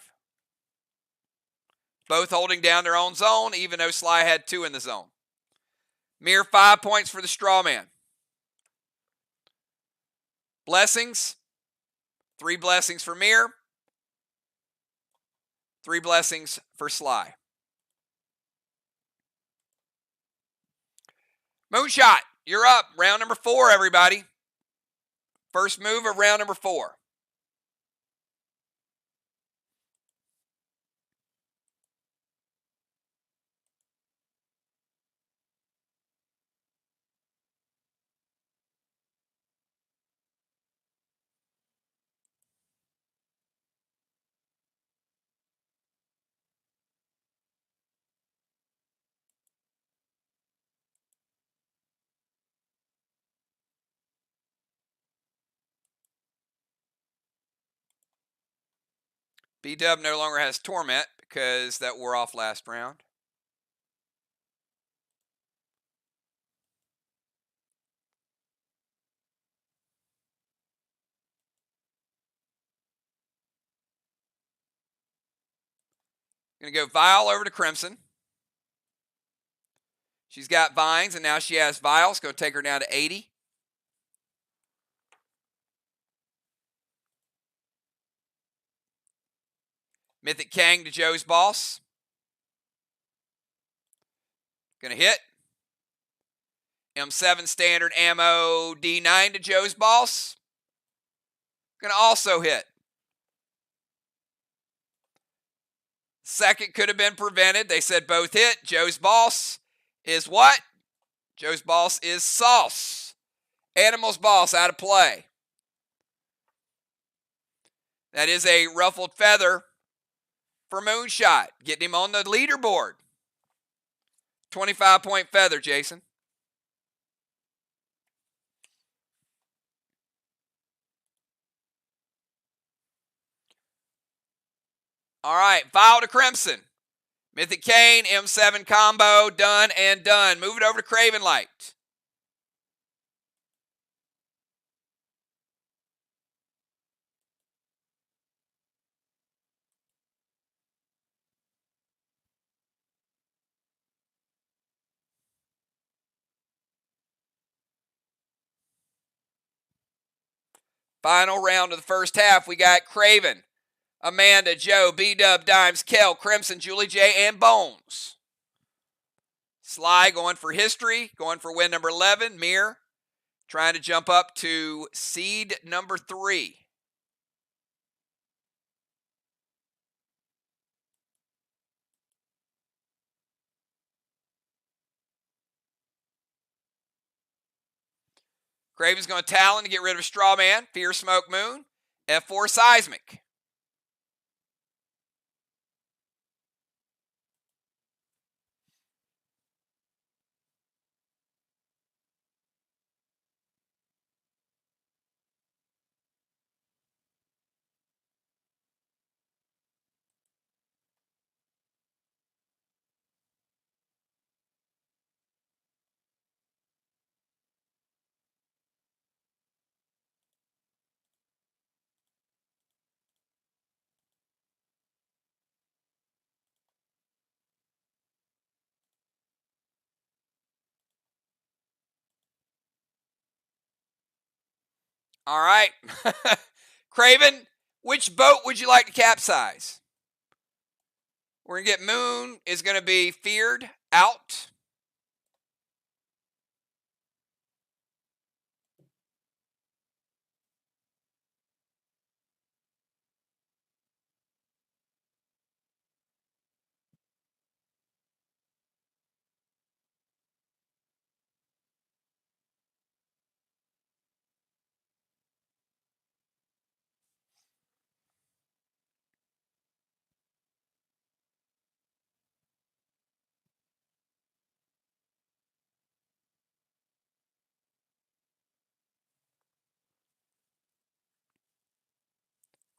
Both holding down their own zone, even though SLY had 2 in the zone. MIR 5 points for the straw man. Blessings. 3 blessings for MIR. 3 blessings for SLY. Moonshot, you're up. Round number 4, everybody. First move of round number 4. B-Dub no longer has Torment because that wore off last round. Going to go Vial over to Crimson. She's got Vines, and now she has Vials. Going to take her down to 80. Mythic Kang to Joe's Boss. Going to hit. M7 standard ammo D9 to Joe's Boss. Going to also hit. Second could have been prevented. They said both hit. Joe's Boss is what? Joe's Boss is Sauce. Animal's Boss out of play. That is a ruffled feather for Moonshot. Getting him on the leaderboard. 25-point feather, Jason. All right, Vial to Crimson. Mythic Kane, M7 combo, done and done. Move it over to Craven Light. Final round of the first half, we got Craven, Amanda, Joe, B-Dub, Dimes, Kel, Crimson, Julie J, and Bones. SLY going for history, going for win number 11. MIR trying to jump up to seed number 3. Craven's going to Talon to get rid of Straw Man. Fear Smoke Moon. F4 Seismic. All right. Craven, which boat would you like to capsize? We're going to get Moon is going to be feared out.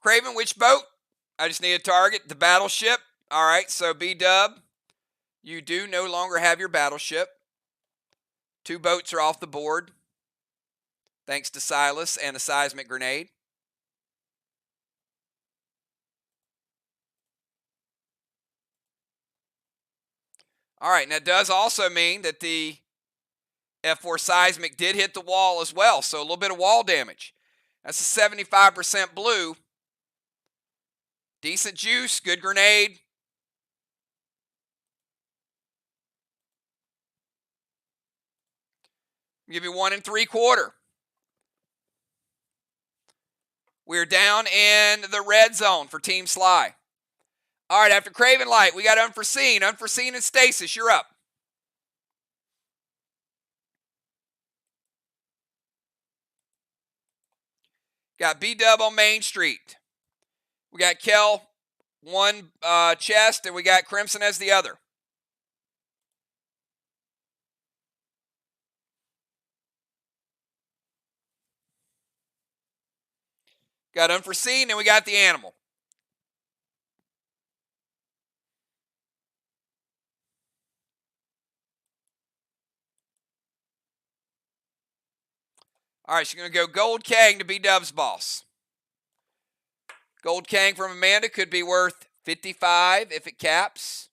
Craven, which boat? I just need a target. The battleship. All right, so B-Dub, you do no longer have your battleship. 2 boats are off the board. thanks to Silas and the seismic grenade. All right, and that does also mean that the F4 seismic did hit the wall as well, so a little bit of wall damage. That's a 75% blue. Decent juice, good grenade. I'll give you 1 3/4. We're down in the red zone for Team SLY. All right, after Craven Light, we got Unforeseen. Unforeseen and Stasis, you're up. Got B-Dub on Main Street. We got Kel, one chest, and we got Crimson as the other. Got Unforeseen, and we got the Animal. All right, she's going to go Gold Kang to B-Dub's boss. Gold Kang from Amanda could be worth 55 if it caps.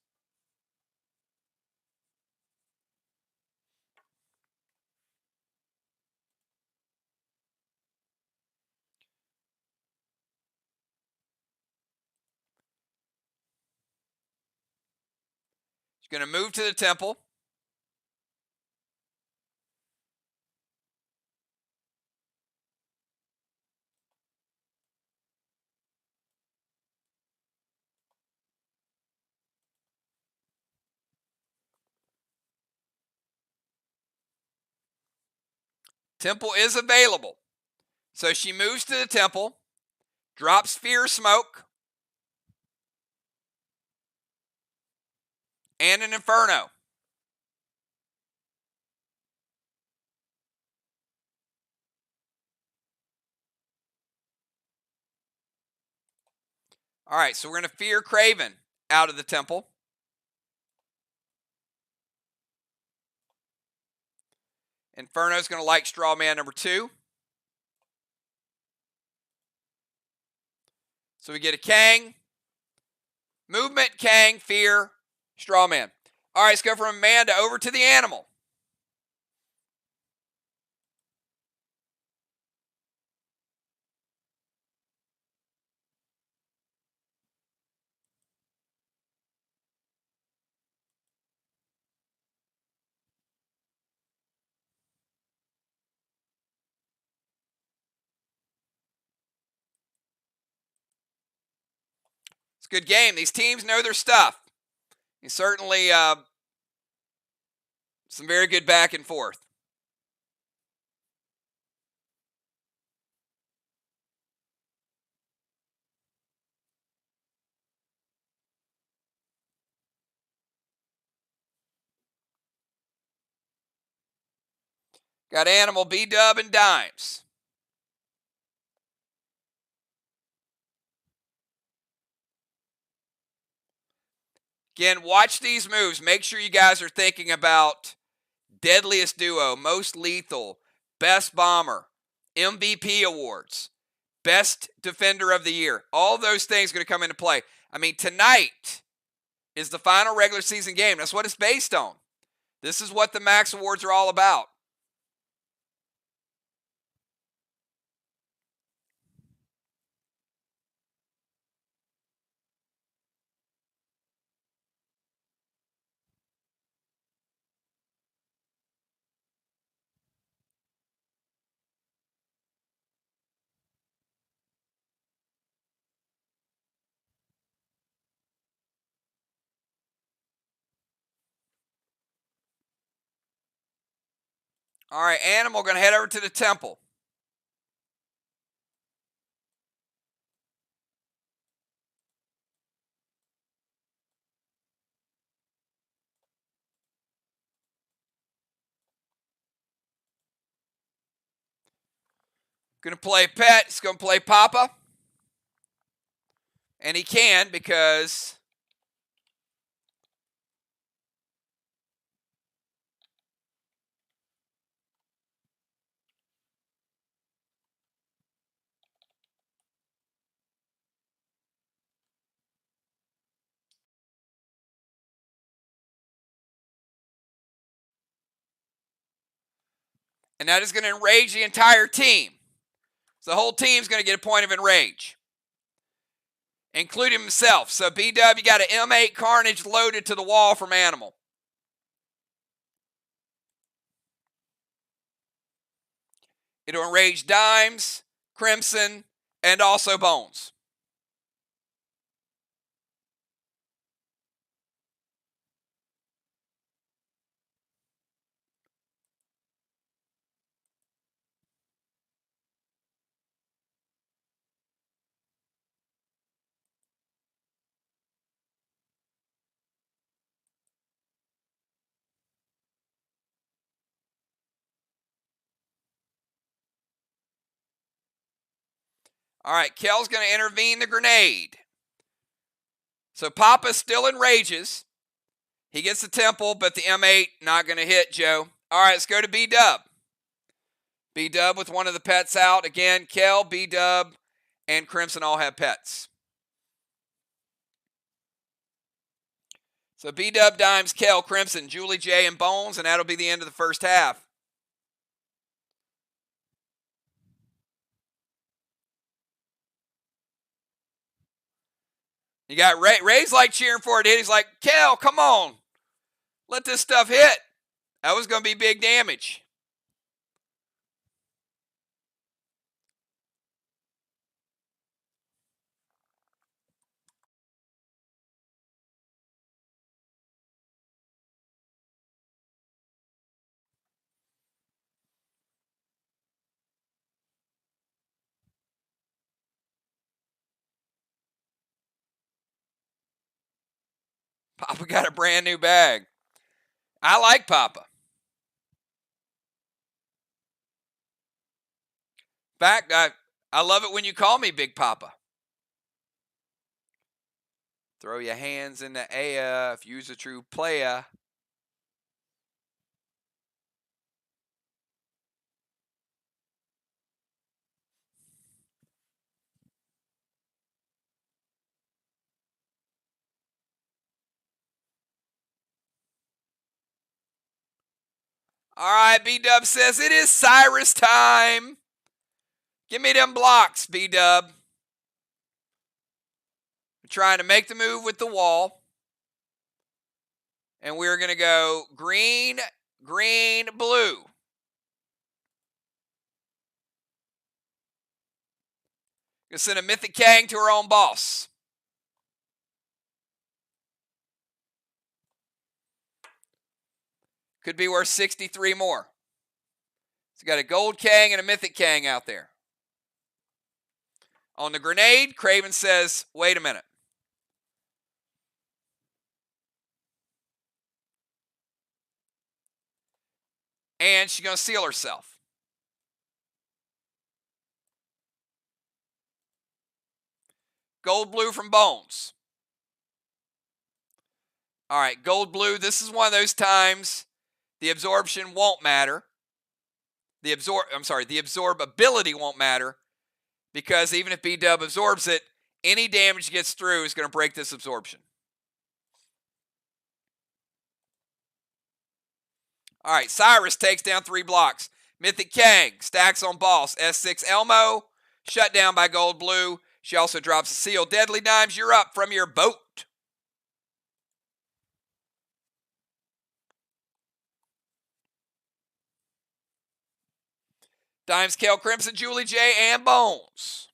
She's going to move to the temple. Temple is available. So she moves to the temple, drops Fear Smoke, and an Inferno. All right, so we're going to Fear Craven out of the temple. Inferno's going to like Straw Man number 2. So we get a Kang, movement, Kang, Fear, Straw Man. All right, let's go from Amanda over to the Animal. It's a good game. These teams know their stuff. And certainly some very good back and forth. Got Animal, B-Dub, and Dimes. Again, watch these moves. Make sure you guys are thinking about Deadliest Duo, Most Lethal, Best Bomber, MVP awards, Best Defender of the Year. All those things are going to come into play. I mean, tonight is the final regular season game. That's what it's based on. This is what the Max Awards are all about. All right, Animal going to head over to the temple. Going to play Pet. He's going to play Papa. And he can because And that is going to enrage the entire team. So the whole team's going to get a point of enrage, including himself. So B-Dub, you got an M8 Carnage loaded to the wall from Animal. It'll enrage Dimes, Crimson, and also Bones. All right, Kel's going to intervene the grenade. So Papa still enrages. He gets the temple, but the M8 not going to hit Joe. All right, let's go to B-Dub. B-Dub with one of the pets out. Again, Kel, B-Dub, and Crimson all have pets. So B-Dub, Dimes, Kel, Crimson, Julie J, and Bones, and that'll be the end of the first half. You got Ray. Ray's like cheering for it. He's like, Kel, come on. Let this stuff hit. That was going to be big damage. Papa got a brand new bag. I like Papa. In fact, I love it when you call me Big Papa. Throw your hands in the air if you's a true player. All right, B-Dub says it is Cyrus time. Give me them blocks, B-Dub. We're trying to make the move with the wall. And we're going to go green, green, blue. Gonna send a Mythic Kang to her own boss. Could be worth 63 more. So got a Gold Kang and a Mythic Kang out there. On the grenade, Craven says, wait a minute. And she's going to seal herself. Gold blue from Bones. All right, gold blue. This is one of those times the absorption won't matter. The absorbability won't matter, because even if B-Dub absorbs it, any damage gets through is going to break this absorption. All right, Cyrus takes down 3 blocks. Mythic Kang stacks on boss. S6 Elmo, shut down by gold blue. She also drops a seal. Deadly Dimes, you're up from your boat. Dimes, Kel, Crimson, Julie J, and Bones.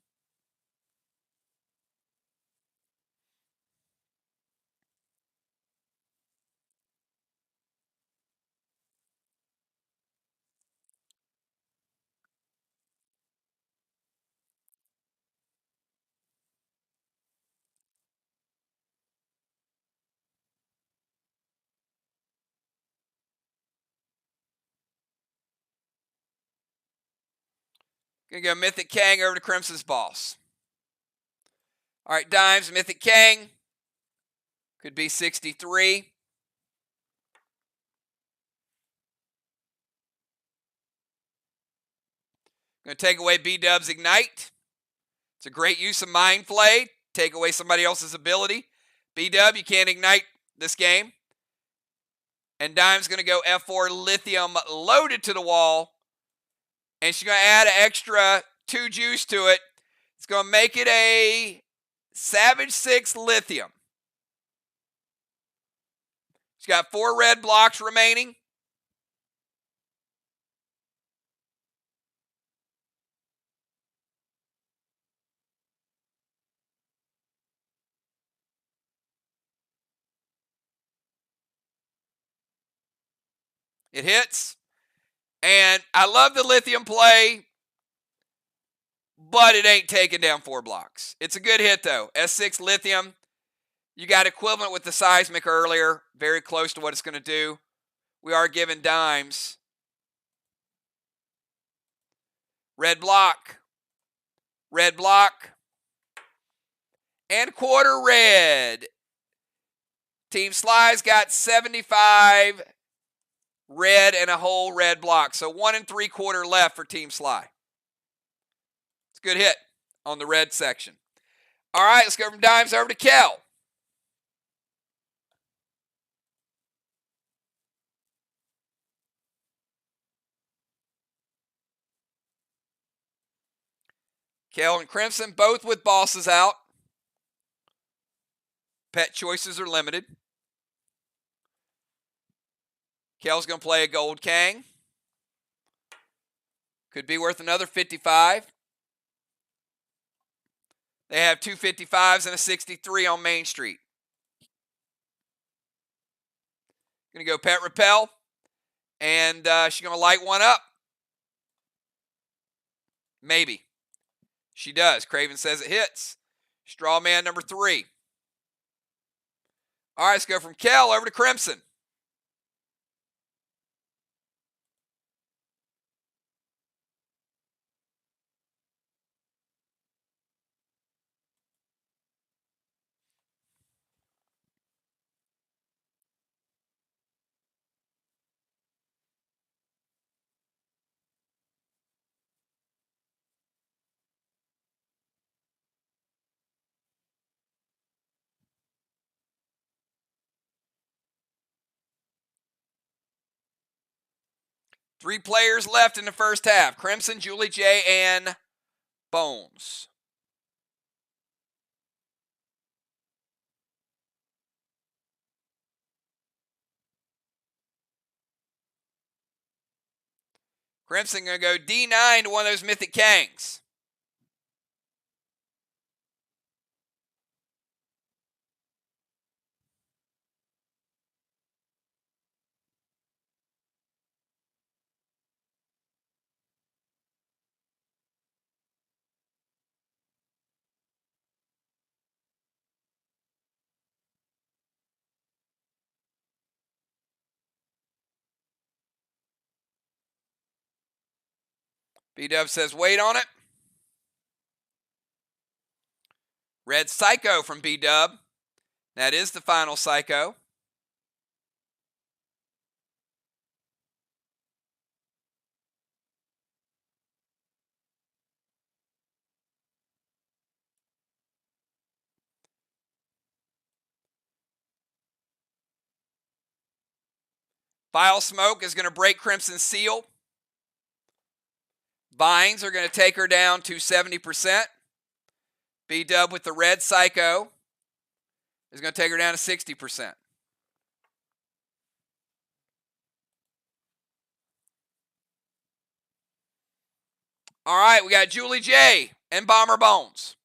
Gonna go Mythic Kang over to Crimson's boss. All right, Dimes, Mythic Kang. Could be 63. Gonna take away B-Dub's Ignite. It's a great use of Mind Flay. Take away somebody else's ability. B-Dub, you can't ignite this game. And Dime's gonna go F4 Lithium loaded to the wall and she's going to add an extra 2 juice to it. It's going to make it a Savage 6 Lithium. She's got 4 red blocks remaining. It hits. And I love the lithium play, but it ain't taking down 4 blocks. It's a good hit, though. S6 lithium. You got equivalent with the seismic earlier. Very close to what it's going to do. We are given dimes. Red block. Red block. And quarter red. Team SLY's got 75 red and a whole red block. So 1 3/4 left for Team SLY. It's a good hit on the red section. All right, let's go from dimes over to Kel. Kel and Crimson both with bosses out. Pet choices are limited. Kel's going to play a Gold Kang. Could be worth another 55. They have 2 55s and a 63 on Main Street. Going to go Pet Repel. And she's going to light one up. Maybe. She does. Craven says it hits. Straw Man number 3. All right, let's go from Kel over to Crimson. Three players left in the first half. Crimson, Julie J, and Bones. Crimson going to go D9 to one of those Mythic Kangs. B-Dub says wait on it. Red Psycho from B-Dub. That is the final Psycho. Vile Smoke is going to break Crimson's seal. Vines are going to take her down to 70%. B-Dub with the Red Psycho is going to take her down to 60%. All right, we got Julie J and Bomber Bones.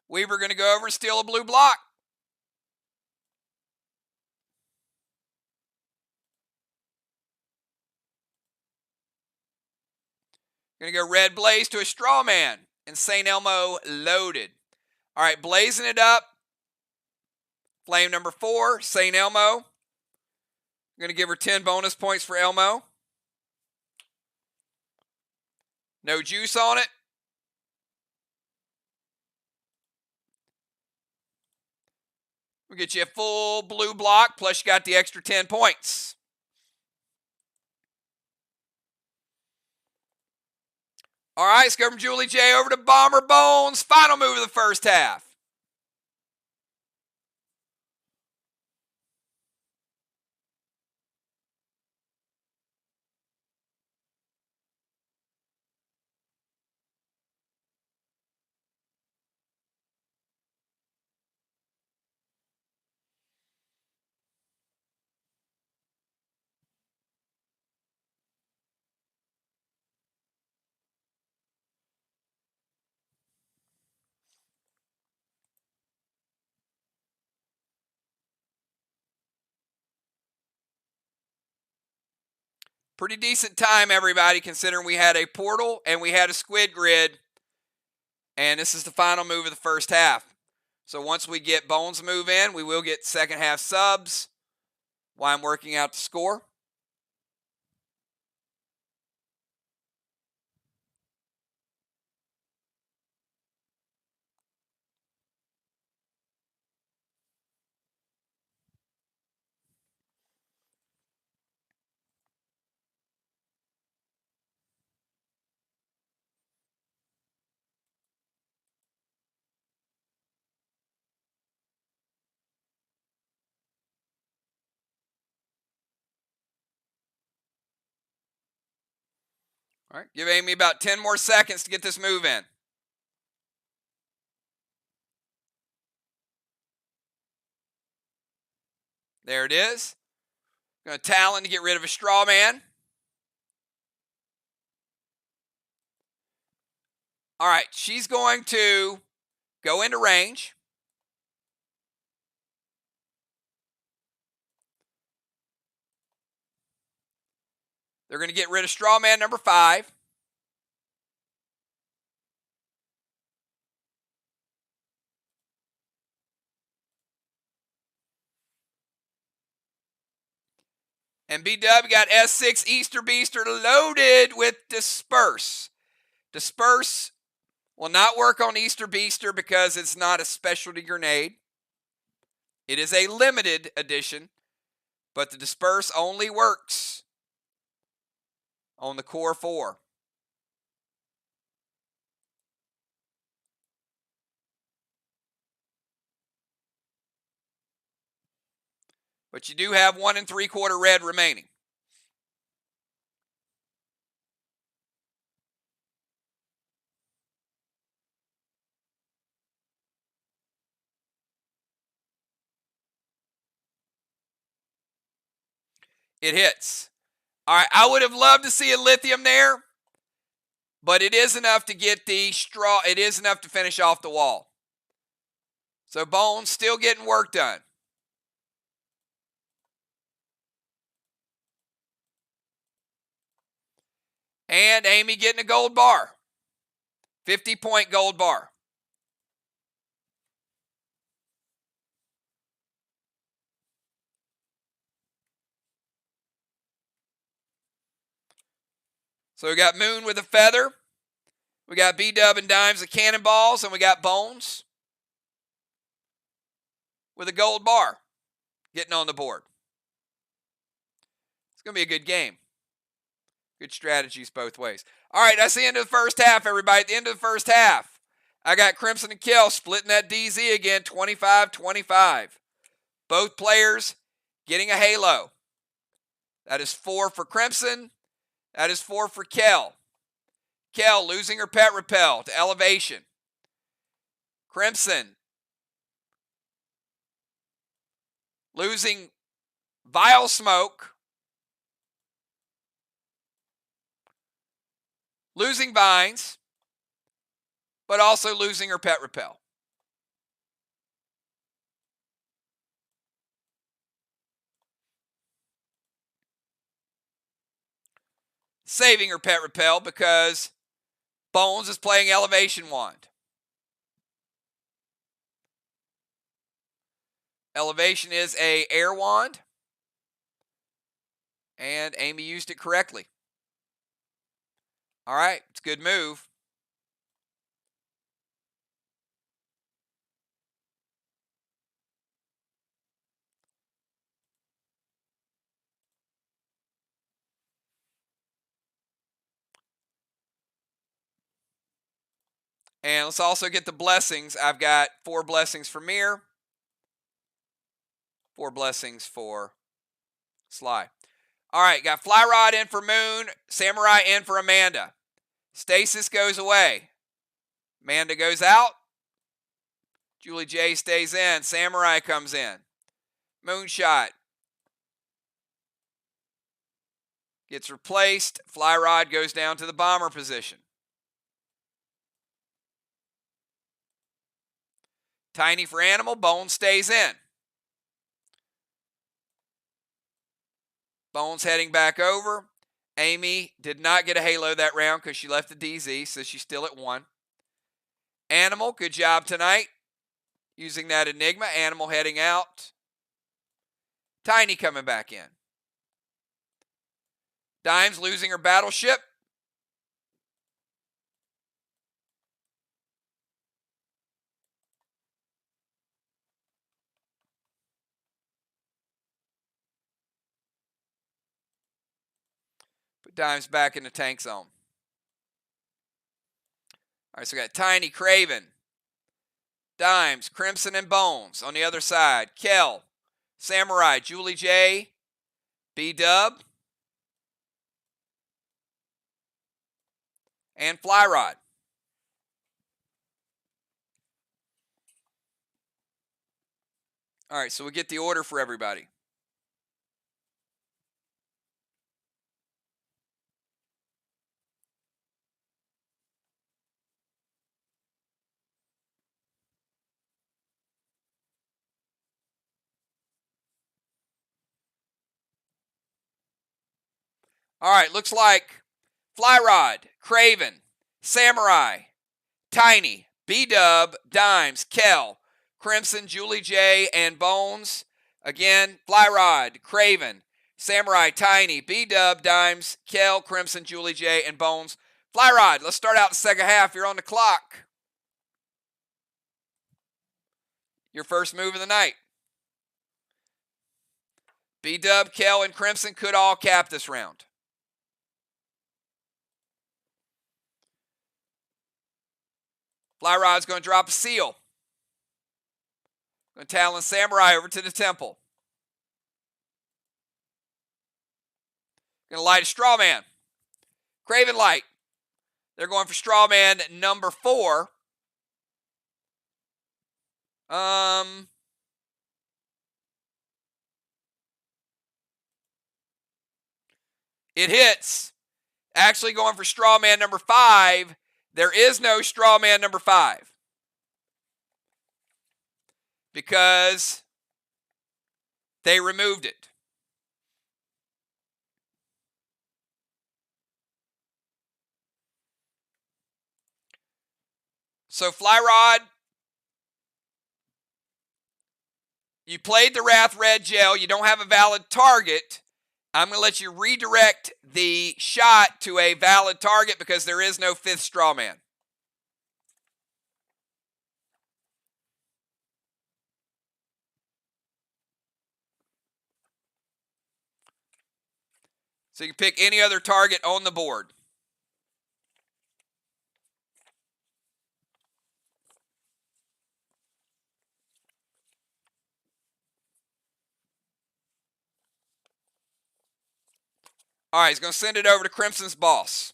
Weaver going to go over and steal a blue block. Going to go Red Blaze to a Straw Man. And St. Elmo loaded. All right, blazing it up. Flame number 4, St. Elmo. I'm going to give her 10 bonus points for Elmo. No juice on it. We'll get you a full blue block, plus you got the extra 10 points. All right, let's go from Julie J over to Bomber Bones. Final move of the first half. Pretty decent time, everybody, considering we had a portal and we had a squid grid. And this is the final move of the first half. So once we get Bones move in, we will get second half subs while I'm working out the score. All right, give Amy about 10 more seconds to get this move in. There it is. Going to Talon to get rid of a straw man. All right, she's going to go into range. They're going to get rid of straw man number 5. And BW got S6 Easter Beaster loaded with Disperse. Disperse will not work on Easter Beaster because it's not a specialty grenade. It is a limited edition, but the Disperse only works on the Core 4. But you do have 1 3/4 red remaining. It hits. All right, I would have loved to see a lithium there, but it is enough to get the straw. It is enough to finish off the wall. So Bones still getting work done. And Amy getting a gold bar. 50-point gold bar. So we got Moon with a feather. We got B-Dub and Dimes with cannonballs. And we got Bones with a gold bar getting on the board. It's going to be a good game. Good strategies both ways. All right, that's the end of the first half, everybody. At the end of the first half, I got Crimson and Kill splitting that DZ again, 25-25. Both players getting a halo. That is 4 for Crimson. That is 4 for Kel. Kel losing her pet repel to elevation. Crimson losing Vile Smoke. Losing Vines, but also losing her pet repel. Saving her pet repel because Bones is playing Elevation Wand. Elevation is a air wand, and Amy used it correctly. All right, it's a good move. And let's also get the blessings. I've got 4 blessings for MIR, 4 blessings for SLY. All right, got Fly Rod in for Moon, Samurai in for Amanda. Stasis goes away. Amanda goes out. Julie J stays in. Samurai comes in. Moonshot gets replaced. Fly Rod goes down to the bomber position. Tiny for Animal. Bone stays in. Bones heading back over. Amy did not get a halo that round because she left the DZ, so she's still at 1. Animal, good job tonight. Using that Enigma. Animal heading out. Tiny coming back in. Dimes losing her battleship. Put Dimes back in the tank zone. All right, so we got Tiny, Craven, Dimes, Crimson, and Bones. On the other side, Kel, Samurai, Julie J, B-Dub, and Fly Rod. All right, so we get the order for everybody. All right, looks like Fly Rod, Craven, Samurai, Tiny, B-Dub, Dimes, Kel, Crimson, Julie J, and Bones. Again, Fly Rod, Craven, Samurai, Tiny, B-Dub, Dimes, Kel, Crimson, Julie J, and Bones. Fly Rod, let's start out the second half. You're on the clock. Your first move of the night. B-Dub, Kel, and Crimson could all cap this round. Fly Rod's going to drop a seal. Going to Talon Samurai over to the temple. Going to light a straw man. Craven light. They're going for straw man number 4. It hits. Actually going for straw man number 5. There is no straw man number 5. Because they removed it. So Fly Rod, you played the Wrath Red Gel. You don't have a valid target. I'm going to let you redirect the shot to a valid target because there is no 5th straw man. So you can pick any other target on the board. All right, he's going to send it over to Crimson's boss.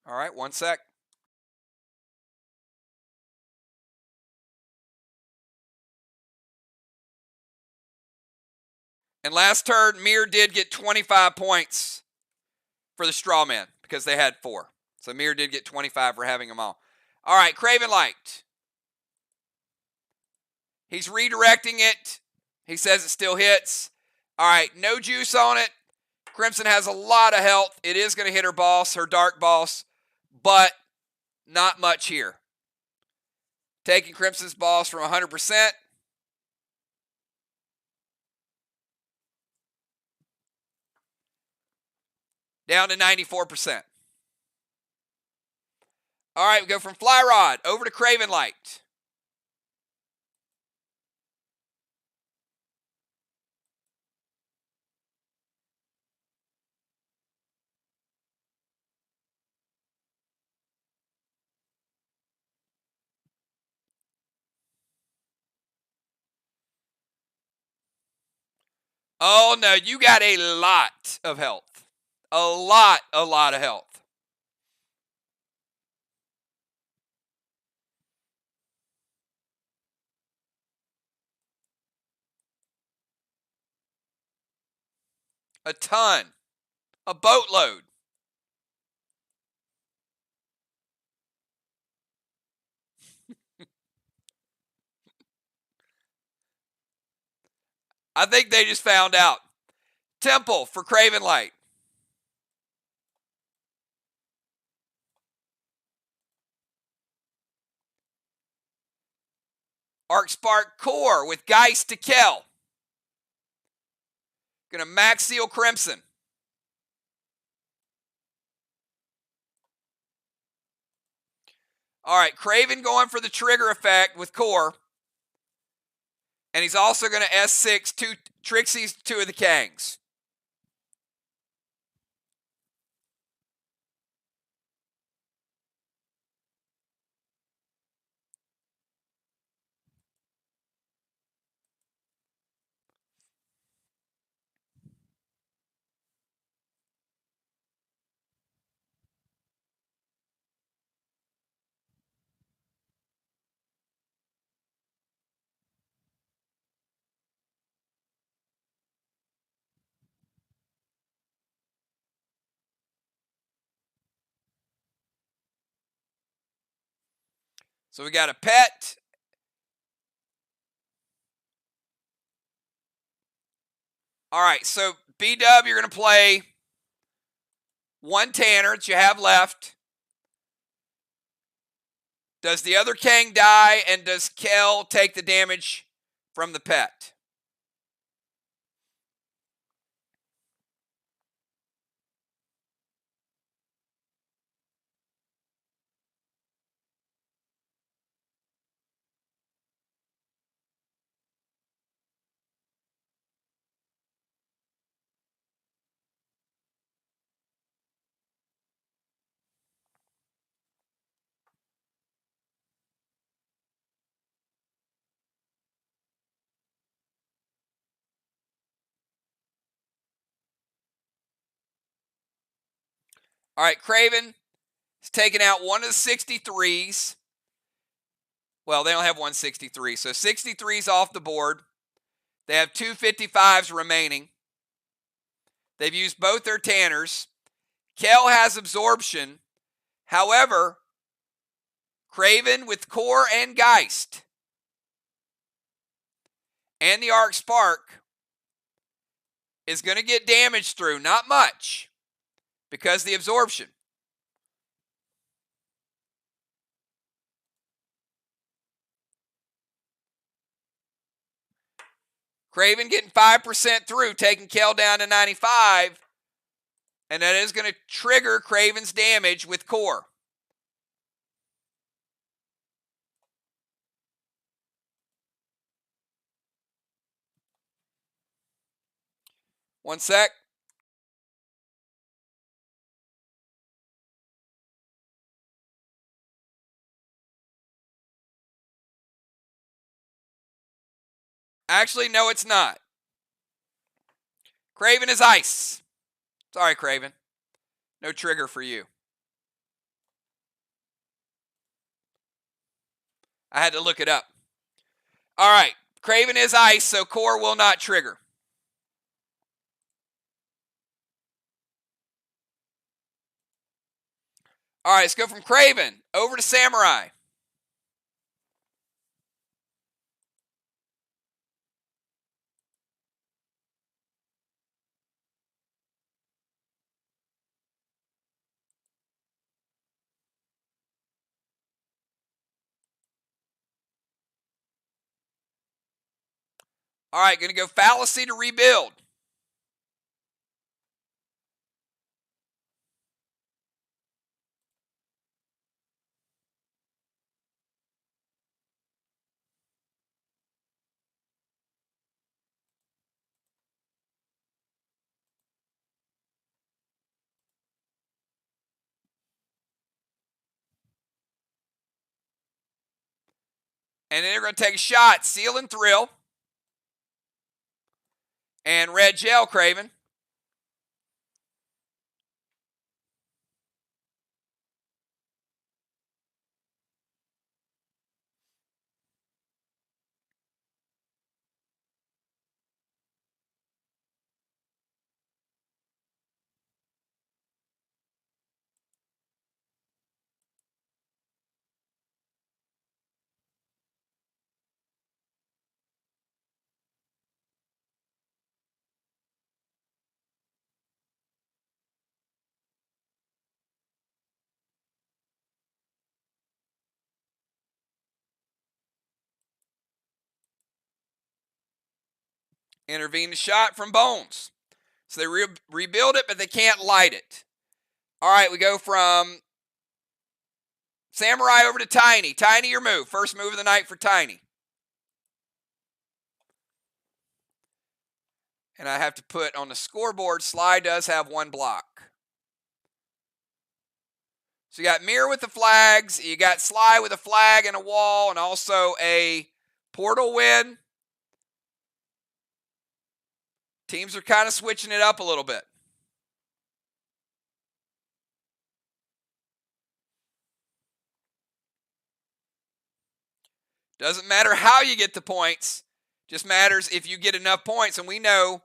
All right, 1 sec. And last turn, MIR did get 25 points for the straw man because they had 4. So MIR did get 25 for having them all. All right, Craven Light. He's redirecting it. He says it still hits. All right, no juice on it. Crimson has a lot of health. It is going to hit her boss, her dark boss, but not much here. Taking Crimson's boss from 100%. Down to 94%. All right, we go from Fly Rod over to Craven Light. Oh, no, you got a lot of health. A lot of health. A ton. A boatload. I think they just found out. Temple for Craven Light. Arc Spark Core with Geist to Kell. Gonna max seal Crimson. All right, Craven going for the trigger effect with Core. And he's also going to S6 two Trixie's, two of the Kangs. So we got a pet. All right, so B-Dub, you're going to play one Tanner that you have left. Does the other Kang die, and does Kell take the damage from the pet? All right, Craven is taking out one of the 63s. Well, they don't have 163, so 63's off the board. They have two 55s remaining. They've used both their Tanners. Kell has absorption. However, Craven with Core and Geist and the Arc Spark is going to get damage through. Not much, because the absorption. Craven getting 5% through, taking Kell down to 95. And that is going to trigger Craven's damage with Core. One sec. Actually, no, it's not. Craven is ice. Sorry, Craven. No trigger for you. I had to look it up. All right. Craven is ice, so Core will not trigger. All right, let's go from Craven over to Samurai. All right, going to go Fallacy to rebuild. And then they're going to take a shot, Seal and Thrill. And red gel, Craven. Intervene the shot from Bones. So they rebuild it, but they can't light it. All right, we go from Samurai over to Tiny. Tiny, your move. First move of the night for Tiny. And I have to put on the scoreboard, SLY does have one block. So you got MIR with the flags. You got SLY with a flag and a wall and also a portal win. Teams are kind of switching it up a little bit. Doesn't matter how you get the points. Just matters if you get enough points. And we know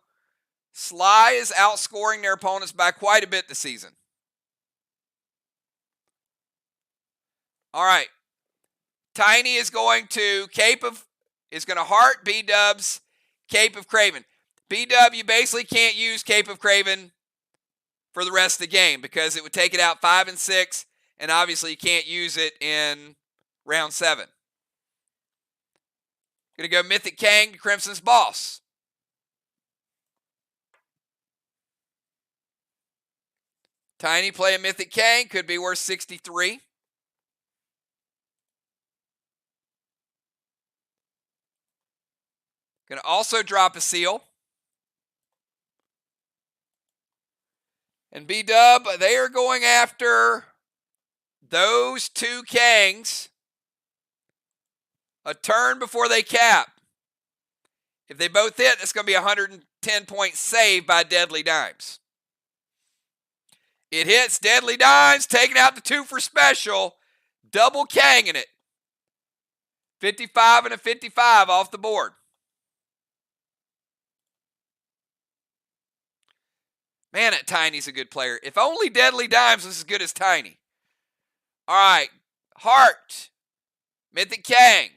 SLY is outscoring their opponents by quite a bit this season. All right. Tiny is going to heart B-Dub's Cape of Craven. B-Dub, you basically can't use Cape of Craven for the rest of the game because it would take it out 5 and 6, and obviously you can't use it in round 7. Going to go Mythic Kang to Crimson's Boss. Tiny play a Mythic Kang, could be worth 63. Going to also drop a seal. And B-Dub, they are going after those 2 Kangs a turn before they cap. If they both hit, it's going to be a 110-point save by Deadly Dimes. It hits. Deadly Dimes taking out the 2 for special. Double Kanging it. 55 and a 55 off the board. Man, that Tiny's a good player. If only Deadly Dimes was as good as Tiny. All right. Heart. Mythic Kang.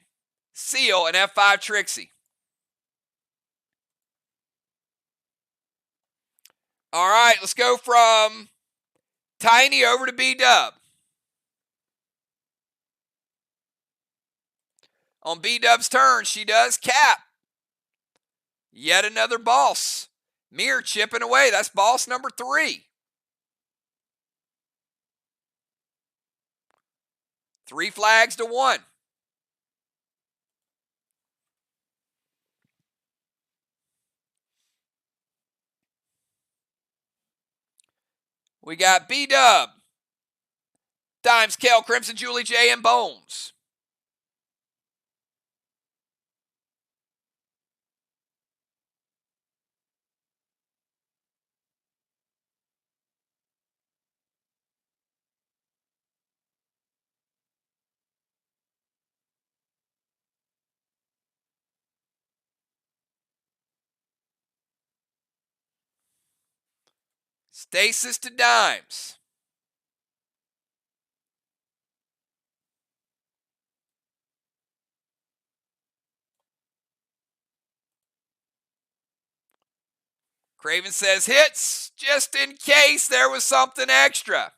Seal and F5 Trixie. All right, let's go from Tiny over to B-Dub. On B-Dub's turn, she does cap. Yet another boss. MIR chipping away. That's boss number 3. 3 flags to 1. We got B-Dub, Dimes, Kel, Crimson, Julie J, and Bones. Stasis to Dimes. Craven says hits just in case there was something extra.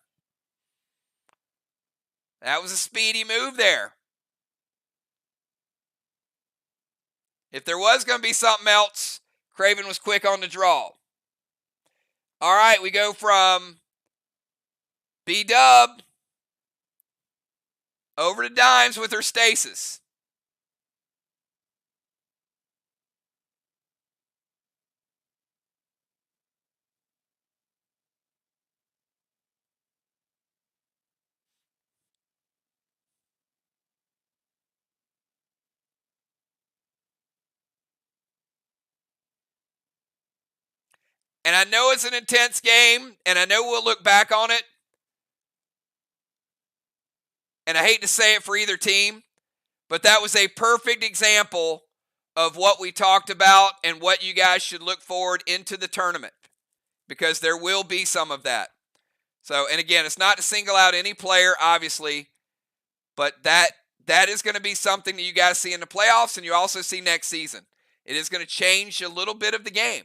That was a speedy move there. If there was going to be something else, Craven was quick on the draw. All right, we go from B-Dub over to Dimes with her stasis. And I know it's an intense game, and I know we'll look back on it. And I hate to say it for either team, but that was a perfect example of what we talked about and what you guys should look forward into the tournament, because there will be some of that. So, and again, it's not to single out any player, obviously, but that is going to be something that you guys see in the playoffs, and you also see next season. It is going to change a little bit of the game.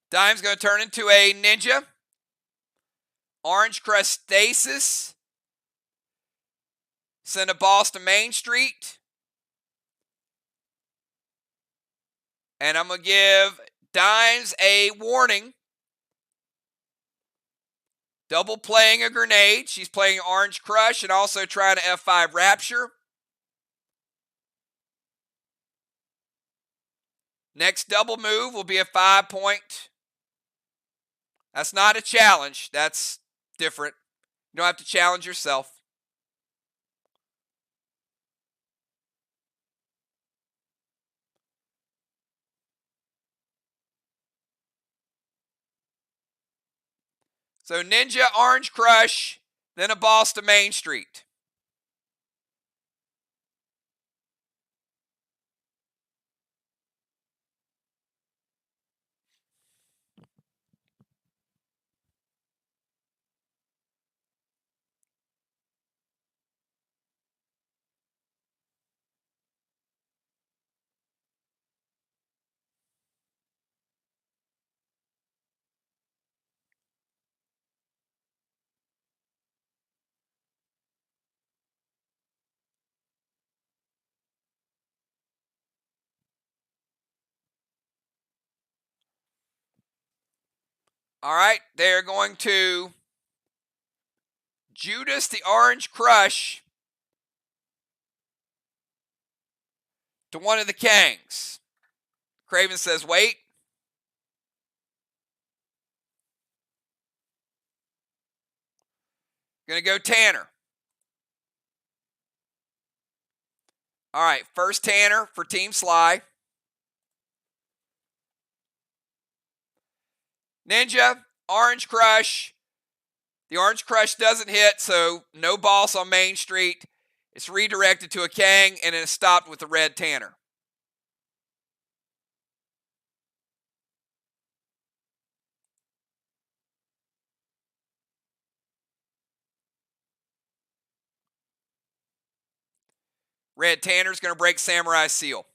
Dime's going to turn into a Ninja. Orange Crustaceous. Send a boss to Main Street. And I'm going to give Dimes a warning. Double playing a grenade. She's playing Orange Crush and also trying to F5 Rapture. Next double move will be a 5-point. That's not a challenge. That's different. You don't have to challenge yourself. So Ninja, Orange Crush, then a boss to Main Street. All right, they're going to Judas the Orange Crush to one of the Kangs. Craven says, wait. Going to go Tanner. All right, first Tanner for Team SLY. Ninja, Orange Crush. The Orange Crush doesn't hit, so no boss on Main Street. It's redirected to a Kang, and it's stopped with the red Tanner. Red Tanner's going to break Samurai Seal.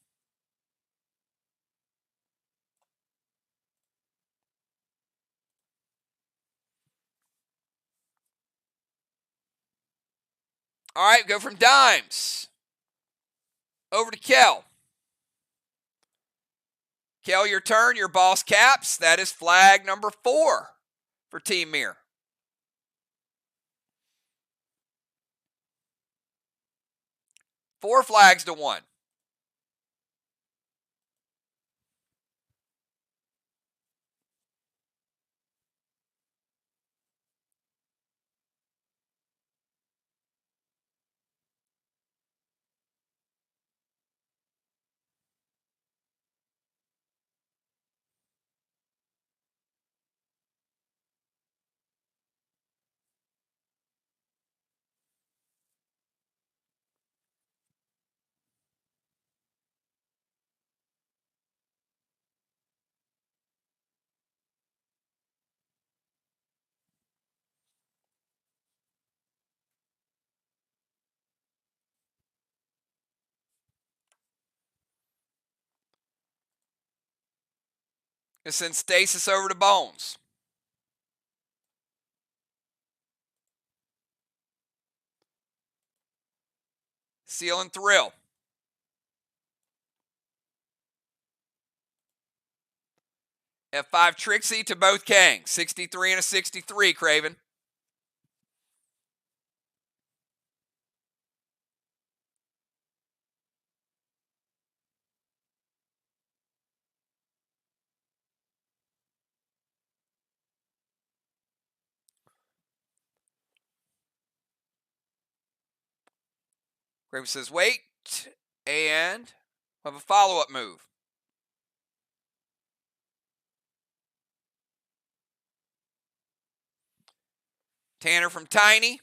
All right, go from Dimes over to Kel. Kel, your turn. Your boss caps. That is flag number 4 for Team MIR. Four flags to 1. Gonna send Stasis over to Bones. Seal and Thrill. F5 Trixie to both Kang. 63 and a 63, Craven. Craven says wait, and we'll have a follow-up move. Tanner from Tiny.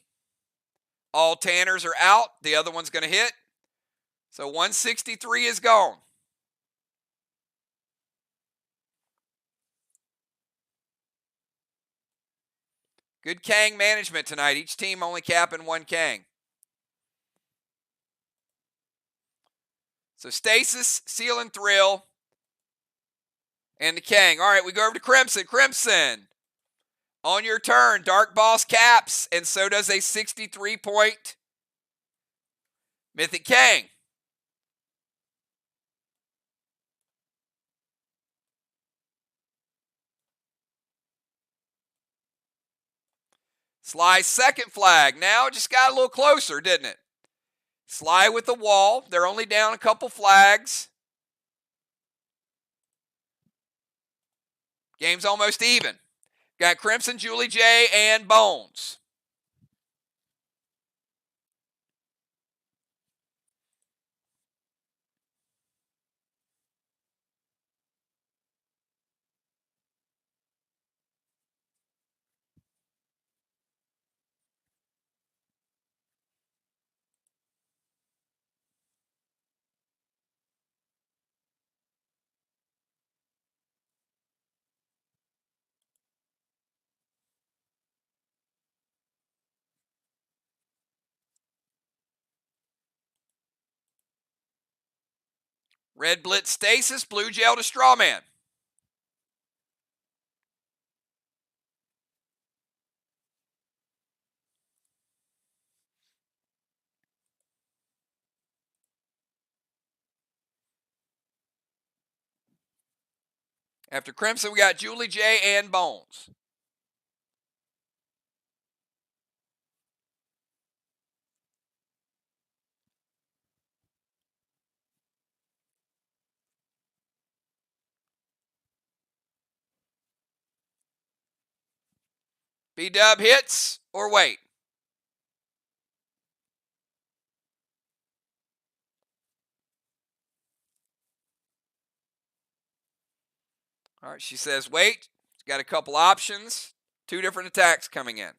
All Tanners are out. The other one's going to hit. So 163 is gone. Good Kang management tonight. Each team only capping one Kang. So Stasis, Seal and Thrill, and the Kang. All right, we go over to Crimson. Crimson, on your turn, Dark Boss caps, and so does a 63-point Mythic Kang. SLY's second flag. Now it just got a little closer, didn't it? SLY with the wall. They're only down a couple flags. Game's almost even. Got Crimson, Julie J, and Bones. Red Blitz Stasis, Blue Gel to Strawman. After Crimson, we got Julie J and Bones. B-Dub hits or wait? All right, she says wait. She's got a couple options. Two different attacks coming in.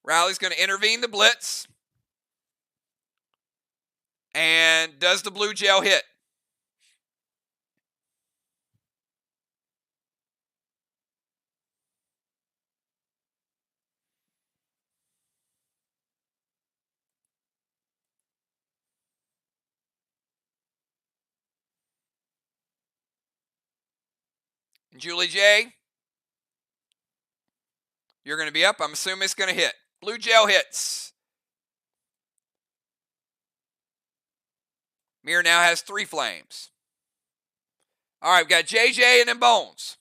Riley's going to intervene the blitz. And does the Blue Gel hit? And Julie J, you're going to be up. I'm assuming it's going to hit. Blue Gel hits. MIR now has 3 flames. All right, we've got JJ and then Bones.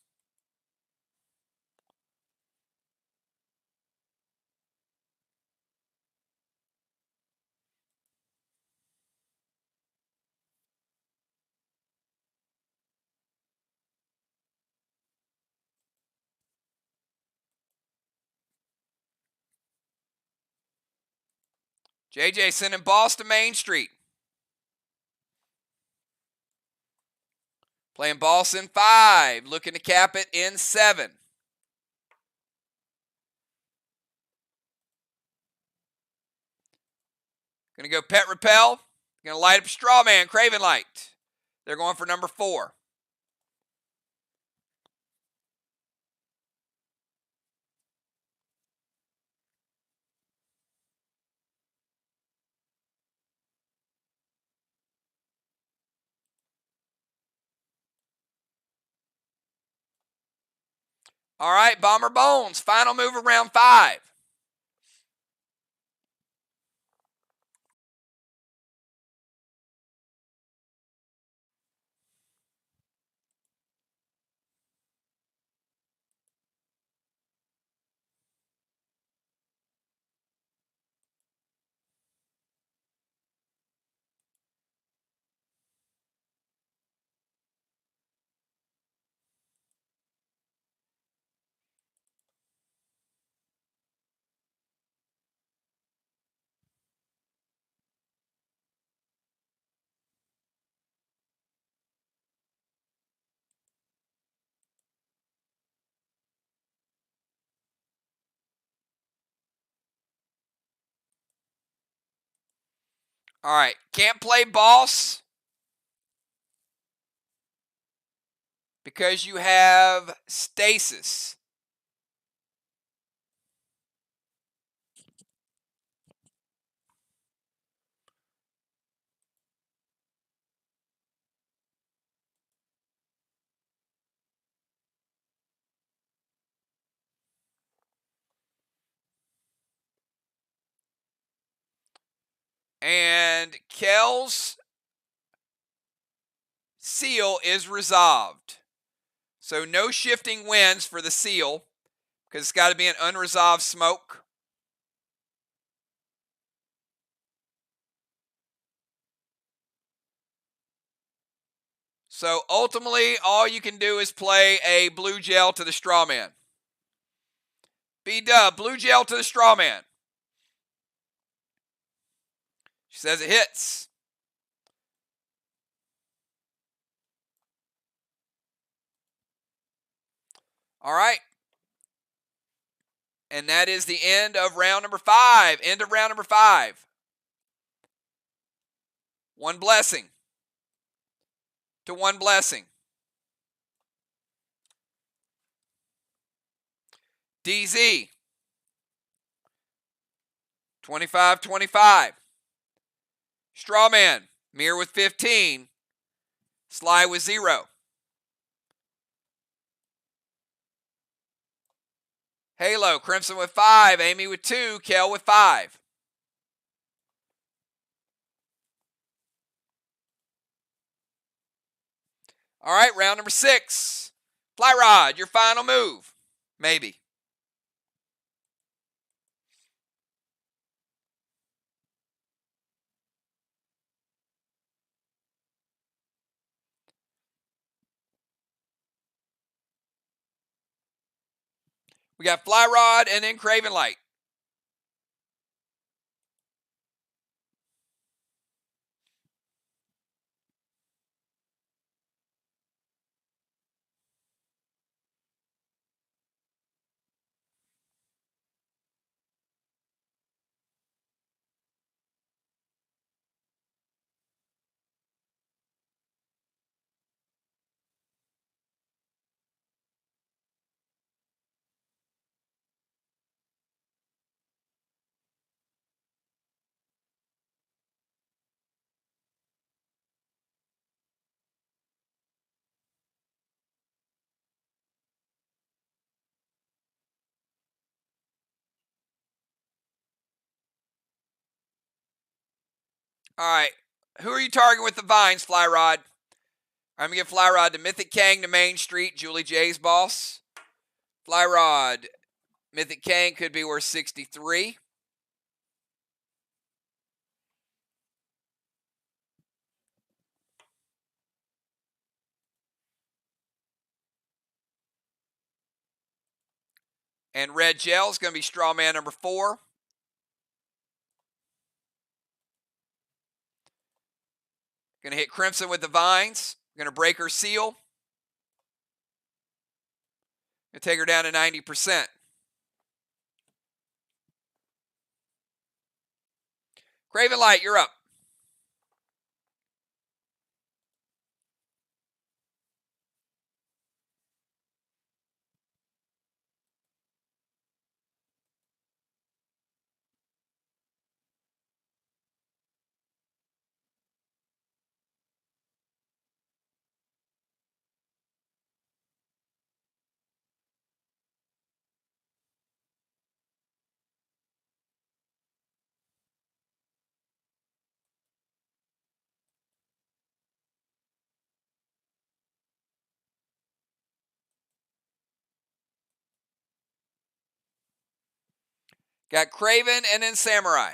JJ sending Boss to Main Street. Playing Boss in 5. Looking to cap it in 7. Going to go Pet Repel. Going to light up Strawman, Craven Light. They're going for number 4. All right, Bomber Bones, final move of round 5. All right, can't play boss because you have stasis. And Kel's seal is resolved. So no shifting winds for the seal because it's got to be an unresolved smoke. So ultimately, all you can do is play a blue gel to the straw man. B-dub, blue gel to the straw man. She says it hits. All right. And that is the end of round number 5. End of round number 5. One blessing to one blessing. DZ. 25-25. Strawman. MIR with 15. SLY with 0. Halo. Crimson with 5. Amy with 2. Kel with 5. All right, round number 6. Fly Rod, your final move. Maybe. We got Fly Rod and then Craven Light. All right. Who are you targeting with the vines, Fly Rod? I'm going to give Fly Rod to Mythic Kang to Main Street, Julie J's boss. Fly Rod, Mythic Kang could be worth 63. And Red Gel is going to be Strawman number 4. Going to hit Crimson with the vines. Going to break her seal. Going to take her down to 90%. Craven Light, you're up. Got Craven and then Samurai.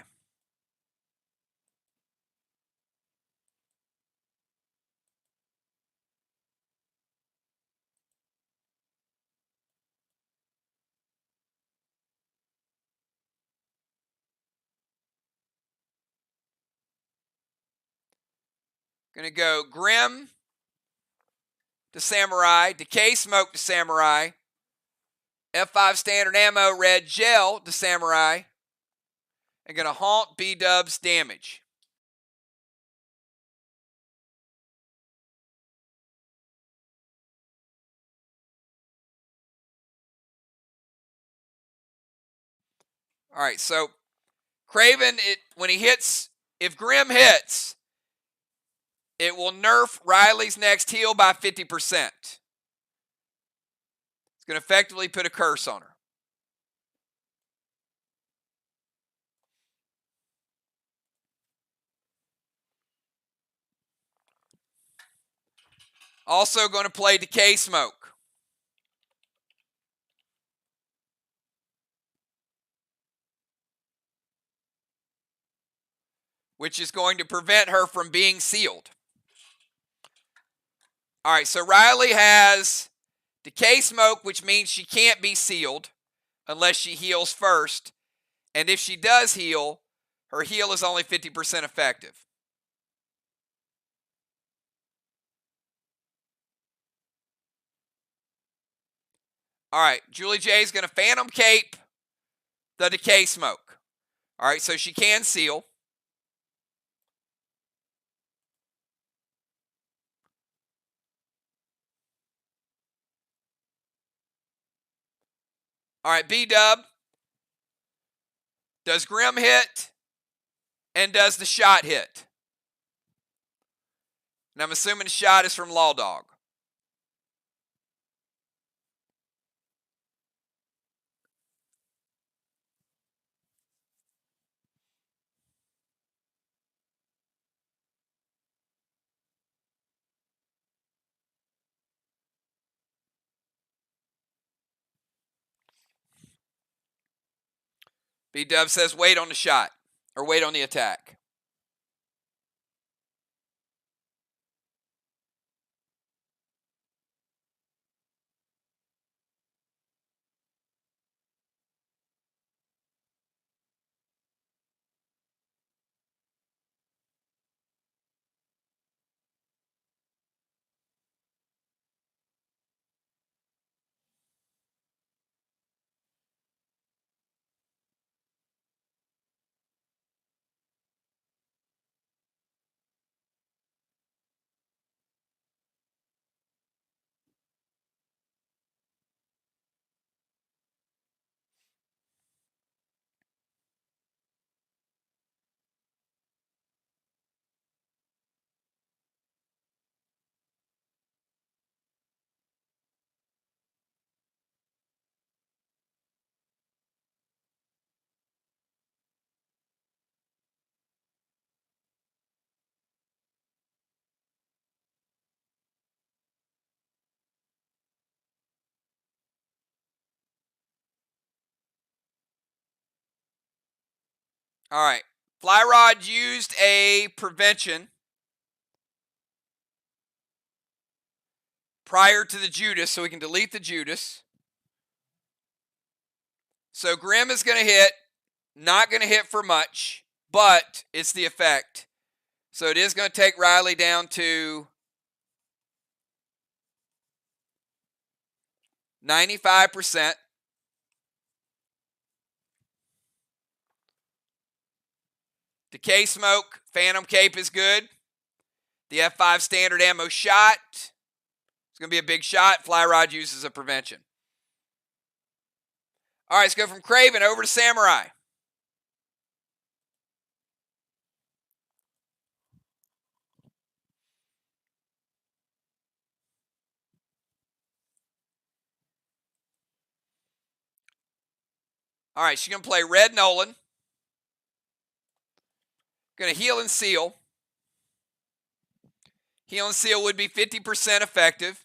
Going to go Grim to Samurai, Decay Smoke to Samurai, F5 Standard Ammo Red Gel to Samurai, and going to haunt B-Dub's damage. All right, so Craven, when he hits, if Grim hits, it will nerf Riley's next heal by 50%. It's going to effectively put a curse on her. Also going to play Decay Smoke. Which is going to prevent her from being sealed. All right, so Riley has Decay Smoke, which means she can't be sealed unless she heals first. And if she does heal, her heal is only 50% effective. All right, Julie J is going to Phantom Cape the Decay Smoke. All right, so she can seal. All right, B-Dub. Does Grim hit? And does the shot hit? And I'm assuming the shot is from Law Dog. B-Dub says wait on the shot. Or wait on the attack. All right. Fly Rod used a prevention prior to the Judas, so we can delete the Judas. So Grim is going to hit. Not going to hit for much, but it's the effect. So it is going to take Riley down to 95%. Decay Smoke, Phantom Cape is good. The F5 Standard Ammo shot. It's going to be a big shot. Fly Rod uses a prevention. All right, let's go from Craven over to Samurai. All right, she's going to play Red Nolan. Going to heal and seal. Heal and seal would be 50% effective.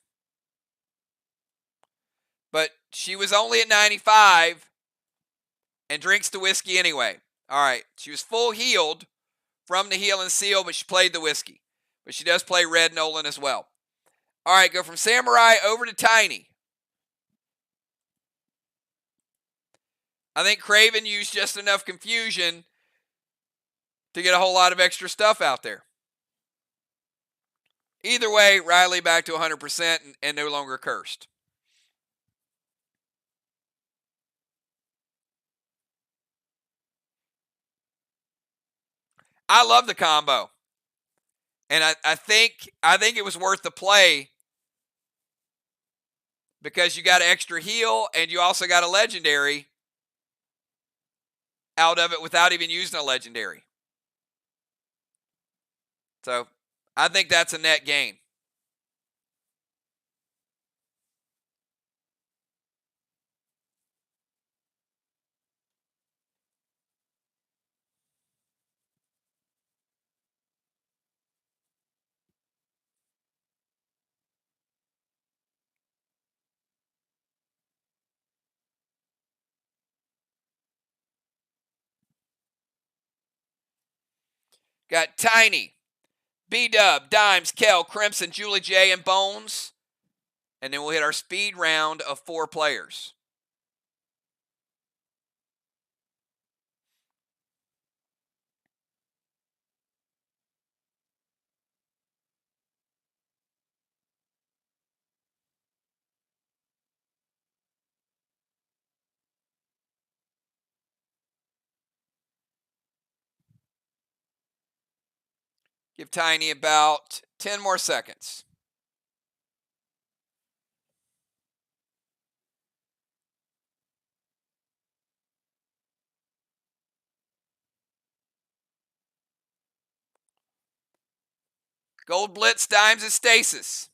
But she was only at 95. and drinks the whiskey anyway. All right, she was full healed from the heal and seal, but she played the whiskey. But she does play Red Nolan as well. All right, go from Samurai over to Tiny. I think Craven used just enough confusion to get a whole lot of extra stuff out there. Either way, Riley back to 100% and no longer cursed. I love the combo. And I think it was worth the play because you got an extra heal and you also got a legendary out of it without even using a legendary. So I think that's a net gain. Got Tiny, B-Dub, Dimes, Kel, Crimson, Julie J, and Bones. And then we'll hit our speed round of 4 players. Give Tiny about 10 more seconds. Gold Blitz, Dimes, and Stasis.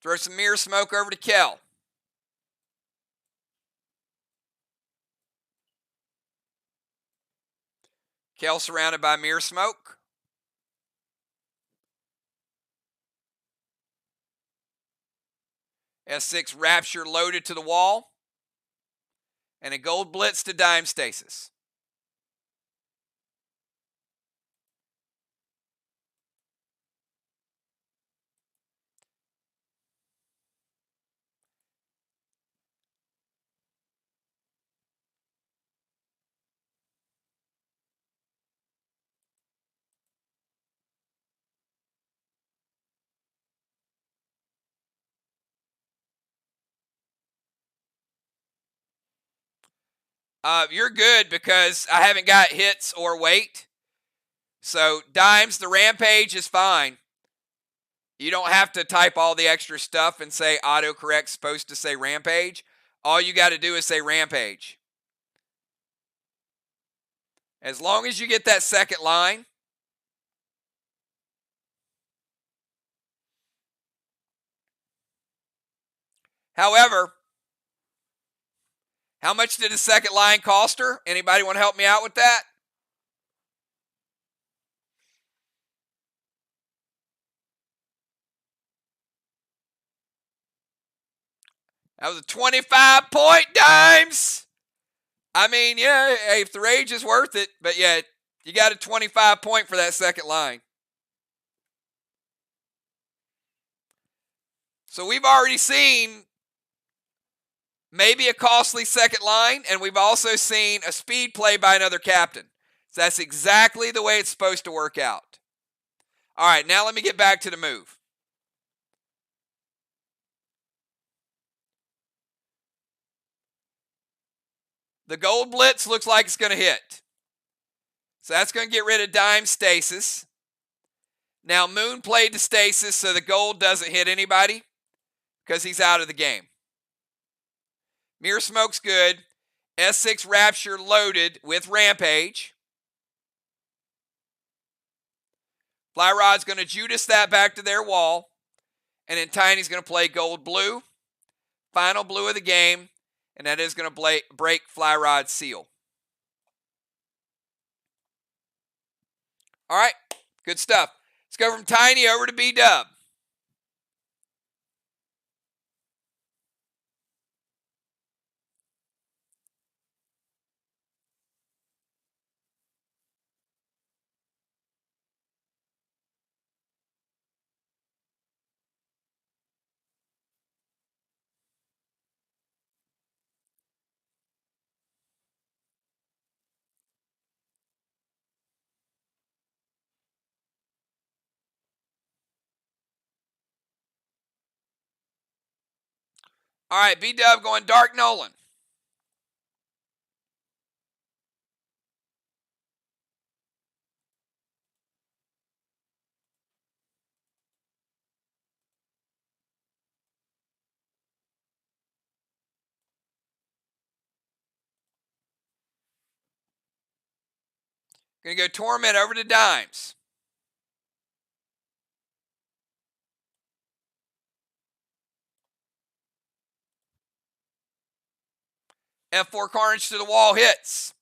Throw some mirror smoke over to Kel. Kel surrounded by mirror smoke. S6 Rapture loaded to the wall. And a Gold Blitz to Dime Stasis. You're good because I haven't got hits or weight. So Dimes, the Rampage is fine. You don't have to type all the extra stuff and say autocorrect's supposed to say Rampage. All you got to do is say Rampage. As long as you get that second line. However, how much did the second line cost her? Anybody want to help me out with that? That was a 25-point Dimes. I mean, yeah, if the rage is worth it, but yeah, you got a 25-point for that second line. So we've already seen maybe a costly second line, and we've also seen a speed play by another captain. So that's exactly the way it's supposed to work out. All right, now let me get back to the move. The Gold Blitz looks like it's going to hit. So that's going to get rid of Dime Stasis. Now Moon played the Stasis so the gold doesn't hit anybody because he's out of the game. Mirror Smoke's good. S6 Rapture loaded with Rampage. Fly Rod's going to Judas that back to their wall. And then Tiny's going to play Gold Blue. Final blue of the game. And that is going to break Fly Rod's seal. All right. Good stuff. Let's go from Tiny over to B-Dub. All right, B-Dub going Dark Nolan. Going to go Torment over to Dimes. F4 Carnage to the wall hits.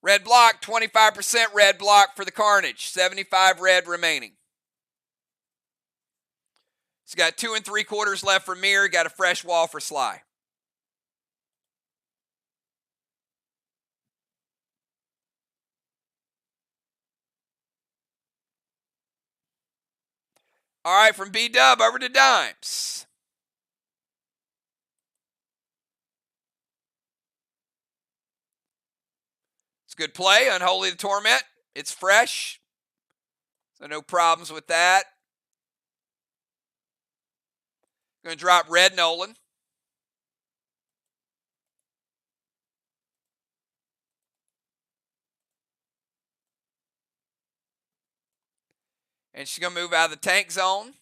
Red block, 25% red block for the Carnage. 75 red remaining. He's got 2 3/4 left for MIR. Got a fresh wall for SLY. All right, from B-Dub over to Dimes. It's a good play. Unholy the Torment. It's fresh. So no problems with that. Going to drop Red Nolan. And she's going to move out of the tank zone.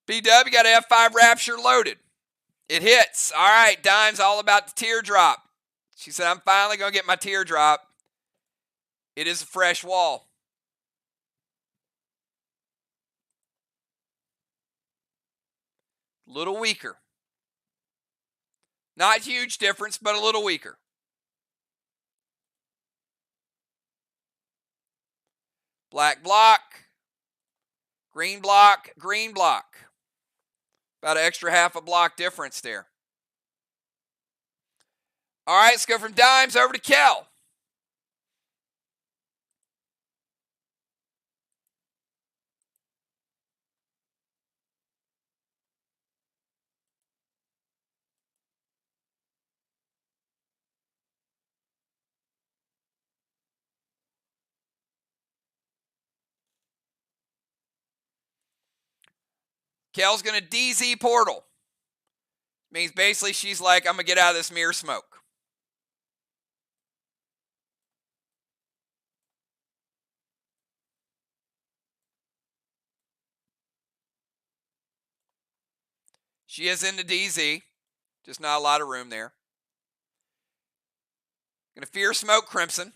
B-Dub, you got an F5 Rapture loaded. It hits. All right, Dime's all about the teardrop. She said, I'm finally going to get my teardrop. It is a fresh wall. A little weaker. Not huge difference, but a little weaker. Black block. Green block. Green block. About an extra half a block difference there. All right, let's go from Dimes over to Kel. Kel's going to DZ portal. Means basically she's like, I'm going to get out of this MIR smoke. She is into DZ. Just not a lot of room there. Going to fear smoke Crimson.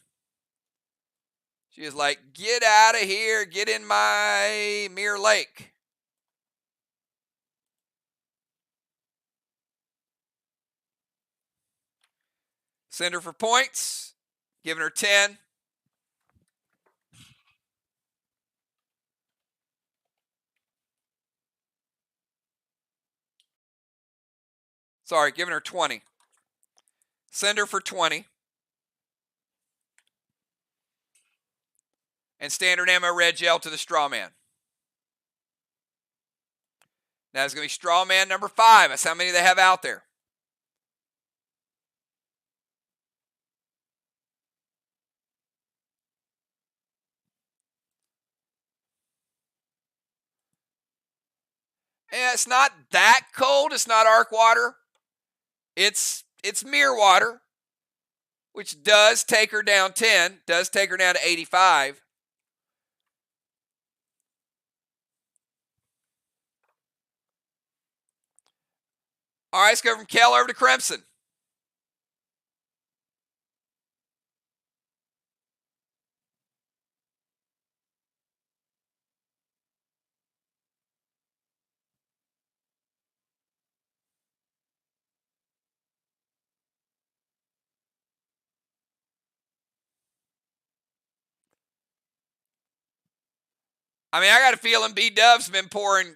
She is like, get out of here. Get in my MIR lake. Send her for points. Giving her 10. Sorry, giving her 20. Send her for 20. And standard ammo red gel to the Strawman. Now it's going to be Strawman number 5. That's how many they have out there. And it's not that cold. It's not arc water. It's MIR water, which does take her down 10. Does take her down to 85. All right, let's go from Kel over to Crimson. I mean, I got a feeling B-Dub's been pouring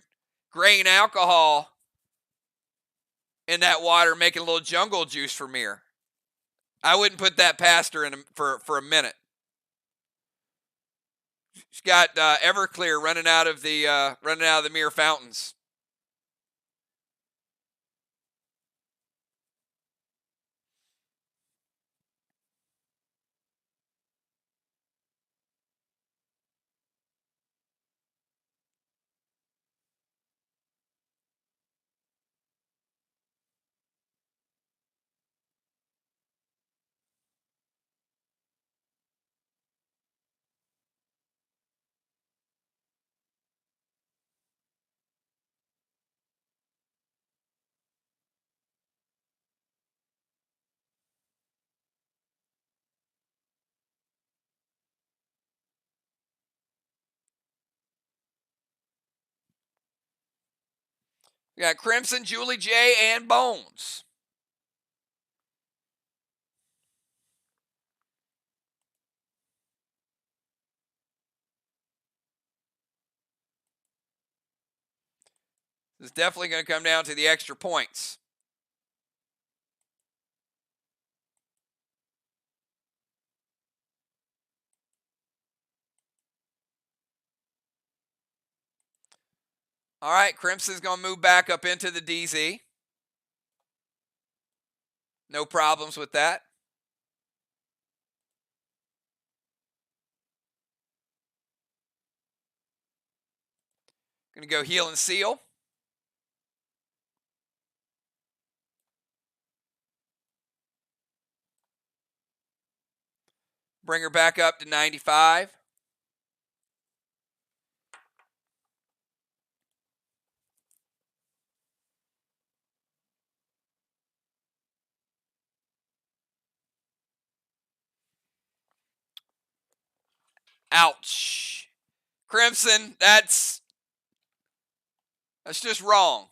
grain alcohol in that water, making a little jungle juice for MIR. I wouldn't put that past her for a minute. She's got Everclear running out of the MIR fountains. We got Crimson, Julie J, and Bones. This is definitely going to come down to the extra points. All right, Crimson's going to move back up into the DZ. No problems with that. Going to go Heal and Seal. Bring her back up to 95. Ouch. Crimson, that's just wrong.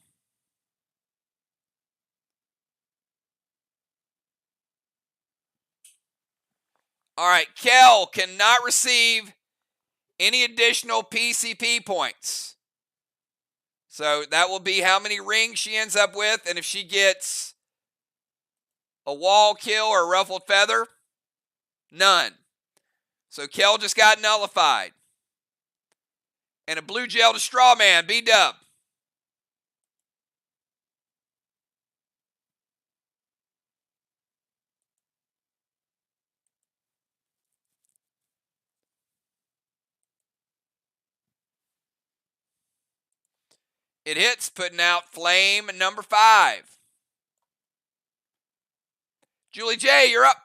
All right, Kel cannot receive any additional PCP points. So that will be how many rings she ends up with, and if she gets a wall kill or a ruffled feather, none. So Kel just got nullified. And a blue gel to straw man, B-Dub. It hits, putting out flame number 5. Julie J, you're up.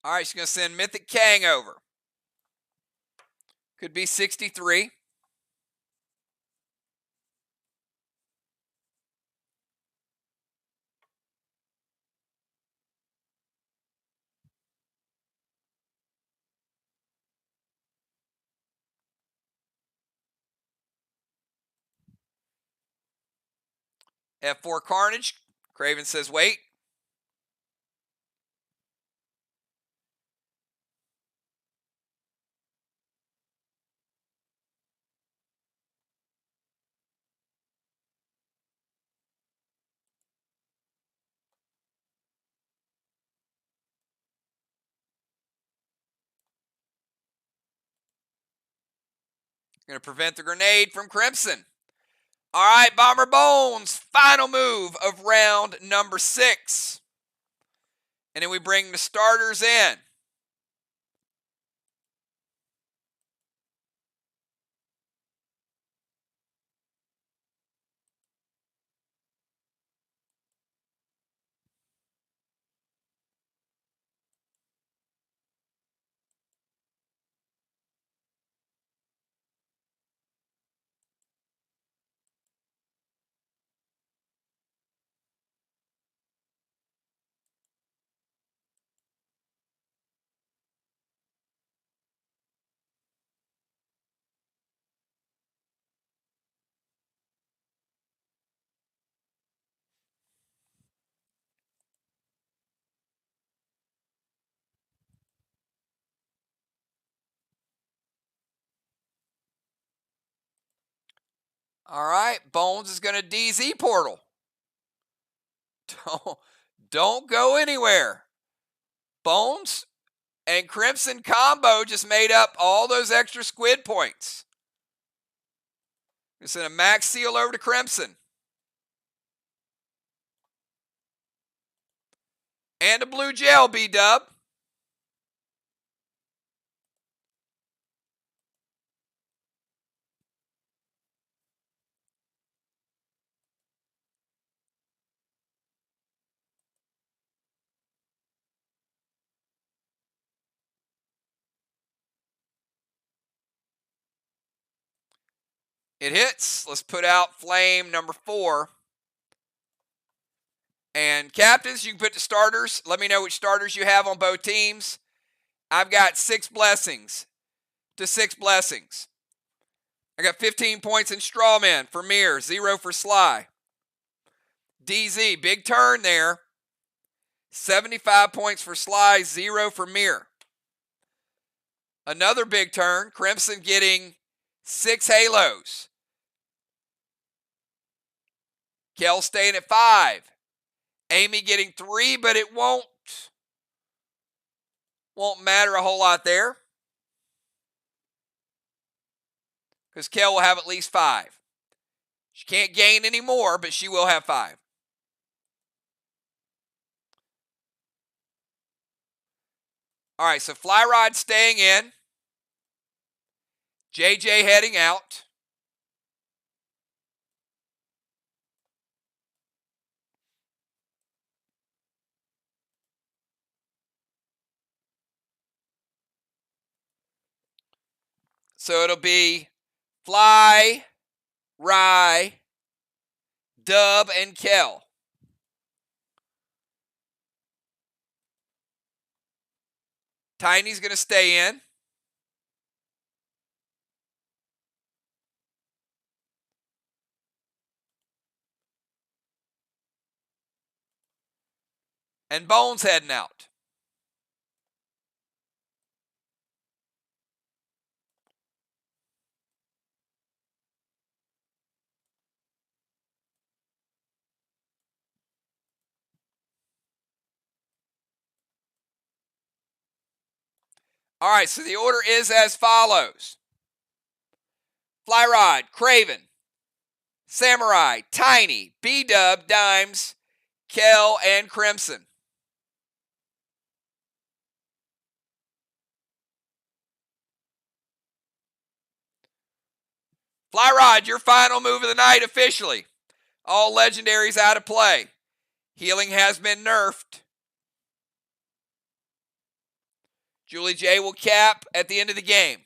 All right, she's going to send Mythic Kang over. Could be 63. F4 Carnage. Craven says wait. Going to prevent the grenade from Crimson. All right, Bomber Bones, final move of round number 6. And then we bring the starters in. All right, Bones is going to DZ portal. Don't go anywhere. Bones and Crimson combo just made up all those extra squid points. Gonna send a max seal over to Crimson. And a blue gel, B-Dub. It hits. Let's put out flame number 4. And captains, you can put the starters. Let me know which starters you have on both teams. I've got 6 blessings to 6 blessings. I got 15 points in Strawman for MIR, 0 for SLY. DZ, big turn there. 75 points for SLY, 0 for MIR. Another big turn. Crimson getting 6 halos. Kel staying at 5. Amy getting 3, but it won't matter a whole lot there, because Kel will have at least 5. She can't gain any more, but she will have 5. All right, so Fly Rod staying in. JJ heading out. So it'll be Fly, Rye, Dub, and Kel. Tiny's going to stay in. And Bones heading out. All right, so the order is as follows. Fly Rod, Craven, Samurai, Tiny, B-Dub, Dimes, Kel, and Crimson. Fly Rod, your final move of the night officially. All legendaries out of play. Healing has been nerfed. Julie J will cap at the end of the game.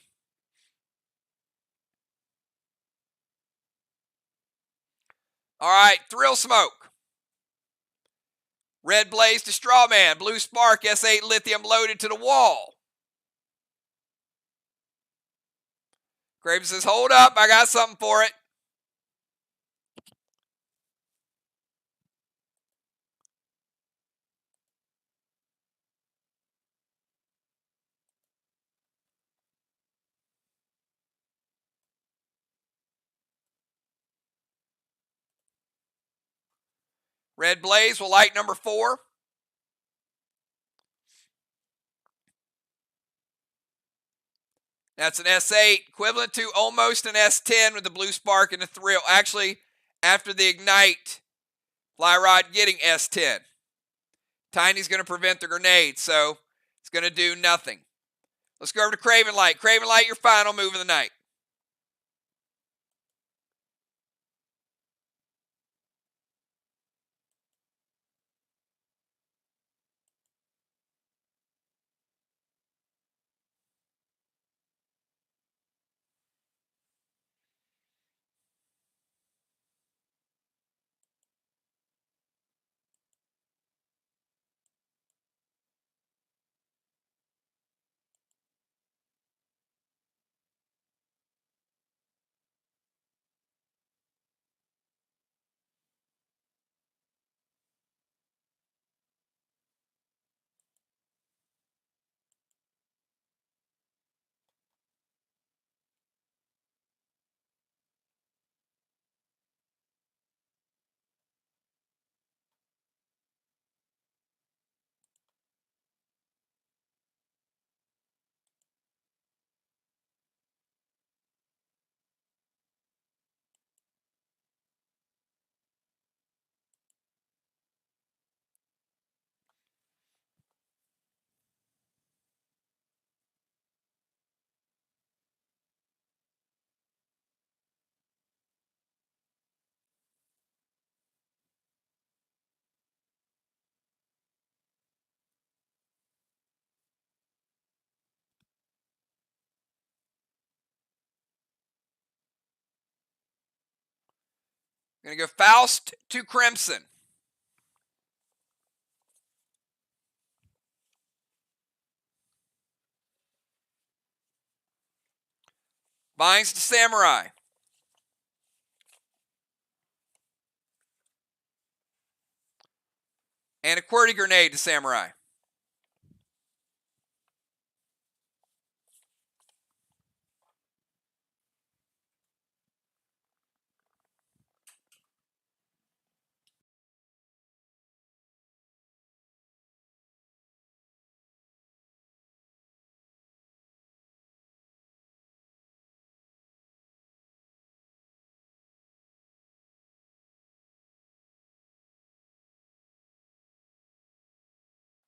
All right, Thrill Smoke. Red Blaze to Strawman. Blue Spark, S8 Lithium loaded to the wall. Graves says, hold up, I got something for it. Red Blaze will light number 4. That's an S8, equivalent to almost an S10 with the Blue Spark and the Thrill. Actually, after the Ignite, Fly Rod getting S10. Tiny's going to prevent the grenade, so it's going to do nothing. Let's go over to Craven Light. Craven Light, your final move of the night. Going to go Faust to Crimson. Vines to Samurai. And a QWERTY Grenade to Samurai.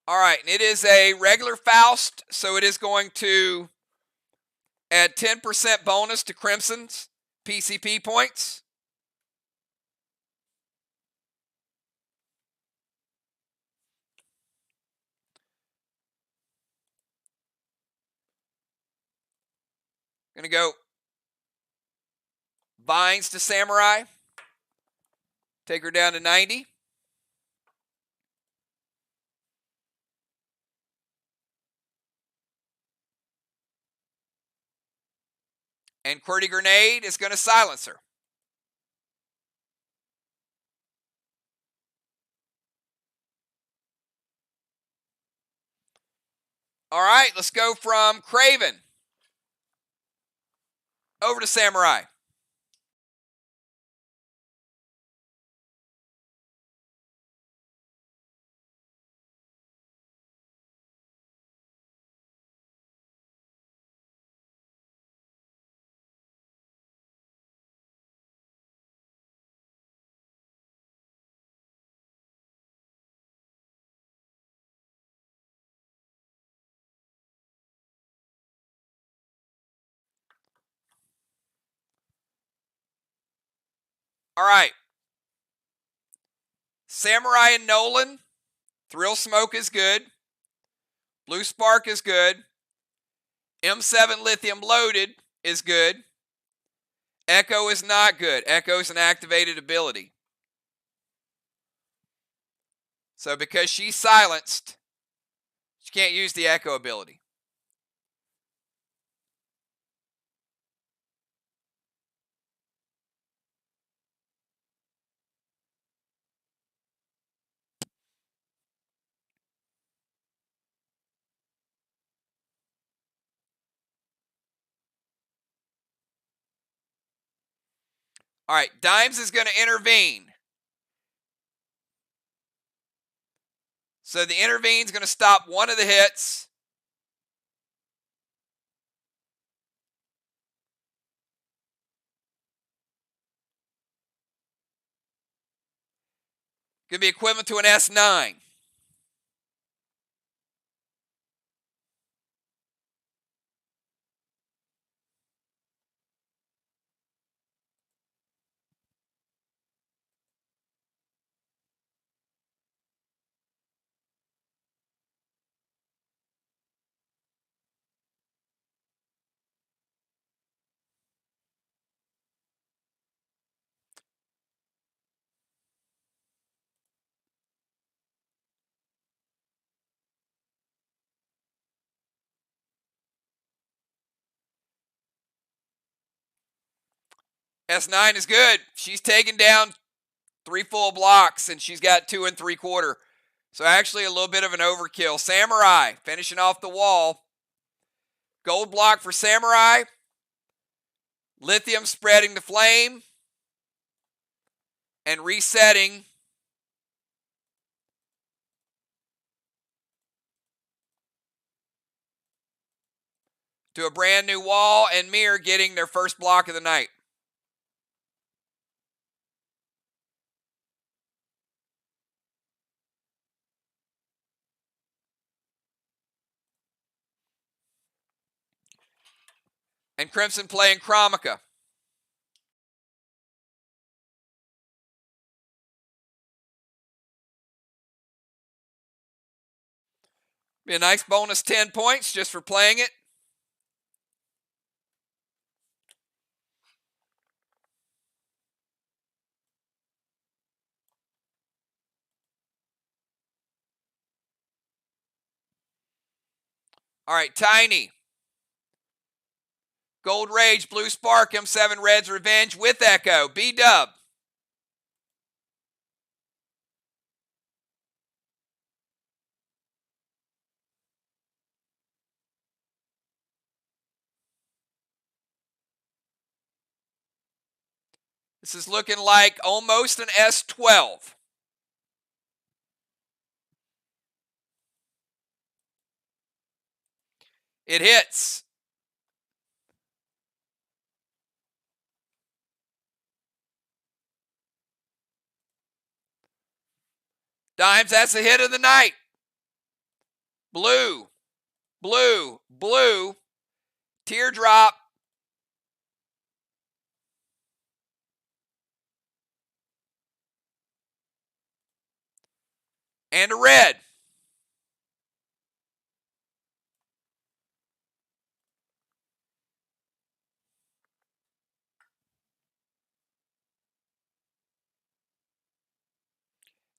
All right, and it is a regular Faust, so it is going to add 10% bonus to Crimson's PCP points. Going to go Vines to Samurai. Take her down to 90. And QWERTY Grenade is going to silence her. All right, let's go from Craven over to Samurai. All right. Samurai and Nolan. Thrill Smoke is good. Blue Spark is good. M7 Lithium Loaded is good. Echo is not good. Echo is an activated ability. So because she's silenced, she can't use the Echo ability. All right, Dimes is going to intervene. So the intervene is going to stop one of the hits. Going to be equivalent to an S9. S9 is good. She's taken down 3 full blocks, and she's got 2 3/4. So actually a little bit of an overkill. Samurai finishing off the wall. Gold block for Samurai. Lithium spreading the flame. And resetting. To a brand new wall, and MIR getting their first block of the night. And Crimson playing Chromica. Be a nice bonus 10 points just for playing it. All right, Tiny. Gold Rage, Blue Spark, M7 Reds Revenge with Echo. B-Dub. This is looking like almost an S12. It hits. Dimes, that's the hit of the night. Blue, blue, blue, teardrop, and a red.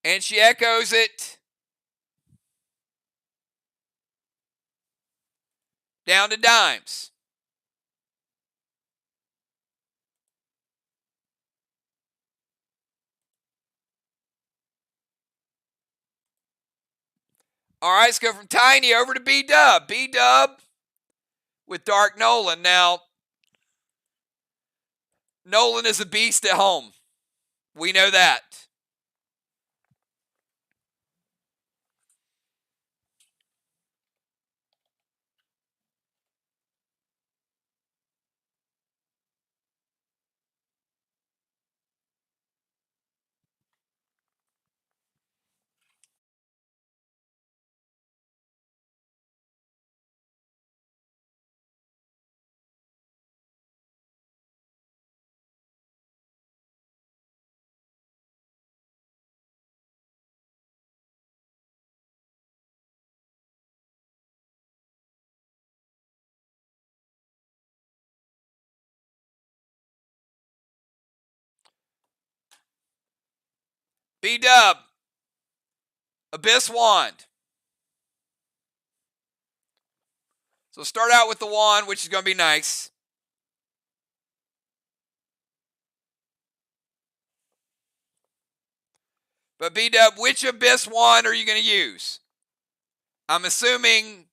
And she echoes it down to dimes. All right, let's go from Tiny over to B-Dub. B-Dub with Dark Nolan. Now, Nolan is a beast at home. We know that. B-Dub, Abyss Wand. So start out with the wand, which is going to be nice. But B-Dub, which Abyss Wand are you going to use? I'm assuming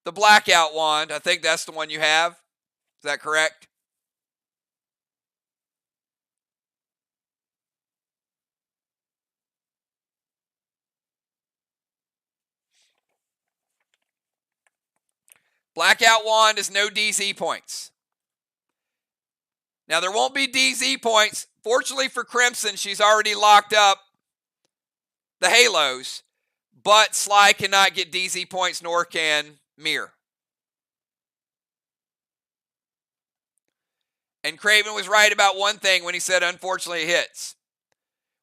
the Blackout Wand. I think that's the one you have. Is that correct? Blackout Wand is no DZ points. Now, there won't be DZ points. Fortunately for Crimson, she's already locked up the Halos, but SLY cannot get DZ points, nor can MIR. And Craven was right about one thing when he said, unfortunately, it hits.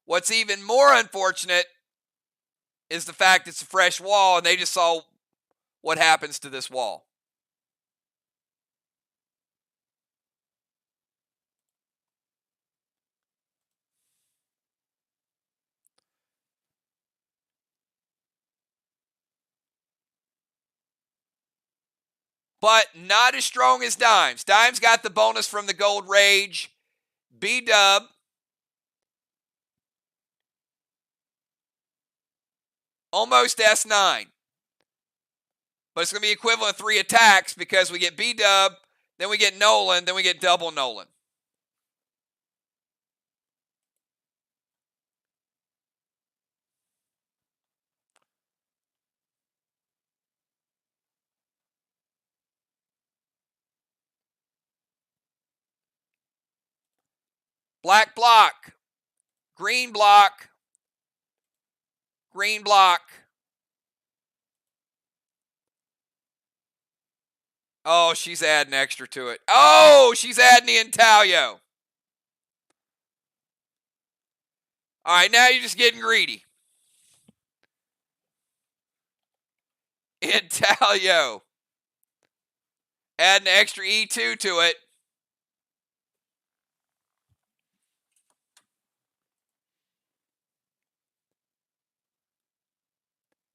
What's even more unfortunate is the fact it's a fresh wall, and they just saw what happens to this wall. But not as strong as Dimes. Dimes got the bonus from the Gold Rage. B-Dub almost S9. But it's going to be equivalent of 3 attacks because we get B-Dub, then we get Nolan, then we get double Nolan. Black block, green block, green block. Oh, she's adding extra to it. Oh, she's adding the Intaglio. All right, now you're just getting greedy. Intaglio. Adding extra E2 to it.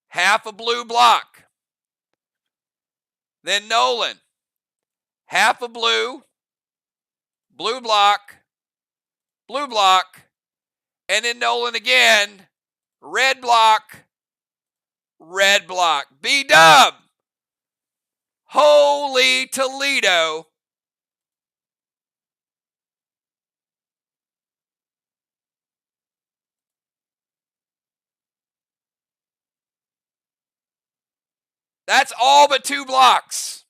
Half a blue block. Then Nolan, half a blue, blue block, and then Nolan again, red block, red block. B-Dub, holy Toledo. That's all but 2 blocks.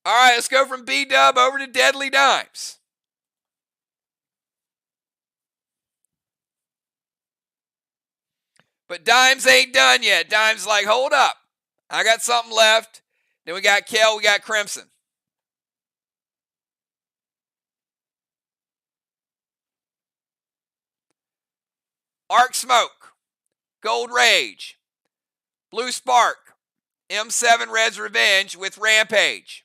All right, let's go from B-Dub over to Deadly Dimes. But Dimes ain't done yet. Dimes like, hold up. I got something left. Then we got Kel, we got Crimson. Arc Smoke, Gold Rage, Blue Spark, M7 Red's Revenge with Rampage.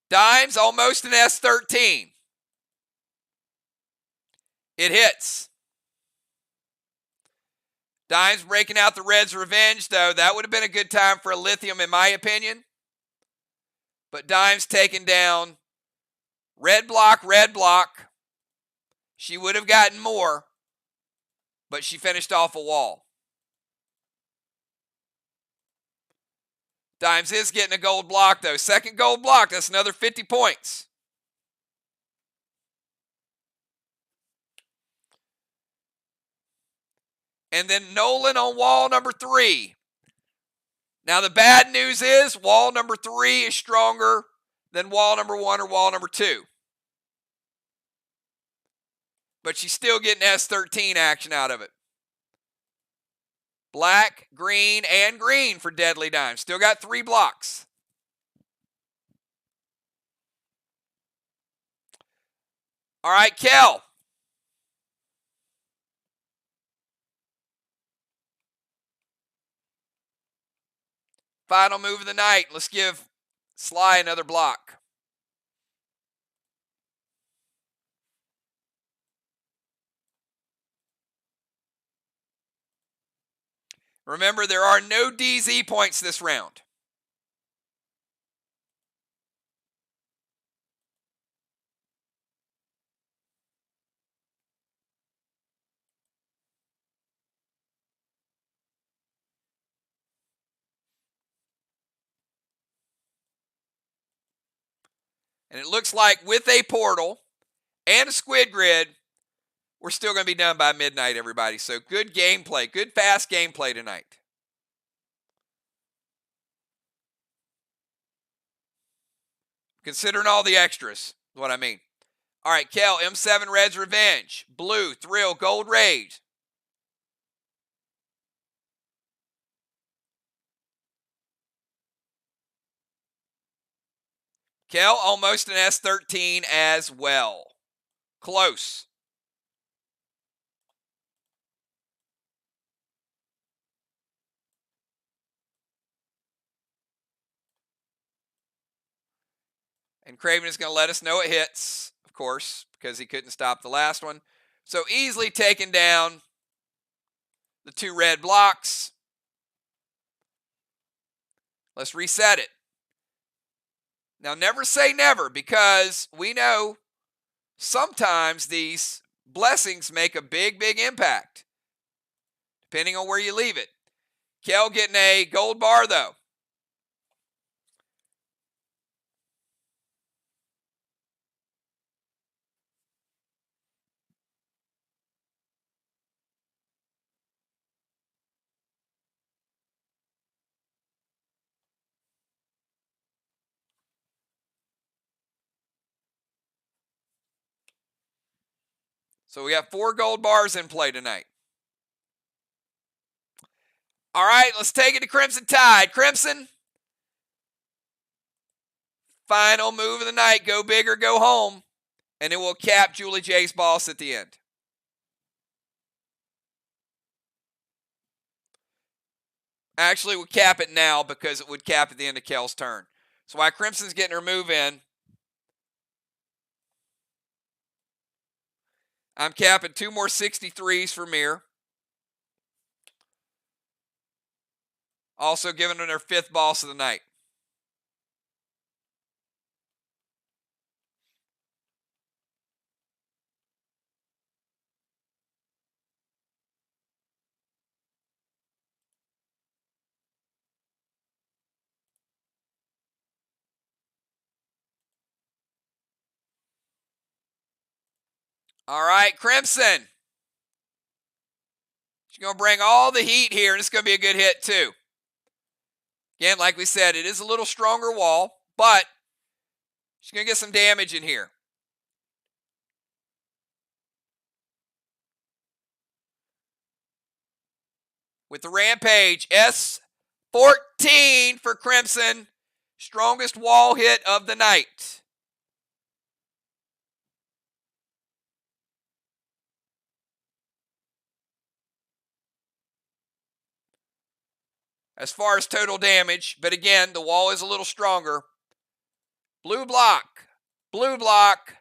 Dimes, almost an S13. It hits. Dimes breaking out the Red's Revenge, though. That would have been a good time for a Lithium, in my opinion. But Dimes taking down red block. She would have gotten more, but she finished off a wall. Dimes is getting a gold block, though. Second gold block, that's another 50 points. And then Nolan on wall number 3. Now, the bad news is wall number 3 is stronger than wall number 1 or wall number 2. But she's still getting S13 action out of it. Black, green, and green for Deadly Dimes. Still got 3 blocks. All right, Kel. Final move of the night. Let's give SLY another block. Remember, there are no DZ points this round. And it looks like with a portal and a squid grid, we're still going to be done by midnight, everybody. So good gameplay, good fast gameplay tonight. Considering all the extras, is what I mean. All right, Kel, M7 Red's Revenge, Blue, Thrill, Gold Rage. Kel, almost an S13 as well. Close. And Craven is going to let us know it hits, of course, because he couldn't stop the last one. So easily taking down the 2 red blocks. Let's reset it. Now, never say never, because we know sometimes these blessings make a big, big impact, depending on where you leave it. Kel getting a gold bar, though. So we got 4 gold bars in play tonight. All right, let's take it to Crimson Tide. Crimson, final move of the night. Go big or go home. And it will cap Julie J's boss at the end. Actually, we'll cap it now because it would cap at the end of Kel's turn. So while Crimson's getting her move in, I'm capping 2 more 63s for MIR. Also giving them their 5th boss of the night. All right, Crimson. She's going to bring all the heat here, and it's going to be a good hit too. Again, like we said, it is a little stronger wall, but she's going to get some damage in here. With the Rampage, S14 for Crimson. Strongest wall hit of the night. As far as total damage, but again, the wall is a little stronger. Blue block, blue block,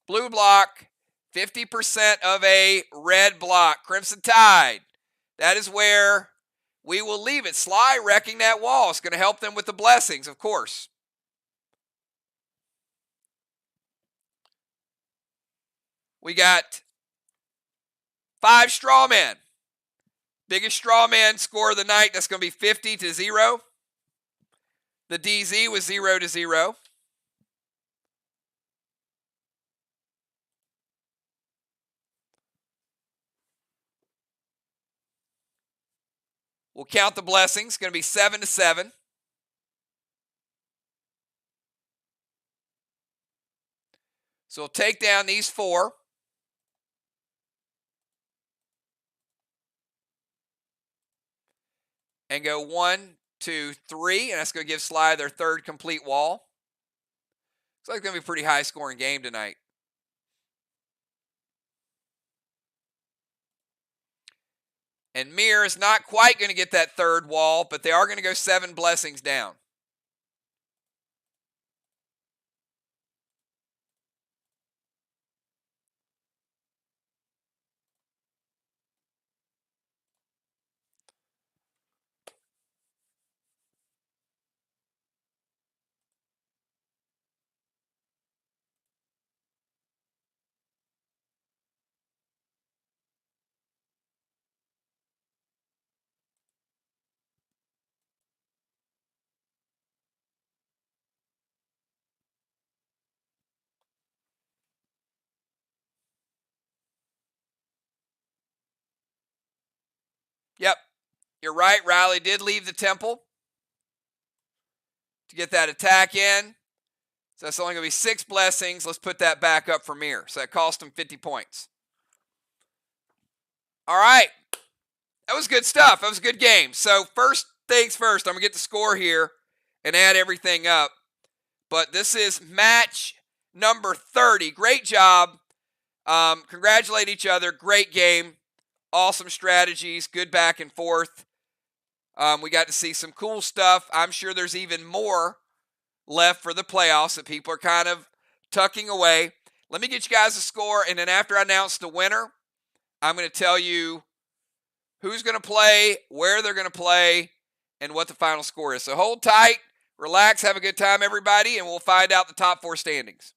blue block, 50% of a red block. Crimson Tide. That is where we will leave it. SLY wrecking that wall. It's going to help them with the blessings, of course. We got 5 straw men. Biggest straw man score of the night. That's going to be 50-0. The DZ was 0-0. We'll count the blessings. It's going to be 7-7. So we'll take down these 4. And go 1, 2, 3. And that's going to give SLY their 3rd complete wall. So it's going to be a pretty high scoring game tonight. And MIR is not quite going to get that 3rd wall, but they are going to go 7 blessings down. Yep, you're right. Riley did leave the temple to get that attack in. So that's only going to be 6 blessings. Let's put that back up for MIR. So that cost him 50 points. All right. That was good stuff. That was a good game. So first things first, I'm going to get the score here and add everything up. But this is match number 30. Great job. Congratulate each other. Great game. Awesome strategies. Good back and forth. We got to see some cool stuff. I'm sure there's even more left for the playoffs that people are kind of tucking away. Let me get you guys a score, and then after I announce the winner, I'm going to tell you who's going to play, where they're going to play, and what the final score is. So hold tight, relax, have a good time, everybody, and we'll find out the top 4 standings.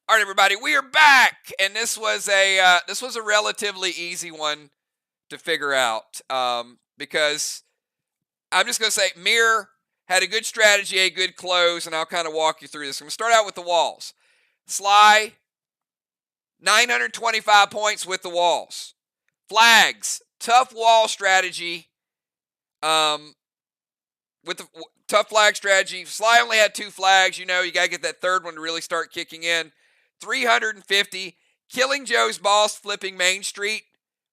All right, everybody, we are back, and this was a relatively easy one to figure out because I'm just going to say MIR had a good strategy, a good close, and I'll kind of walk you through this. I'm going to start out with the walls. SLY, 925 points with the walls. Flags, tough wall strategy. With the tough flag strategy, SLY only had 2 flags. You got to get that third one to really start kicking in. 350. Killing Joe's boss flipping Main Street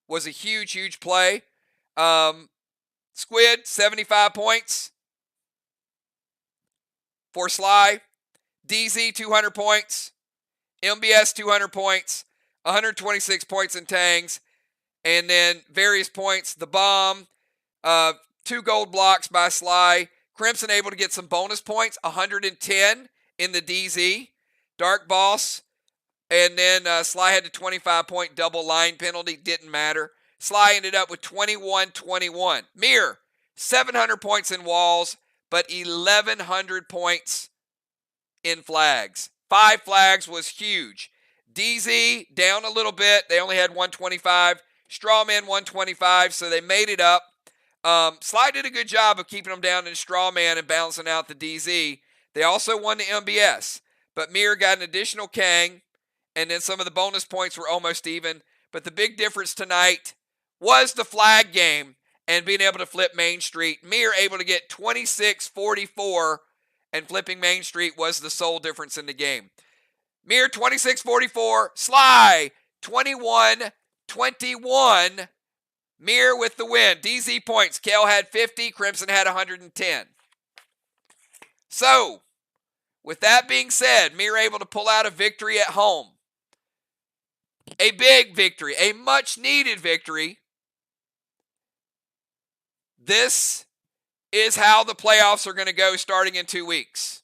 was a huge, huge play. Squid, 75 points for SLY. DZ, 200 points. MBS, 200 points. 126 points in Tangs. And then various points. The bomb, 2 gold blocks by SLY. Crimson able to get some bonus points, 110 in the DZ. Dark Boss, and then SLY had the 25-point double line penalty. Didn't matter. SLY ended up with 21-21. MIR, 700 points in walls, but 1,100 points in flags. 5 flags was huge. DZ down a little bit. They only had 125. Strawman 125, so they made it up. SLY did a good job of keeping them down in Strawman and balancing out the DZ. They also won the MBS, but MIR got an additional Kang, and then some of the bonus points were almost even. But the big difference tonight was the flag game and being able to flip Main Street. MIR able to get 26-44, and flipping Main Street was the sole difference in the game. MIR 26-44, SLY 21-21. MIR with the win. DZ points. Kale had 50. Crimson had 110. So, with that being said, MIR able to pull out a victory at home. A big victory. A much-needed victory. This is how the playoffs are going to go starting in 2 weeks.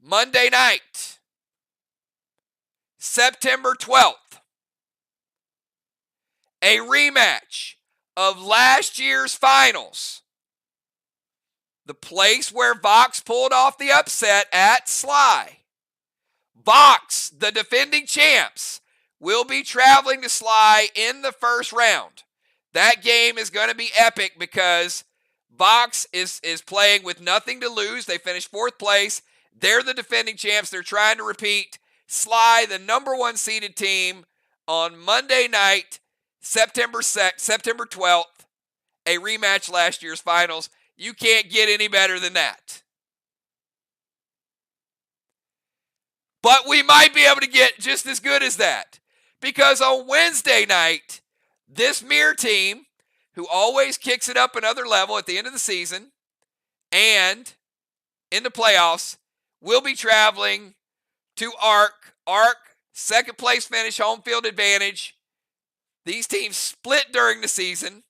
Monday night, September 12th. A rematch of last year's finals. The place where Vox pulled off the upset at SLY. Vox, the defending champs, will be traveling to SLY in the first round. That game is going to be epic because Vox is playing with nothing to lose. They finished 4th place. They're the defending champs. They're trying to repeat. SLY, the number 1 seeded team, on Monday night, September 12th, a rematch last year's finals. You can't get any better than that. But we might be able to get just as good as that. Because on Wednesday night, this MIR team, who always kicks it up another level at the end of the season and in the playoffs, will be traveling to ARC. ARC, 2nd place finish, home field advantage. These teams split during the season,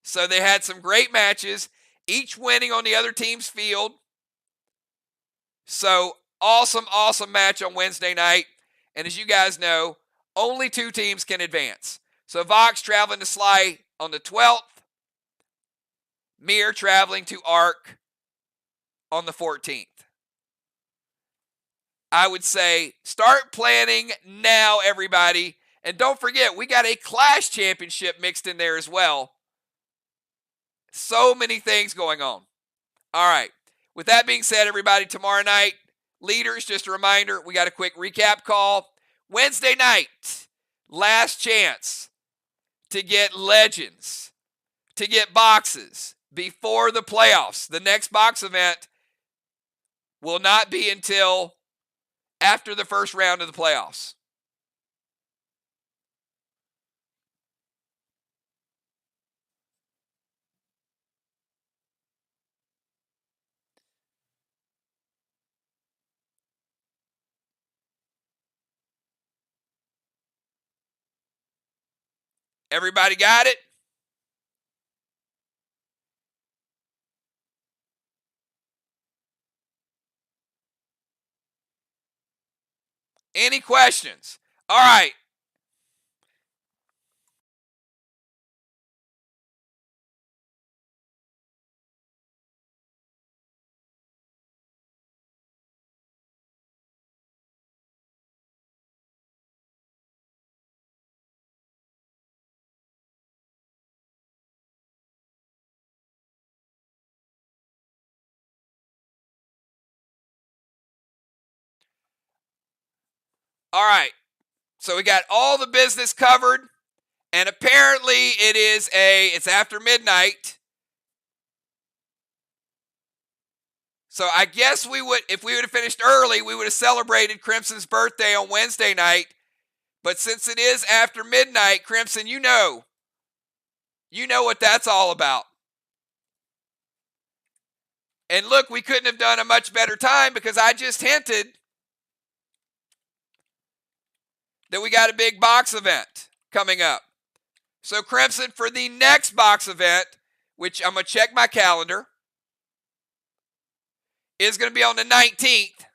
so they had some great matches, each winning on the other team's field. So, awesome, awesome match on Wednesday night. And as you guys know, only 2 teams can advance. So, Vox traveling to SLY on the 12th. MIR traveling to ARC on the 14th. I would say start planning now, everybody. And don't forget, we got a Clash Championship mixed in there as well. So many things going on. All right. With that being said, everybody, tomorrow night, leaders, just a reminder, we got a quick recap call. Wednesday night, last chance to get legends, to get boxes before the playoffs. The next box event will not be until after the first round of the playoffs. Everybody got it? Any questions? All right. All right. So we got all the business covered. And apparently it's after midnight. So I guess if we would have finished early, we would have celebrated Crimson's birthday on Wednesday night. But since it is after midnight, Crimson, you know what that's all about. And look, we couldn't have done a much better time because I just hinted that we got a big box event coming up. So Crimson, for the next box event, which I'm going to check my calendar, is going to be on the 19th.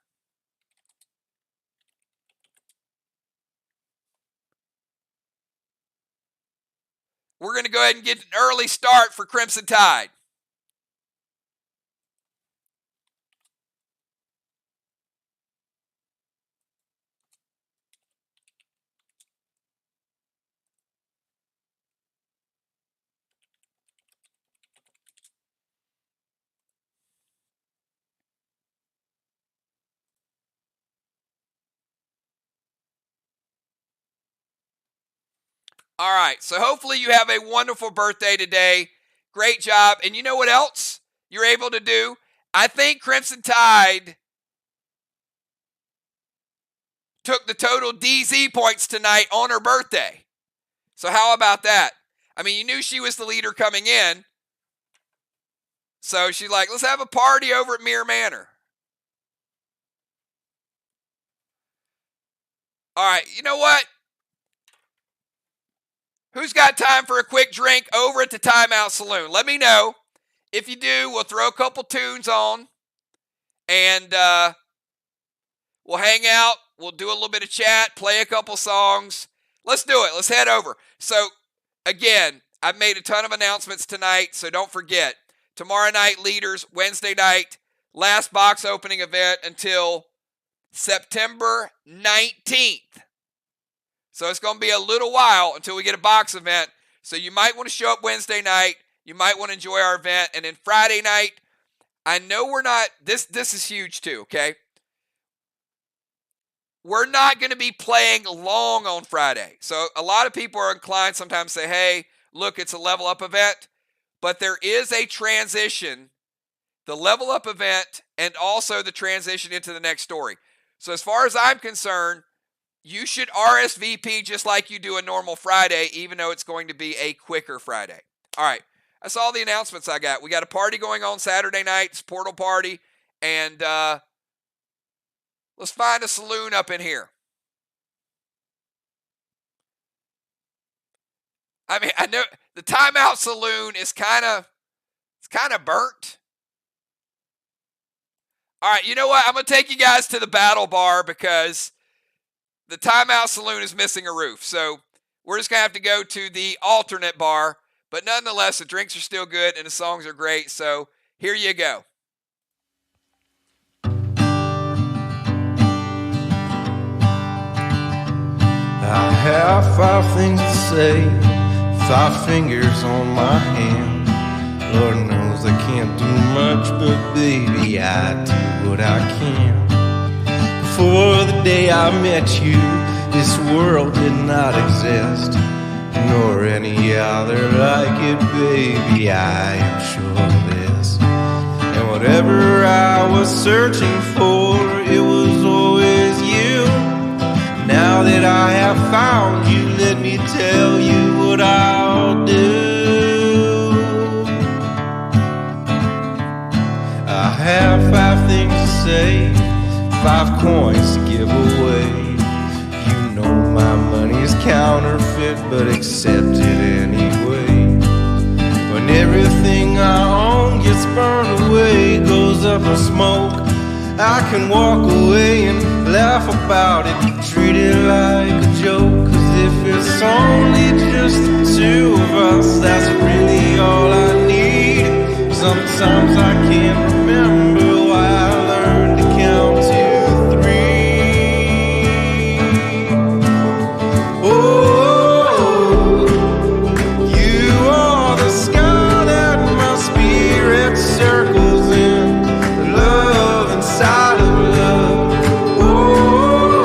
We're going to go ahead and get an early start for Crimson Tide. All right, so hopefully you have a wonderful birthday today. Great job. And you know what else you're able to do? I think Crimson Tide took the total DZ points tonight on her birthday. So how about that? I mean, you knew she was the leader coming in. So she's like, let's have a party over at MIR Manor. All right, you know what? Who's got time for a quick drink over at the Timeout Saloon? Let me know. If you do, we'll throw a couple tunes on. And we'll hang out. We'll do a little bit of chat, play a couple songs. Let's do it. Let's head over. So, again, I've made a ton of announcements tonight, so don't forget. Tomorrow night, leaders. Wednesday night, last box opening event until September 19th. So it's going to be a little while until we get a box event. So you might want to show up Wednesday night. You might want to enjoy our event. And then Friday night, I know we're not, this is huge too, okay? We're not going to be playing long on Friday. So a lot of people are inclined sometimes to say, hey, look, it's a level up event. But there is a transition, the level up event, and also the transition into the next story. So as far as I'm concerned, you should RSVP just like you do a normal Friday, even though it's going to be a quicker Friday. All right, that's all the announcements I got. We got a party going on Saturday night. It's Portal Party. And let's find a saloon up in here. I mean, I know the Timeout Saloon is kind of burnt. All right, you know what? I'm going to take you guys to the Battle Bar because the Timeout Saloon is missing a roof. So we're just going to have to go to the alternate bar. But nonetheless, the drinks are still good and the songs are great. So here you go. I have 5 things to say, 5 fingers on my hand. Lord knows I can't do much, but baby, I do what I can. Before the day I met you, this world did not exist, nor any other like it, baby, I am sure of this. And whatever I was searching for, it was always you. Now that I have found you, let me tell you what I'll do. I have 5 things to say, 5 coins to give away. You know my money's counterfeit, but accept it anyway. When everything I own gets burned away, goes up in smoke, I can walk away and laugh about it, treat it like a joke. Cause if it's only just the 2 of us, that's really all I need. Sometimes I can't remember why I learned to count to 3. Oh, you are the sky that my spirit circles in, the love inside of love. Oh,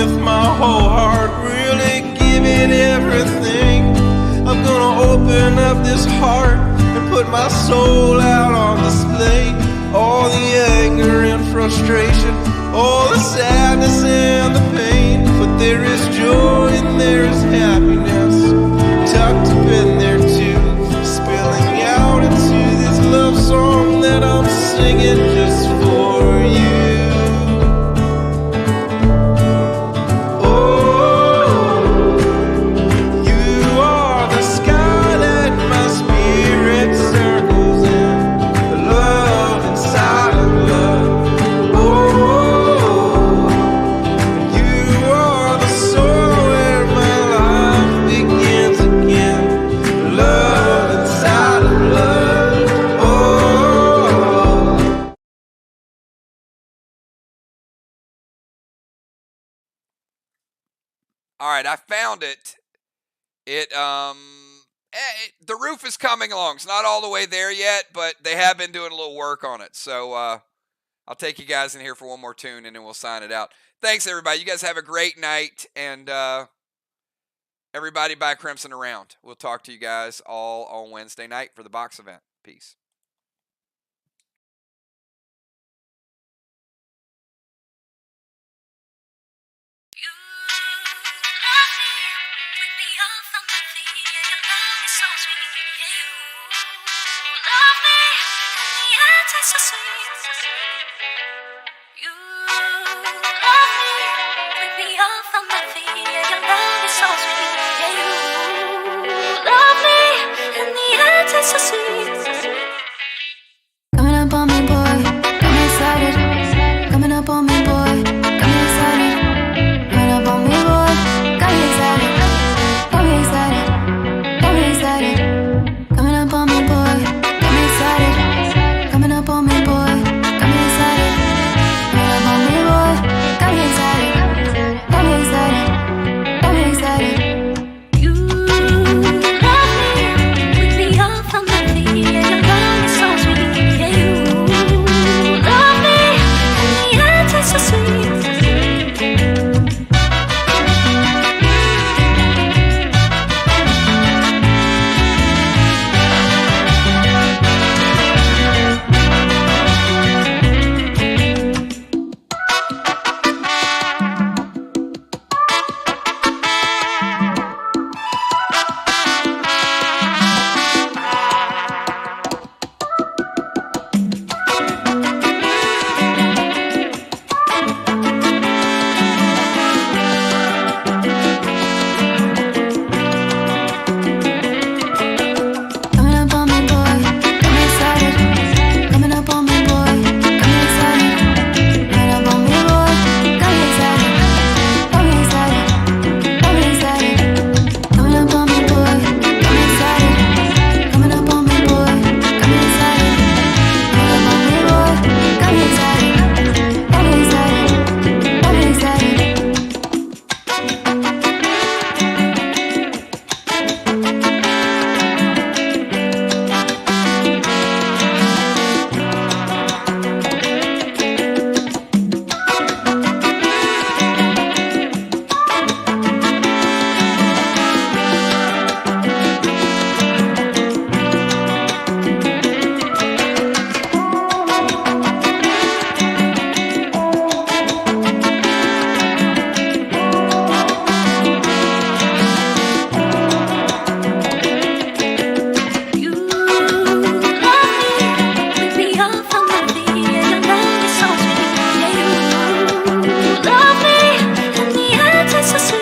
with my whole heart, really giving everything. I'm gonna open up this heart and put my soul out on display. All the anger and frustration, all the sadness and the pain. But there is joy and there is happiness tucked up in there too, spilling out into this love song that I'm singing just for you. All right, I found it. The roof is coming along. It's not all the way there yet, but they have been doing a little work on it. So I'll take you guys in here for one more tune, and then we'll sign it out. Thanks, everybody. You guys have a great night, and everybody buy Crimson around. We'll talk to you guys all on Wednesday night for the box event. Peace. Coming up on me, boy, got me excited. Coming up on me, boy, got me excited. Coming up on me, boy, got me excited. Got me excited, got me excited. Coming up on me, boy, got me excited. Coming up on me, boy, got me excited. Coming up on me, boy, got me excited. Got me excited, got me excited. You love me, with me off on my feet, and your love is so sweet. Yeah, you love me, and the end is so sweet. Coming up on me, boy, got me excited. Coming up on me, boy, got me excited. Coming up on me, boy, got me excited. Got me excited, got me excited. Coming up on me, boy, got me excited. Coming up on me, boy, got me excited. Coming up on me, boy, got me excited. Got me excited, got me excited. You love me, with me off on my feet, and your love is so sweet. Yeah, you love me, and the end is so sweet.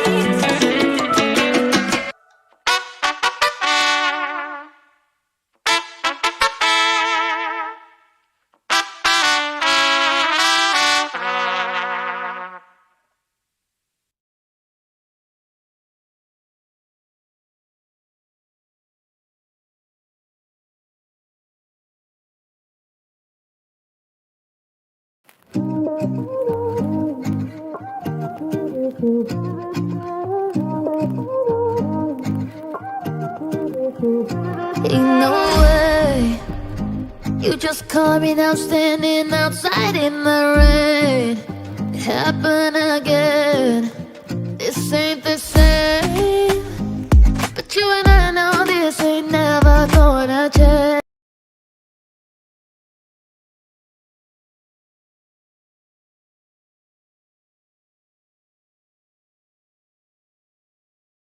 Ain't no way you just caught me now standing outside in the rain. It happened again.